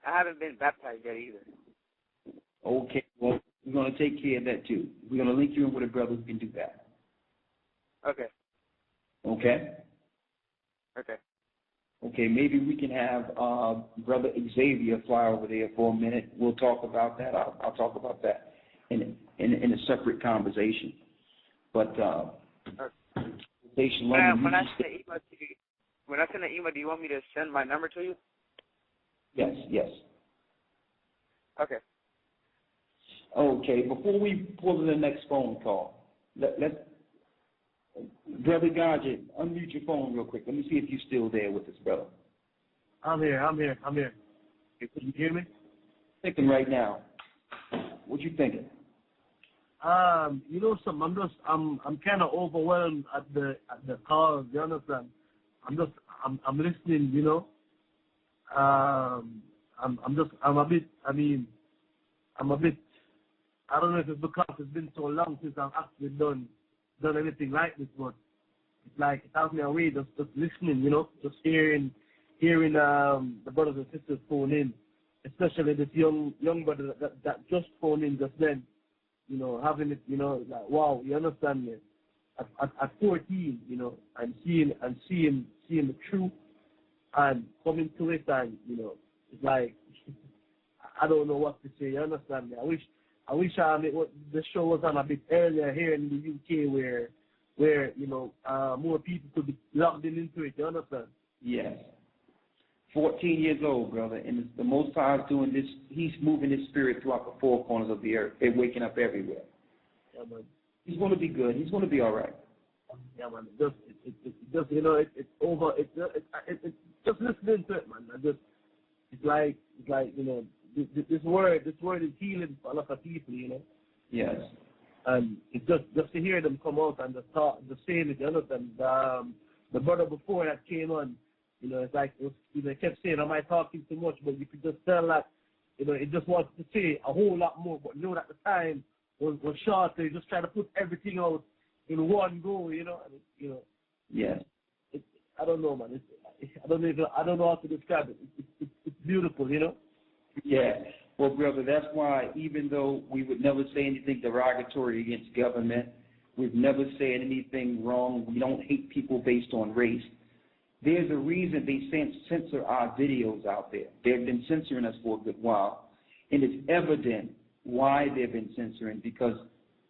haven't been baptized yet either. Okay, well, we're going to take care of that too. We're going to link you in with a brother who can do that. Okay. Okay? Okay. Okay, maybe we can have Brother Xavier fly over there for a minute. We'll talk about that. I'll talk about that in a separate conversation. But Say shalom. When I send an email to you, do you want me to send my number to you? Yes, yes. Okay. Okay, before we pull to the next phone call, Brother Gahja, unmute your phone real quick. Let me see if you're still there with us, brother. I'm here. Can you hear me? Thinking right now. What you thinking? You know something, I'm kind of overwhelmed at the calls, you understand? I'm listening, you know. I'm a bit, I don't know if it's because it's been so long since I've actually done anything like this, but it's like it has me away just listening, you know, just hearing the brothers and sisters phone in, especially this young brother that just phoned in just then, you know, having it, you know, like, wow, you understand me? At 14, you know, and seeing the truth and coming to it, and you know, it's like I don't know what to say. You understand me? I wish the show was on a bit earlier here in the UK, where you know more people could be locked into it. You understand? Yes. 14 years old, brother, and the Most High is doing this. He's moving His Spirit throughout the four corners of the earth. They're waking up everywhere. Yeah, man. He's going to be good. He's going to be all right. Yeah, man. Just you know, it's over. It's just listening to it, man. It's like you know, this word is healing for a lot of people, you know. Yes. And it's just to hear them come out and just talk, just saying it, you understand. The brother before that came on, you know, it's like they kept saying, "Am I talking too much?" But you could just tell that, you know, it just wants to say a whole lot more. But you know, at the time was short, so you just trying to put everything out in one go, you know. And you know. Yes. I don't know, man. I don't know how to describe it. It's beautiful, you know. Yeah. Well, brother, that's why even though we would never say anything derogatory against government, we've never said anything wrong. We don't hate people based on race. There's a reason they censor our videos out there. They've been censoring us for a good while, and it's evident why they've been censoring, because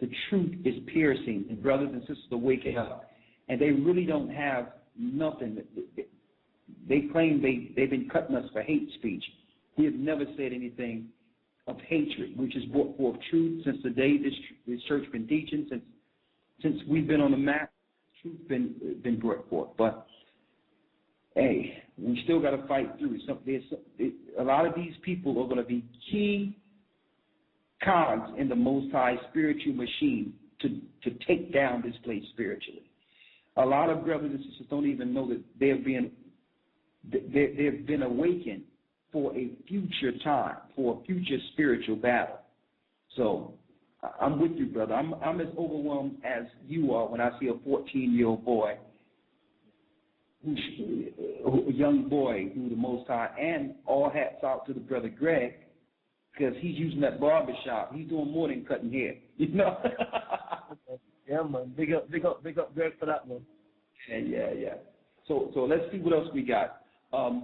the truth is piercing, and brothers and sisters are waking up, and they really don't have nothing. They claim they've been cutting us for hate speech. We have never said anything of hatred, which has brought forth truth since the day this church been teaching, since we've been on the map. Truth been brought forth, but hey, we still got to fight through. A lot of these people are going to be key cogs in the Most High spiritual machine to take down this place spiritually. A lot of brothers and sisters don't even know that they've been awakened for a future time, for a future spiritual battle. So I'm with you, brother. I'm as overwhelmed as you are when I see a 14-year-old boy, a young boy who the Most High, and all hats out to the brother Greg, because he's using that barbershop. He's doing more than cutting hair, you know. Yeah, man. Big up Greg for that, man. Yeah. So let's see what else we got.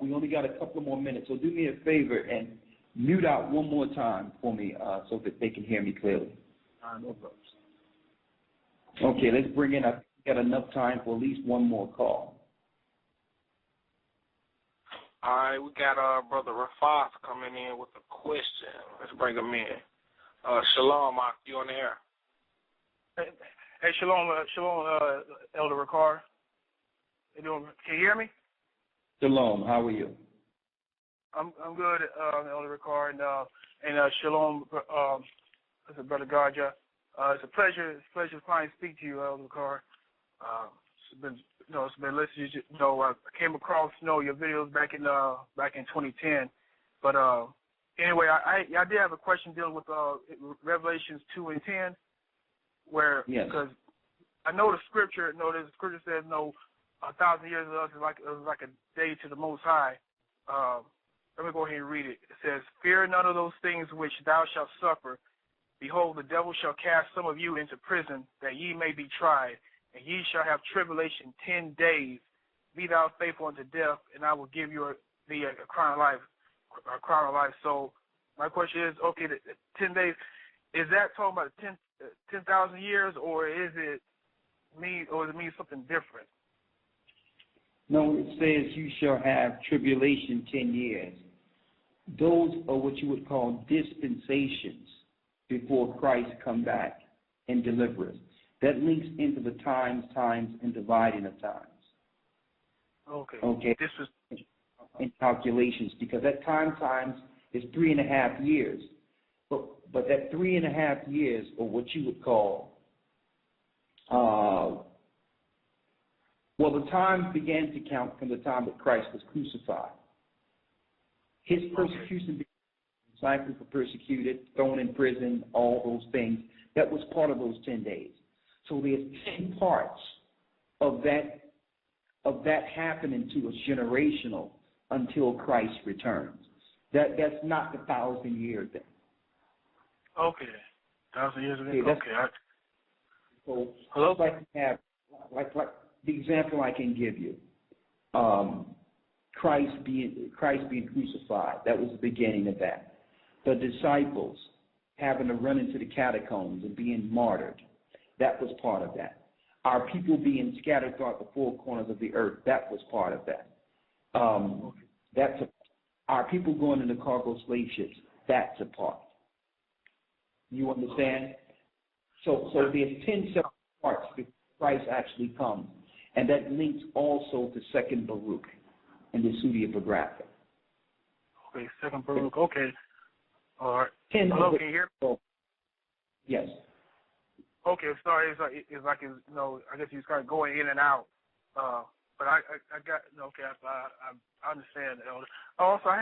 We only got a couple more minutes, so do me a favor and mute out one more time for me so that they can hear me clearly. No problem. Okay, let's bring in, I think we got enough time for at least one more call. All right, we got Brother Rafas coming in with a question. Let's bring him in. Shalom, you on the air? Hey, shalom, Elder Ricard. Can you hear me? Shalom, how are you? I'm good, Elder Ricard, and shalom, Brother Gahja. It's a pleasure to finally speak to you, Elder Ricard. It's been listening. I came across your videos back in 2010, but anyway, I did have a question dealing with Revelations 2 and 10, where because I know the scripture. The scripture says 1,000 years of us is like a day to the Most High. Let me go ahead and read it. It says, "Fear none of those things which thou shalt suffer. Behold, the devil shall cast some of you into prison, that ye may be tried, and ye shall have tribulation 10 days. Be thou faithful unto death, and I will give thee a crown of life." So my question is, okay, the 10 days, is that talking about 10,000 years, or is it mean, or does it mean something different? No, it says you shall have tribulation 10 years. Those are what you would call dispensations before Christ come back and deliver us. That links into the times, and dividing of times. Okay. This is in calculations, because that times is 3.5 years. But that 3.5 years, or what you would call, the time began to count from the time that Christ was crucified. His persecution, disciples were persecuted, thrown in prison, all those things. That was part of those 10 days. So there's 10 parts of that happening to us generational until Christ returns. That's not the 1,000-year thing. Okay. 1,000 years ago. Okay. So hello. Like the example I can give you, Christ being crucified. That was the beginning of that. The disciples having to run into the catacombs and being martyred. That was part of that. Our people being scattered throughout the four corners of the earth. That was part of that. Our people going into cargo slave ships. That's a part. You understand? So there's 10 separate parts before Christ actually comes, and that links also to Second Baruch in the Pseudepigraphic. Okay, Second Baruch. Okay. All right. Hello, can you hear me? Yes. Okay, sorry. It's like I guess you start going in and out. But I got okay. I understand, Elder. Also, I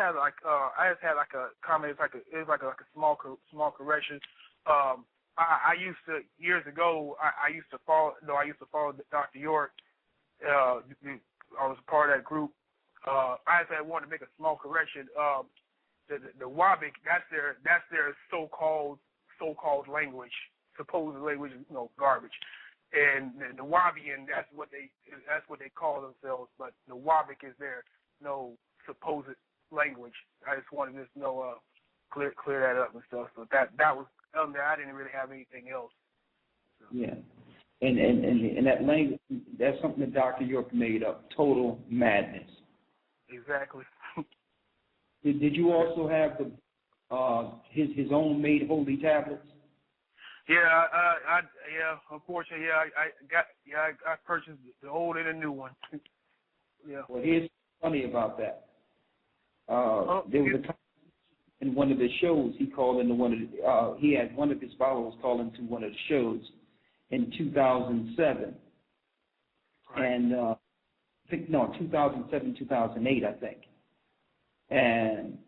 just had like a comment. It's like a small correction. I used to years ago. I used to follow Dr. York. I was a part of that group. I just wanted to make a small correction. The WABIC, that's their so-called language, supposed language, garbage. And the Wabian, that's what they call themselves. But the WABIC is their supposed language. I just wanted to clear that up and stuff. So that was I didn't really have anything else. So. Yeah, and that language, that's something that Dr. York made up. Total madness. Exactly. Did you also have his own made holy tablets? Yeah, unfortunately, I purchased the old and the new one. Yeah. Well, here's funny about that. There was a time in one of the shows he called into he had one of his followers call into one of the shows in 2007, right. And 2007, 2008, I think. And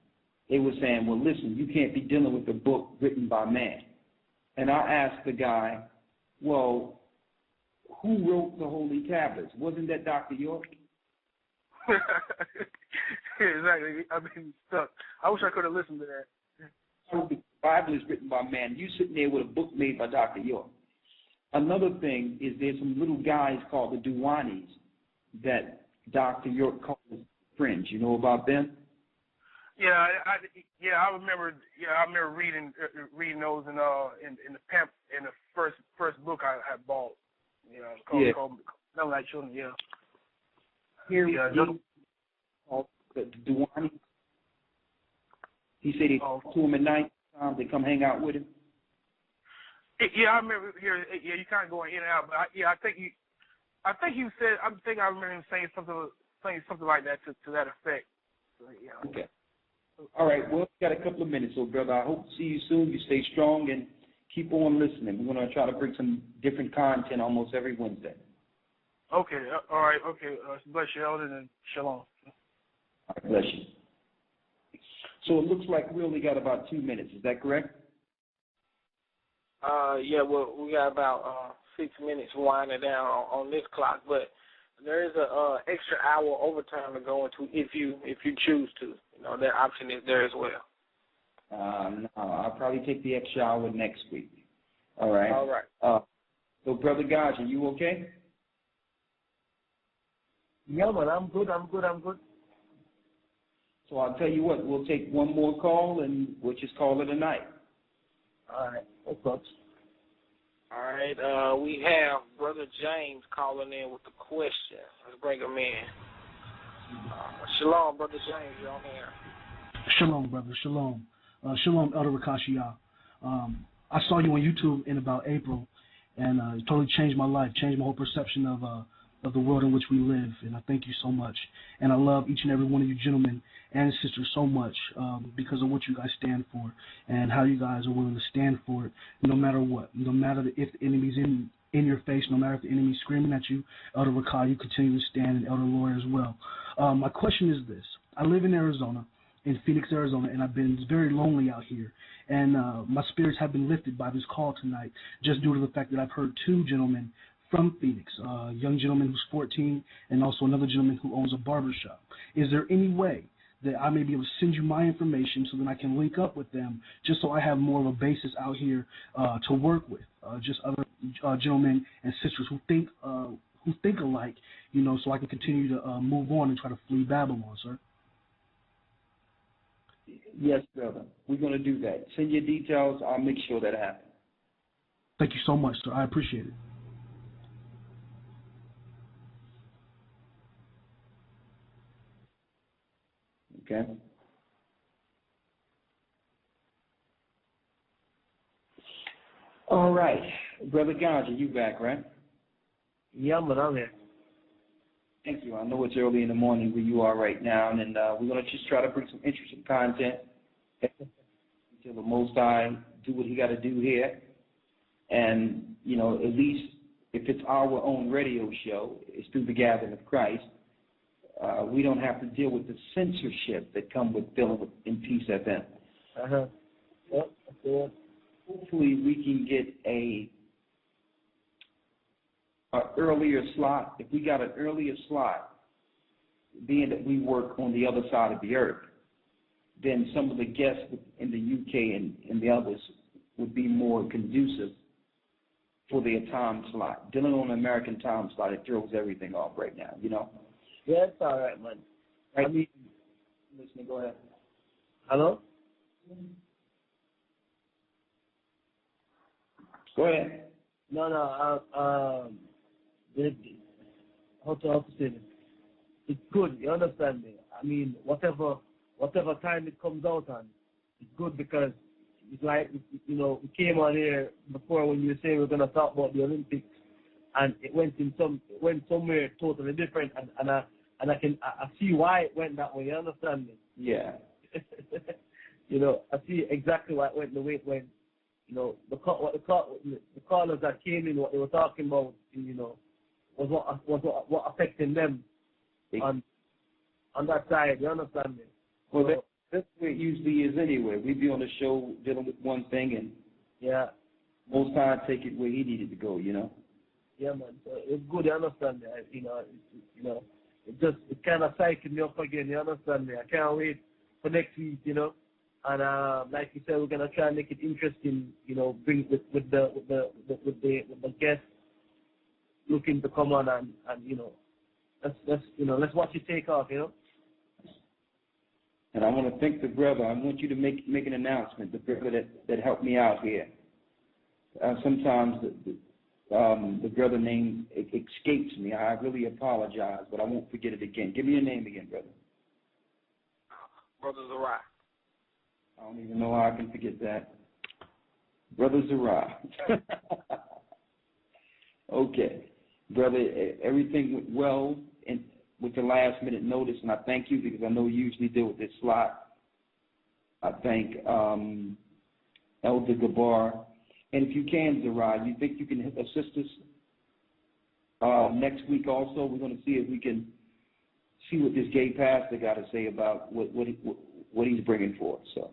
they were saying, well, listen, you can't be dealing with a book written by man. And I asked the guy, well, who wrote the holy tablets? Wasn't that Dr. York? Exactly. I mean, stuck. I wish I could have listened to that. So the Bible is written by man. You sitting there with a book made by Dr. York. Another thing is there's some little guys called the Duanis that Dr. York calls friends. You know about them? Yeah, I remember. Yeah, I remember reading those in the first book I bought. Called Melon Like Children. Yeah. Here we called the Duwani. He said he talked to him at night. They come hang out with him. Yeah, I remember here. Yeah, you kind of going in and out, but I think you said. I remember him saying something like that to that effect. So, yeah. Okay. All right. Well, we got a couple of minutes, so brother. I hope to see you soon. You stay strong and keep on listening. We're going to try to bring some different content almost every Wednesday. Okay. All right. Okay. Bless you, Elder, and shalom. All right, bless you. So it looks like we only got about 2 minutes. Is that correct? Yeah. Well, we got about 6 minutes winding down on this clock, but there is a extra hour overtime to go into if you choose to. That option is there as well. No, I'll probably take the extra hour next week. All right. All right. So, Brother Gahja, you okay? Yeah, man, I'm good. So I'll tell you what, we'll take one more call and we'll just call it a night. All right. No problem. All right. We have Brother James calling in with the question. Let's bring him in. Shalom, Brother James. You're on air. Shalom, brother. Shalom. Shalom, Elder Rakashia. I saw you on YouTube in about April, and it totally changed my life, changed my whole perception of the world in which we live, and I thank you so much. And I love each and every one of you gentlemen and sisters so much because of what you guys stand for and how you guys are willing to stand for it no matter what, no matter if the enemy's in your face, no matter if the enemy's screaming at you. Elder Rakah, you continue to stand, and Elder Lawyer as well. My question is this. I live in Arizona, in Phoenix, Arizona, and I've been very lonely out here. And my spirits have been lifted by this call tonight just due to the fact that I've heard two gentlemen from Phoenix, a young gentleman who's 14 and also another gentleman who owns a barbershop. Is there any way that I may be able to send you my information so that I can link up with them just so I have more of a basis out here to work with, just other gentlemen and sisters who think alike, you know, so I can continue to move on and try to flee Babylon, sir? Yes, brother. We're going to do that. Send your details. I'll make sure that happens. Thank you so much, sir. I appreciate it. Okay. All right. Brother Gahja, you back, right? Yeah, but I'm here. Thank you. I know it's early in the morning where you are right now, and we're going to just try to bring some interesting content until the Most High do what he got to do here. And, you know, at least if it's our own radio show, it's through the gathering of Christ, we don't have to deal with the censorship that comes with dealing in Peace FM. Yep. Hopefully we can get a earlier slot. If we got an earlier slot, being that we work on the other side of the earth, then some of the guests in the UK and the others would be more conducive for their time slot. Dealing on an American time slot, it throws everything off right now, you know? Yeah, it's all right, man. Right. I mean, listening, go ahead. Hello? Go ahead. No, how to say it? It's good, you understand me? I mean, whatever time it comes out on, it's good because it's like, you know, we came on here before when you were saying we're going to talk about the Olympics, and it went somewhere totally different, and I see why it went that way, you understand me? Yeah. You know, I see exactly why it went the way it went. You know, the callers that came in, what they were talking about, you know, was what affecting them on that side. You understand me? Well, that's the way it usually is anyway. We'd be on the show dealing with one thing, and yeah, most times take it where he needed to go. You know. Yeah, man. So it's good. You understand me? It kind of psyched me up again. You understand me? I can't wait for next week. You know. And like you said, we're gonna try and make it interesting. You know, bring with the guests looking to come on and you know, let's watch it take off. You know. And I want to thank the brother. I want you to make an announcement. The brother that helped me out here. Sometimes the brother name escapes me. I really apologize, but I won't forget it again. Give me your name again, brother. Brother Zara. I don't even know how I can forget that. Brother Zara. Okay. Brother, everything went well with the last minute notice, and I thank you because I know you usually deal with this slot. I thank Elder Gabar. And if you can, Zara, you think you can assist us next week also? We're going to see if we can see what this gay pastor got to say about what he's bringing forth. So.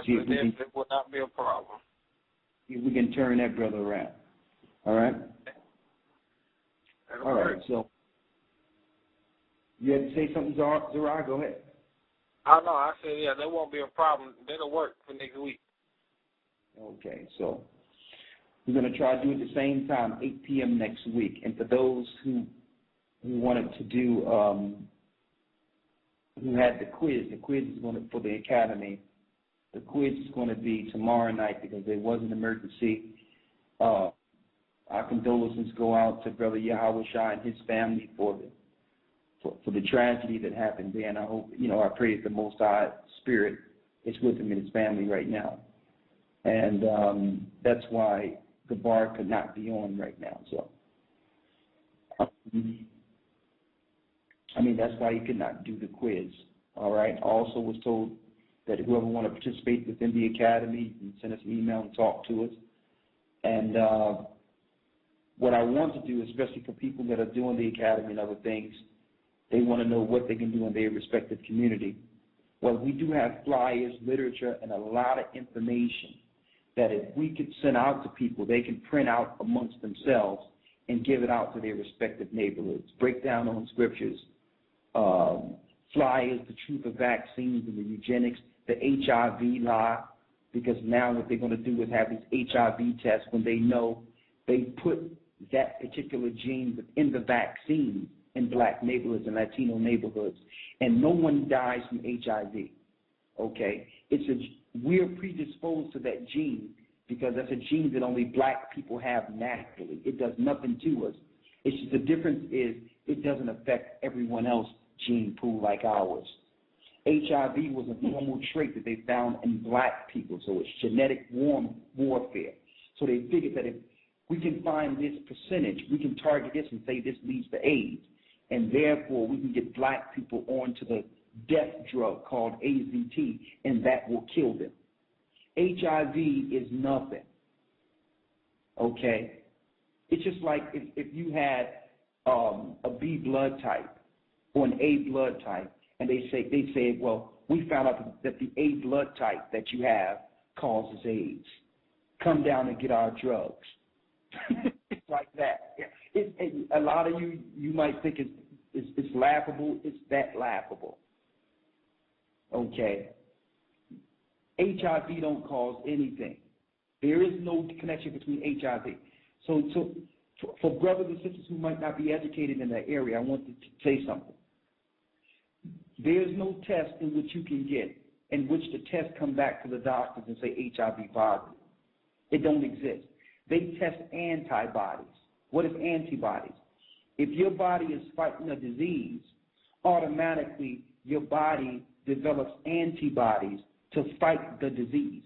Definitely will not be a problem. If we can turn that brother around. All right? All right, so you had to say something, Zara? Go ahead. Oh, no, I said, yeah, that won't be a problem. That'll work for next week. Okay, so we're going to try to do it at the same time, 8 p.m. next week. And for those who wanted to do, who had the quiz is going to, for the academy. The quiz is going to be tomorrow night because there was an emergency Our condolences go out to Brother Yahweh Shai and his family for the tragedy that happened there. And I hope, I pray that the Most High Spirit is with him and his family right now. And that's why the bar could not be on right now. So, that's why he could not do the quiz. All right. Also was told that whoever want to participate within the academy, you can send us an email and talk to us. And what I want to do, especially for people that are doing the academy and other things, they want to know what they can do in their respective community. Well, we do have flyers, literature, and a lot of information that if we could send out to people, they can print out amongst themselves and give it out to their respective neighborhoods. Breakdown on scriptures, flyers, the truth of vaccines and the eugenics, the HIV lie, because now what they're going to do is have these HIV tests when they know they put that particular gene within the vaccine in black neighborhoods and Latino neighborhoods, and no one dies from HIV, okay? We're predisposed to that gene because that's a gene that only black people have naturally. It does nothing to us. It's just the difference is it doesn't affect everyone else's gene pool like ours. HIV was a normal trait that they found in black people, so it's genetic warfare. So they figured that if we can find this percentage, we can target this and say this leads to AIDS, and therefore we can get black people onto the death drug called AZT, and that will kill them. HIV is nothing, okay? It's just like if you had a B blood type or an A blood type, and they say, well, we found out that the A blood type that you have causes AIDS. Come down and get our drugs. It's like that. A lot of you might think it's laughable. It's that laughable. Okay. HIV don't cause anything. There is no connection between HIV. So for brothers and sisters who might not be educated in that area, I want to say something. There's no test in which you can get in which the test come back to the doctors and say HIV positive. It don't exist. They test antibodies. What is antibodies? If your body is fighting a disease, automatically your body develops antibodies to fight the disease.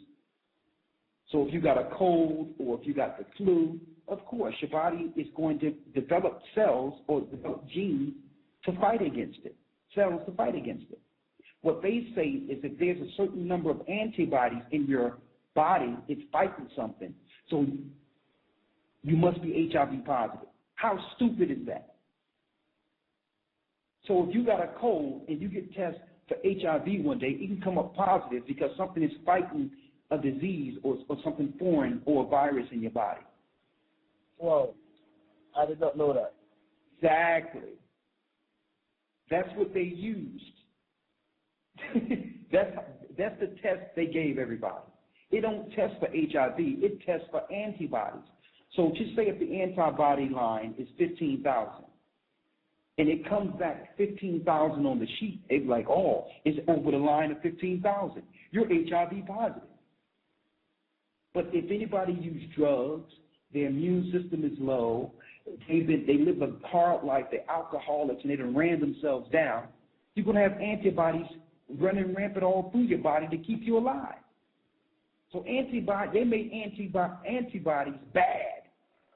So if you got a cold or if you got the flu, of course, your body is going to develop cells or develop genes to fight against it, cells to fight against it. What they say is if there's a certain number of antibodies in your body, it's fighting something. So you must be HIV positive. How stupid is that? So if you got a cold and you get tested for HIV one day, it can come up positive because something is fighting a disease or something foreign or a virus in your body. Well, I did not know that. Exactly. That's what they used. That's the test they gave everybody. It don't test for HIV. It tests for antibodies. So just say if the antibody line is 15,000, and it comes back 15,000 on the sheet, it's like, oh, it's over the line of 15,000. You're HIV positive. But if anybody uses drugs, their immune system is low, they live a hard life, they're alcoholics, and they done ran themselves down, you're going to have antibodies running rampant all through your body to keep you alive. So they made antibodies bad.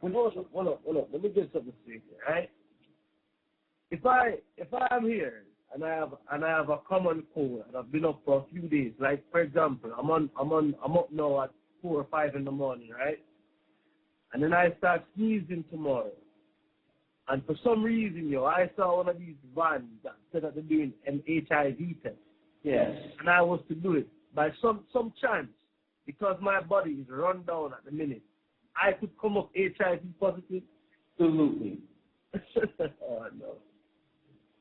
Hold up. Let me get something straight here, right? If I'm here and I have a common cold and I've been up for a few days, like for example, I'm up now at 4 or 5 in the morning, right? And then I start sneezing tomorrow. And for some reason, I saw one of these vans that said that they're doing an HIV test. Yes. And I was to do it. By some chance, because my body is run down at the minute, I could come up HIV positive? Absolutely. Oh, no.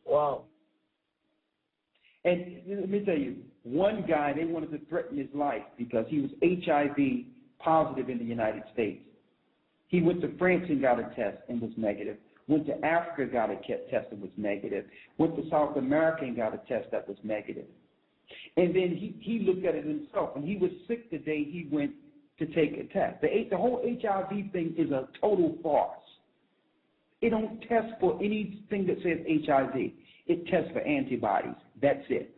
Wow. And let me tell you, one guy, they wanted to threaten his life because he was HIV positive in the United States. He went to France and got a test and was negative. Went to Africa, got a test and was negative. Went to South America and got a test that was negative. And then he looked at it himself. When he was sick the day he went to take a test. The whole HIV thing is a total farce. It don't test for anything that says HIV. It tests for antibodies. That's it.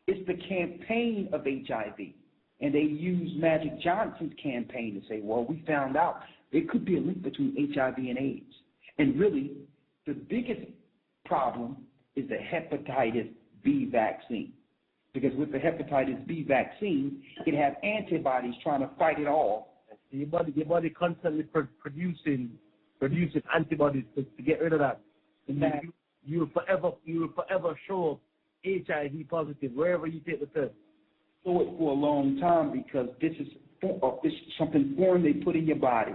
It's the campaign of HIV. And they use Magic Johnson's campaign to say, well, we found out there could be a link between HIV and AIDS. And really, the biggest problem is the hepatitis B vaccine. Because with the hepatitis B vaccine, it has antibodies trying to fight it off. Your body constantly producing antibodies to get rid of that. Exactly. You will forever show up HIV positive wherever you take the test. Show it for a long time because this is something foreign they put in your body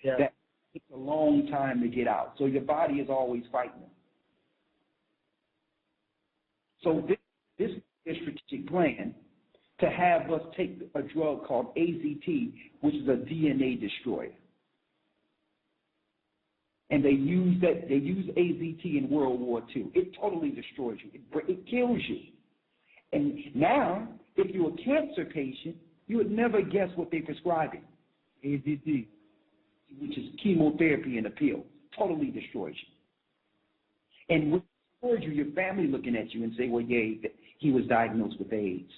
that takes a long time to get out. So your body is always fighting it. So this is a strategic plan to have us take a drug called AZT, which is a DNA destroyer. And they use AZT in World War II. It totally destroys you. It kills you. And now, if you're a cancer patient, you would never guess what they're prescribing. AZT, which is chemotherapy in a pill, totally destroys you. And when it destroys you, your family looking at you and say, well, yeah, he was diagnosed with AIDS.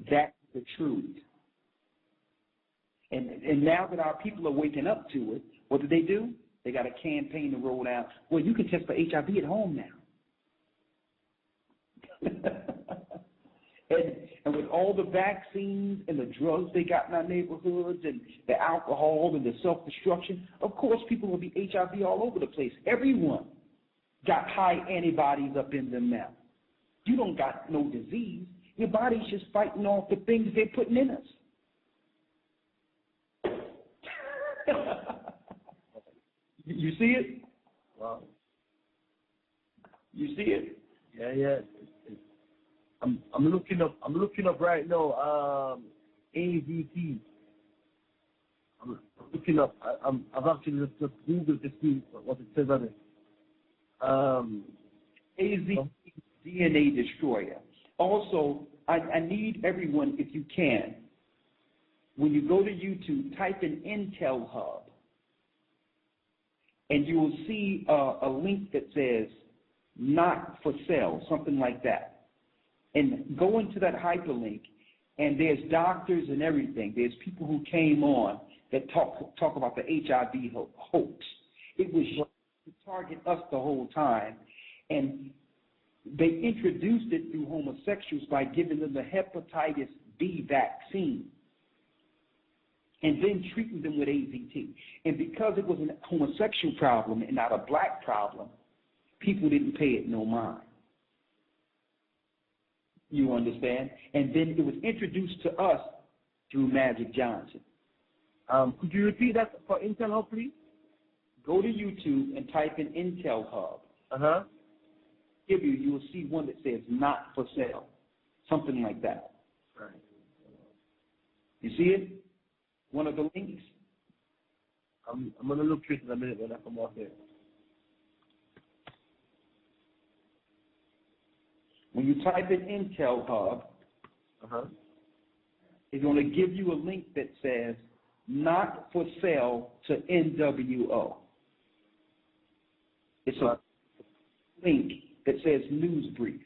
That's the truth. And now that our people are waking up to it, what do? They got a campaign to roll out. Well, you can test for HIV at home now. and with all the vaccines and the drugs they got in our neighborhoods and the alcohol and the self-destruction, of course people will be HIV all over the place. Everyone got high antibodies up in them now. You don't got no disease. Your body's just fighting off the things they're putting in us. You see it? Wow. You see it? Yeah. I'm looking up right now. AZT. I'm looking up. I've actually just Googled to see what it says on it. AZT DNA destroyer. Also, I need everyone, if you can, when you go to YouTube, type in Intel Hub, and you will see a link that says not for sale, something like that. And go into that hyperlink, and there's doctors and everything. There's people who came on that talk about the HIV hoax. It was to target us the whole time. And they introduced it through homosexuals by giving them the hepatitis B vaccine and then treating them with AZT. And because it was a homosexual problem and not a black problem, people didn't pay it no mind. You understand? And then it was introduced to us through Magic Johnson. Could you repeat that for Intel Hub, please? Go to YouTube and type in Intel Hub. You will see one that says not for sale, something like that. Right. You see it? One of the links. I'm gonna look through it in a minute when I come off here. When you type in Intel Hub, it's going to give you a link that says not for sale to NWO. It's a link that says news brief.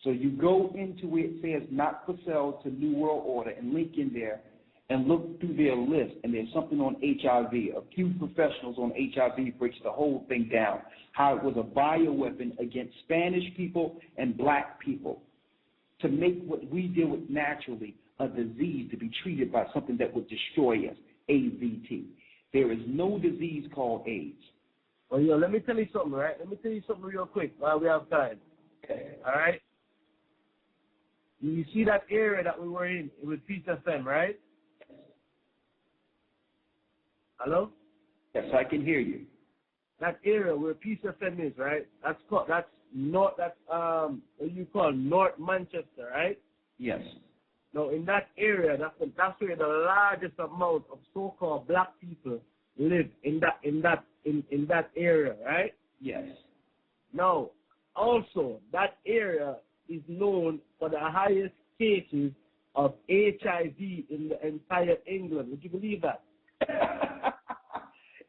So you go into where it says not for sale to New World Order and link in there and look through their list, and there's something on HIV. A few professionals on HIV breaks the whole thing down, how it was a bioweapon against Spanish people and black people to make what we deal with naturally a disease to be treated by something that would destroy us, AZT. There is no disease called AIDS. Well, let me tell you something, right? Let me tell you something real quick while we have time. Okay. All right? You see that area that we were in with Peace FM, right? Hello? Yes, I can hear you. That area where Peace FM is, right? That's what you call North Manchester, right? Yes. Now in that area, that's where the largest amount of so-called black people live in that area, right? Yes. Now, also, that area is known for the highest cases of HIV in the entire England. Would you believe that?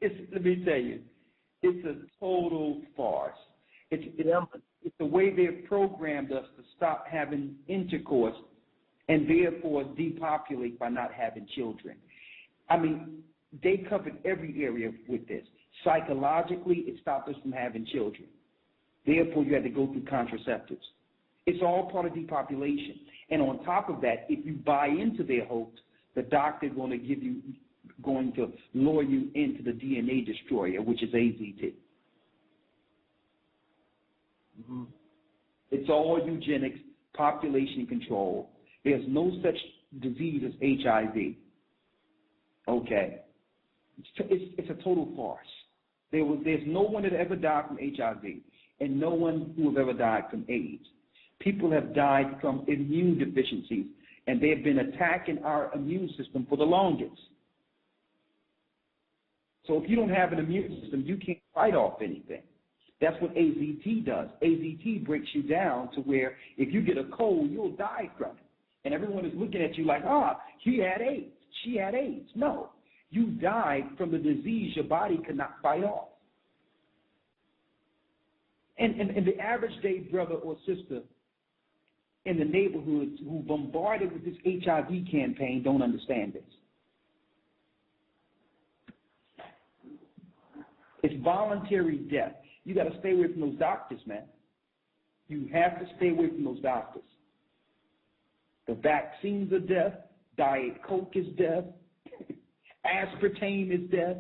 Let me tell you, it's a total farce. It's the way they've programmed us to stop having intercourse and therefore depopulate by not having children. I mean, they covered every area with this. Psychologically, it stopped us from having children. Therefore, you had to go through contraceptives. It's all part of depopulation. And on top of that, if you buy into their hopes, the doctor's going to lure you into the DNA destroyer, which is AZT. Mm-hmm. It's all eugenics, population control. There's no such disease as HIV. Okay? It's a total farce. There's no one that ever died from HIV and no one who has ever died from AIDS. People have died from immune deficiencies, and they've been attacking our immune system for the longest. So if you don't have an immune system, you can't fight off anything. That's what AZT does. AZT breaks you down to where if you get a cold, you'll die from it. And everyone is looking at you like, he had AIDS, she had AIDS. No, you died from the disease your body could not fight off. And the average day brother or sister in the neighborhoods who bombarded with this HIV campaign don't understand this. It's voluntary death. You got to stay away from those doctors, man. You have to stay away from those doctors. The vaccines are death. Diet Coke is death. Aspartame is death.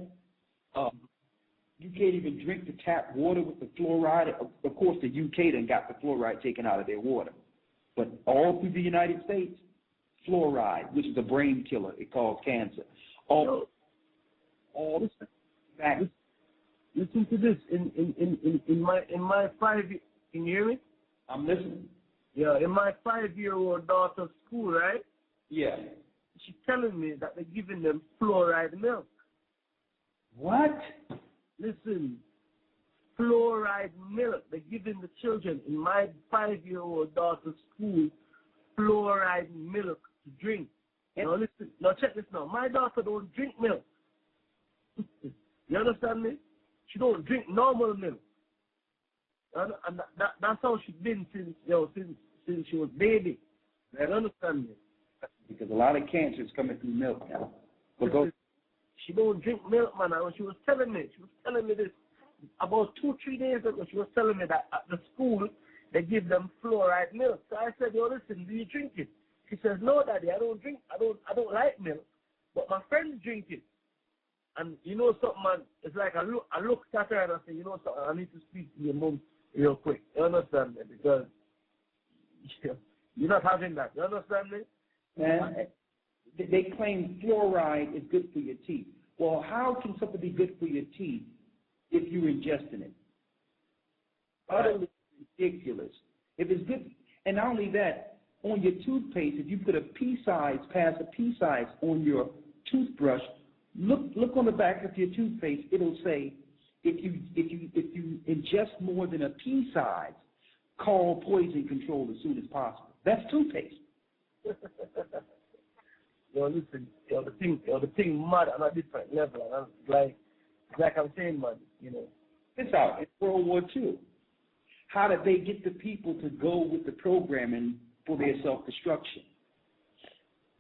You can't even drink the tap water with the fluoride. Of course, the UK done got the fluoride taken out of their water. But all through the United States, fluoride, which is a brain killer, it causes cancer. All this. Listen to this. In my 5 year, can you hear me? I'm listening. Yeah, in my 5-year-old daughter's school, right? Yeah. She's telling me that they're giving them fluoride milk. What? Listen, fluoride milk. They're giving the children in my 5-year-old daughter's school fluoride milk to drink. Now listen, now check this now. My daughter don't drink milk. You understand me? She don't drink normal milk. And that's how she's been since she was baby. You understand me? Because a lot of cancer is coming through milk now. She don't drink milk, man. She was telling me this about 2-3 days ago. She was telling me that at the school they give them fluoride milk. So I said, yo, listen, do you drink it? She says, no, Daddy, I don't drink. I don't like milk, but my friends drink it. And you know something, man? It's like I look at her and I say, you know something? I need to speak to your mom real quick. You understand me? Because you're not having that. You understand me? Man, they claim fluoride is good for your teeth. Well, how can something be good for your teeth if you're ingesting it? Utterly ridiculous. If it's good, and not only that, on your toothpaste, if you put a pea size, pass a pea size on your toothbrush, look on the back of your toothpaste. It'll say, if you ingest more than a pea size, call poison control as soon as possible. That's toothpaste. Listen, the thing mad on a different level. And it's like I'm saying, man, you know. It's out in World War II. How did they get the people to go with the programming for their self-destruction?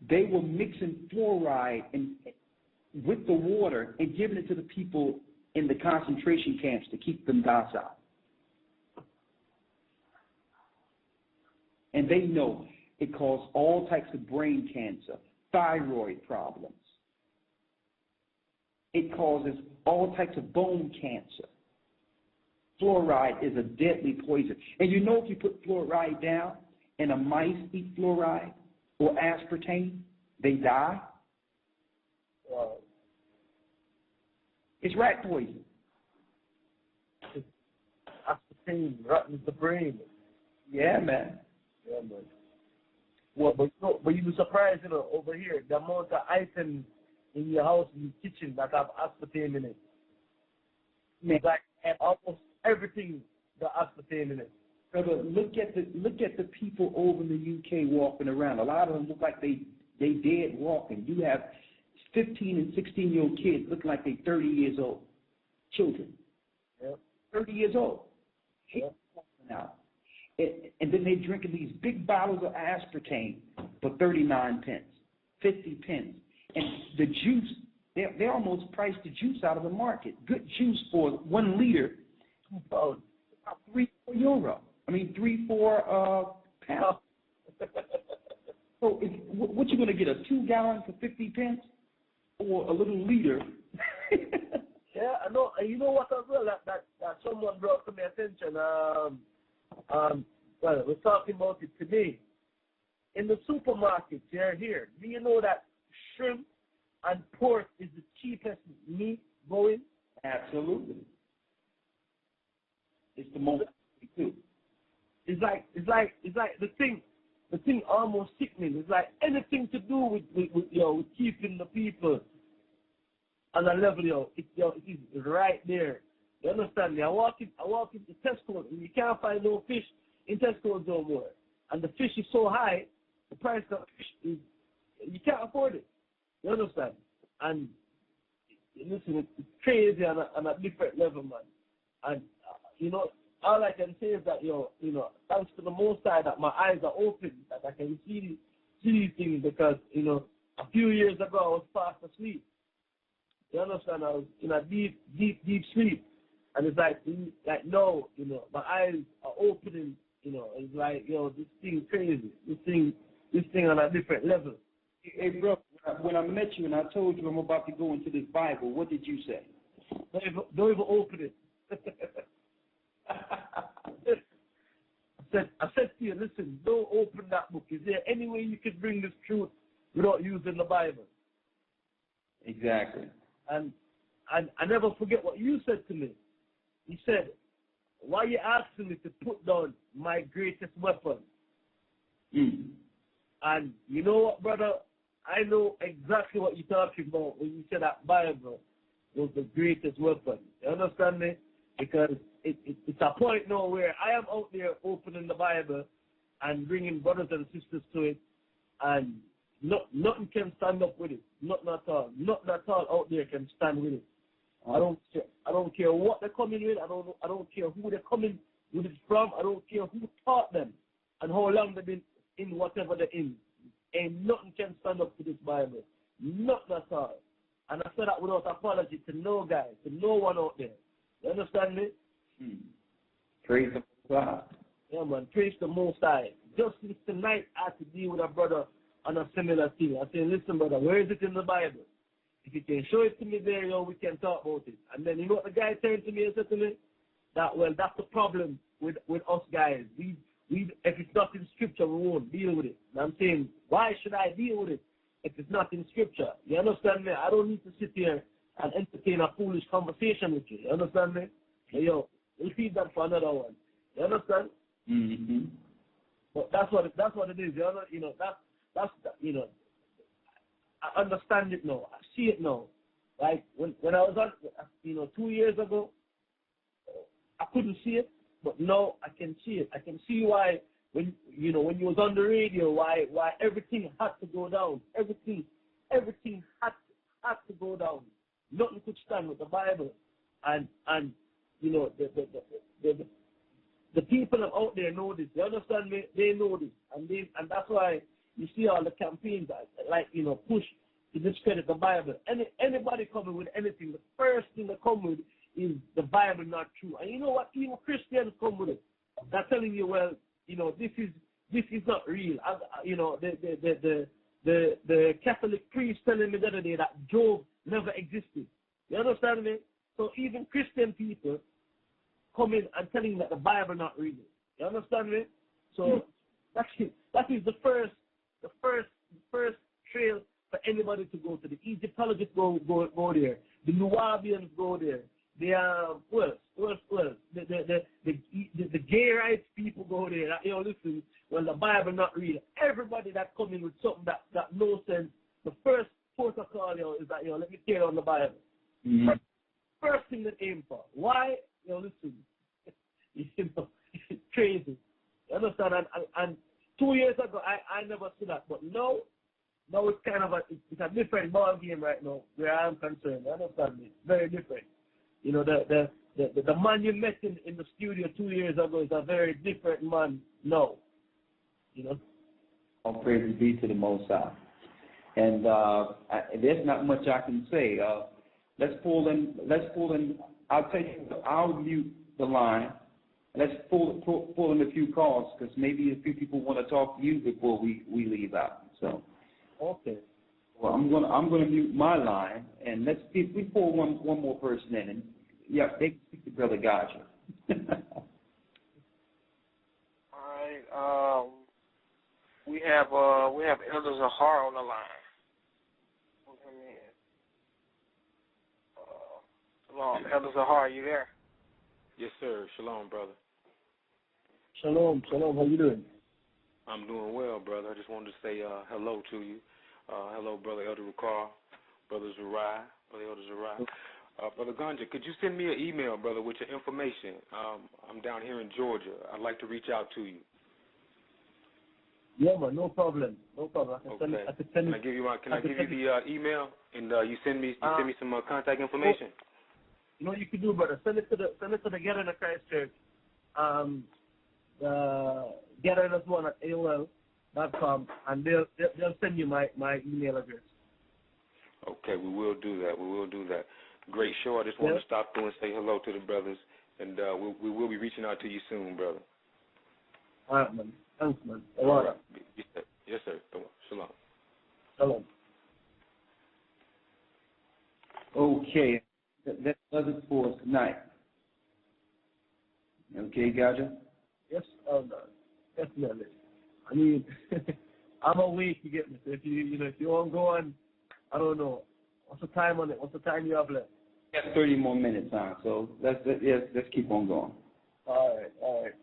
They were mixing fluoride with the water and giving it to the people in the concentration camps to keep them docile. And they know it caused all types of brain cancer, thyroid problems. It causes all types of bone cancer. Fluoride is a deadly poison. And you know if you put fluoride down and a mice eat fluoride or aspartame, they die? It's rat poison. Aspartame rottens the brain. Yeah, man. Yeah, man. Well, but you'd be surprised, you know, over here, the amount of items in your house, in your kitchen that have aspartame in it. It's like almost everything got aspartame in it. Brother, look at the people over in the UK walking around. A lot of them look like they dead walking. You have 15 and 16-year-old kids looking like they're 30 years old. Children. Yep. 30 years old. Yep. Now. And then they're drinking these big bottles of aspartame for 39 pence, 50 pence. And the juice, they almost priced the juice out of the market. Good juice for 1 liter, about 3-4 euro. I mean, 3-4 pounds. So what you going to get, a 2 gallon for 50 pence or a little liter? Yeah, I know. And you know what as well, that someone brought to my attention, well, we're talking about it today. In the supermarkets here, do you know that shrimp and pork is the cheapest meat going? Absolutely. It's the most too. It's like the thing almost sickening. It's like anything to do with keeping the people on a level, it is right there. You understand me? I walk into Tesco and you can't find no fish in Tesco no more. And the fish is so high, the price of fish is, you can't afford it. You understand? And listen, it's crazy on a different level, man. And all I can say is that thanks to the Most High that my eyes are open, that I can see these things, because a few years ago I was fast asleep. You understand? I was in a deep sleep. And it's like no, my eyes are opening, it's like, this thing crazy. This thing on a different level. Hey, bro, when I met you and I told you I'm about to go into this Bible, what did you say? Don't even open it. I said to you, listen, don't open that book. Is there any way you could bring this truth without using the Bible? Exactly. And I never forget what you said to me. You said, why are you asking me to put down my greatest weapon? Mm. And you know what, brother? I know exactly what you're talking about when you said that Bible was the greatest weapon. You understand me? Because it's a point now where I am out there opening the Bible and bringing brothers and sisters to it, and nothing can stand up with it. Nothing at all. Nothing at all out there can stand with it. I don't care what they're coming with. I don't care who they're coming with it from. I don't care who taught them and how long they've been in whatever they're in. And nothing can stand up to this Bible. Nothing at all. And I say that without apology to no guy, to no one out there. You understand me? Praise the Most High. Yeah, man. Praise the Most High. Just tonight, I had to deal with a brother on a similar thing. I said, listen, brother, where is it in the Bible? If you can show it to me there, we can talk about it. And then you know what the guy turned to me and said to me? That, well, that's the problem with us guys. We if it's not in Scripture, we won't deal with it. And I'm saying, why should I deal with it if it's not in Scripture? You understand me? I don't need to sit here and entertain a foolish conversation with you. You understand me? We'll leave that for another one. You understand? Mm-hmm. But that's what it is. That's I understand it now. I see it now. Like when I was on, 2 years ago, I couldn't see it, but now I can see it. I can see why when you was on the radio, why everything had to go down. Everything had to go down. Nothing could stand with the Bible, and the people out there know this. They understand me. They know this, and that's why you see all the campaigns that push to discredit the Bible. Anybody coming with anything, the first thing they come with is the Bible not true. And you know what? Even Christians come with it. They're telling you, well, this is not real. The Catholic priest telling me the other day that Job never existed. You understand me? So even Christian people come in and telling you that the Bible not real. You understand me? So that is the first trail for anybody to go to. The Egyptologists go there. The Nubians go there. The gay rights people go there. Listen, well, the Bible not real. Everybody that come in with something that no sense, the first protocol is that let me tear down the Bible. First thing they aim for. Why? Listen. crazy. You understand? And 2 years ago, I never see that. But now it's kind of it's a different ball game right now where I'm concerned. You understand me? Very different. You know, the man you met in the studio 2 years ago is a very different man now. You know? All praise be to the Most High. And there's not much I can say. Let's pull in. I'll tell you, I'll mute the line. Let's pull in a few calls because maybe a few people want to talk to you before we leave out. So. Okay. Well, I'm gonna mute my line and let's see if we pull one more person in. And yeah, they can speak to Brother Gahja. All right. We have Elder Zahar on the line. Shalom, Elder Zahar, are you there? Yes, sir. Shalom, brother. Shalom. How you doing? I'm doing well, brother. I just wanted to say hello to you. Hello, Brother Elder Rukar, Brother Zerai, Brother Elder Zerai. Brother Gahja, could you send me an email, brother, with your information? I'm down here in Georgia. I'd like to reach out to you. Yeah, man, no problem. Okay. Can I give you the email and you send me some contact information? You know what you can do, brother? Send it to the Get in the Christ Church. GetInUs1 at AOL.com, and they'll send you my email address. Okay, we will do that. Great show. I just wanted to stop through and say hello to the brothers, and we will be reaching out to you soon, brother. All right, man. Thanks, man. All right. Yes, sir. Shalom. Shalom. Okay, that does it for us tonight. Okay, Gahja? Yes, definitely. I mean, I'm awake to get me. So if you want to go on, I don't know. What's the time on it? What's the time you have left? We got 30 more minutes on, so let's keep on going. All right.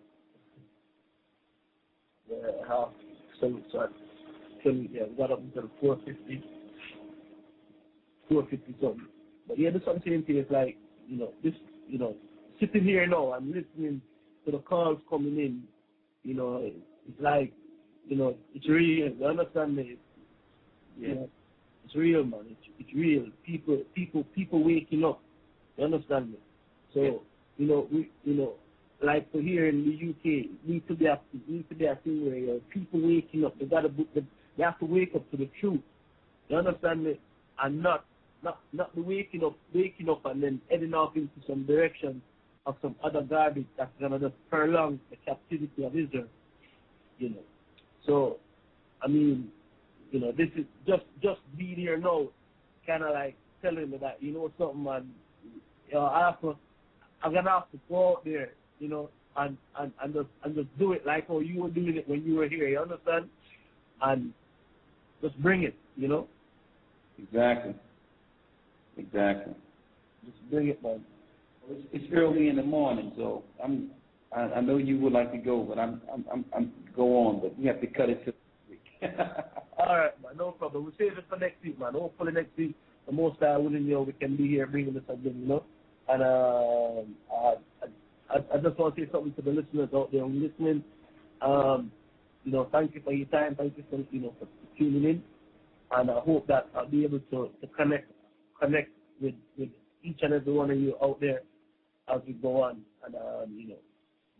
Yeah, we got up until 4:50 something. But yeah, there's something is like, sitting here now and listening to the calls coming in, it's like, it's real. You understand me? Yeah. It's real, man. It's real. People waking up. You understand me? So, like for here in the UK, need to be a thing where people waking up. They have to wake up to the truth. You understand me? And not be waking up and then heading off into some direction of some other garbage that's gonna just prolong the captivity of Israel. So, I mean, this is just be there now, kind of like telling me that something, man. I'm gonna have to go out there, and just do it like how you were doing it when you were here. You understand? And just bring it, Exactly. Just bring it, man. It's early in the morning, so I know you would like to go, but I'm go on, but we have to cut it to this week. All right, man, no problem. We'll save it for next week, man. Hopefully next week, the most I willing, we can be here bringing this again, And I just want to say something to the listeners out there who are listening. Thank you for your time. Thank you for tuning in. And I hope that I'll be able to connect with each and every one of you out there as we go on. And,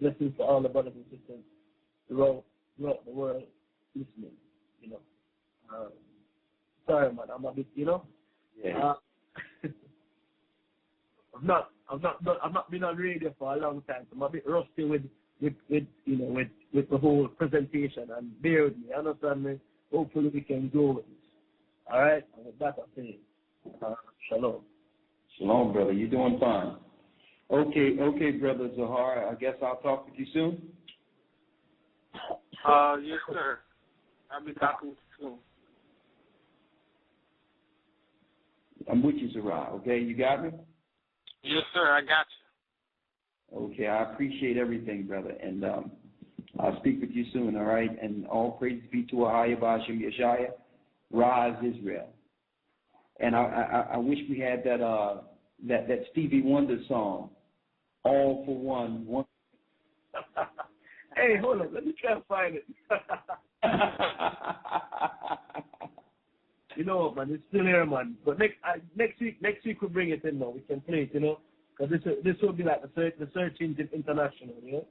blessings to all the brothers and sisters throughout the world listening, Sorry, man, I'm a bit, Yeah. I've not been on radio for a long time, so I'm a bit rusty with the whole presentation, and bear with me, understand me? Hopefully we can go with this. All right? And with that, I say, shalom. Shalom, brother. You're doing fine. Okay, Brother Zahar. I guess I'll talk with you soon. Yes, sir. I'll be talking with you soon. I'm with you, Zahar. Okay, you got me? Yes, sir. I got you. Okay, I appreciate everything, brother, and I'll speak with you soon. All right, and all praise be to Ahaya Bashim Yeshaya, Rise Israel. And I wish we had that Stevie Wonder song, All for One. Hey, hold on. Let me try to find it. You know what, man? It's still here, man. But next week we'll bring it in, man. We can play it, you know? Because this will be like the Search Engine International, you know?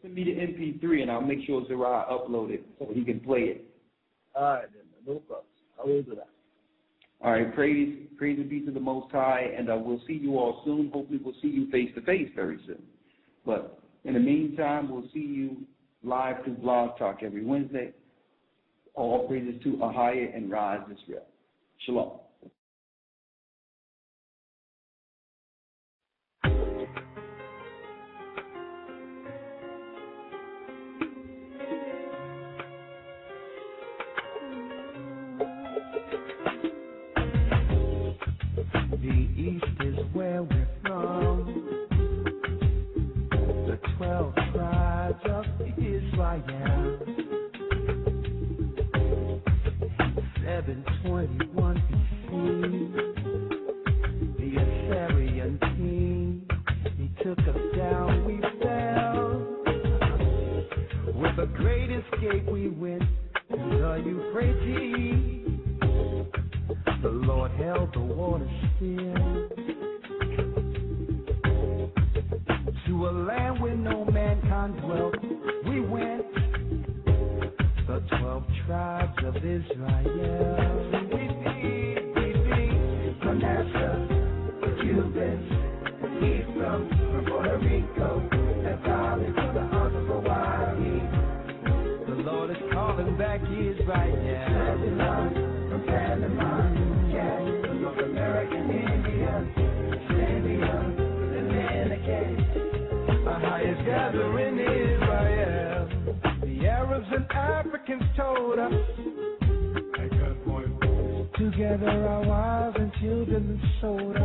Send me the MP3 and I'll make sure Zariah upload it so he can play it. All right, then, man. No problem. I will do that. All right, praise be to the Most High, and we'll see you all soon. Hopefully we'll see you face to face very soon. But in the meantime, we'll see you live through Blog Talk every Wednesday. All praises to Ahaya and Raz Israel. Shalom. The East is where we're from. The 12 tribes of Israel. 721 BC, the Assyrian king, he took us down, we fell. With a great escape we went to the Euphrates. The Lord held the water still. To a land where no mankind dwelt, we went. The 12 tribes of Israel. We beat Manasseh, the Cubans, Ephraim, from Puerto Rico, and Valley from the arms of Hawaii. The Lord is calling back Israel. From Panama, yes, the North American Indians, Zambia, the Dominican. Ahaya is gathering Israel. The Arabs and Africans told us, together our wives and children sold us.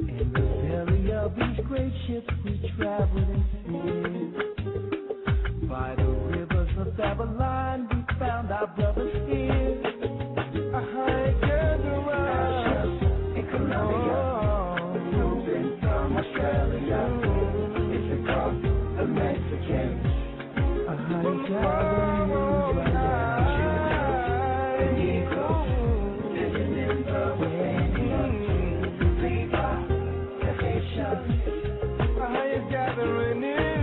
In the belly of these great ships we traveled and sailed. By the rivers of Babylon we found our brothers here. Ahaya gatherer in Colombia, moving from Australia. It's across the Mexicans. Ahaya gatherer. Gathering Israel.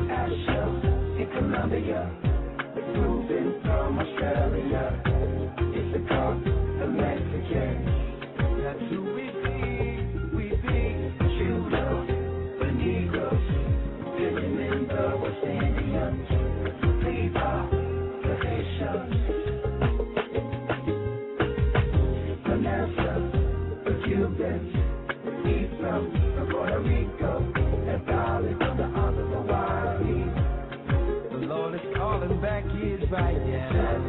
Asha in Colombia, moving from Australia. It's across the Mexicans. That's who we beat Judah, the Negroes, filling in the West Indians, Levi, the Haitians, Manasseh, the Cubans, Ephraim from Puerto Rico, and Valley from the arms of Hawaii. The Lord is calling back Israel.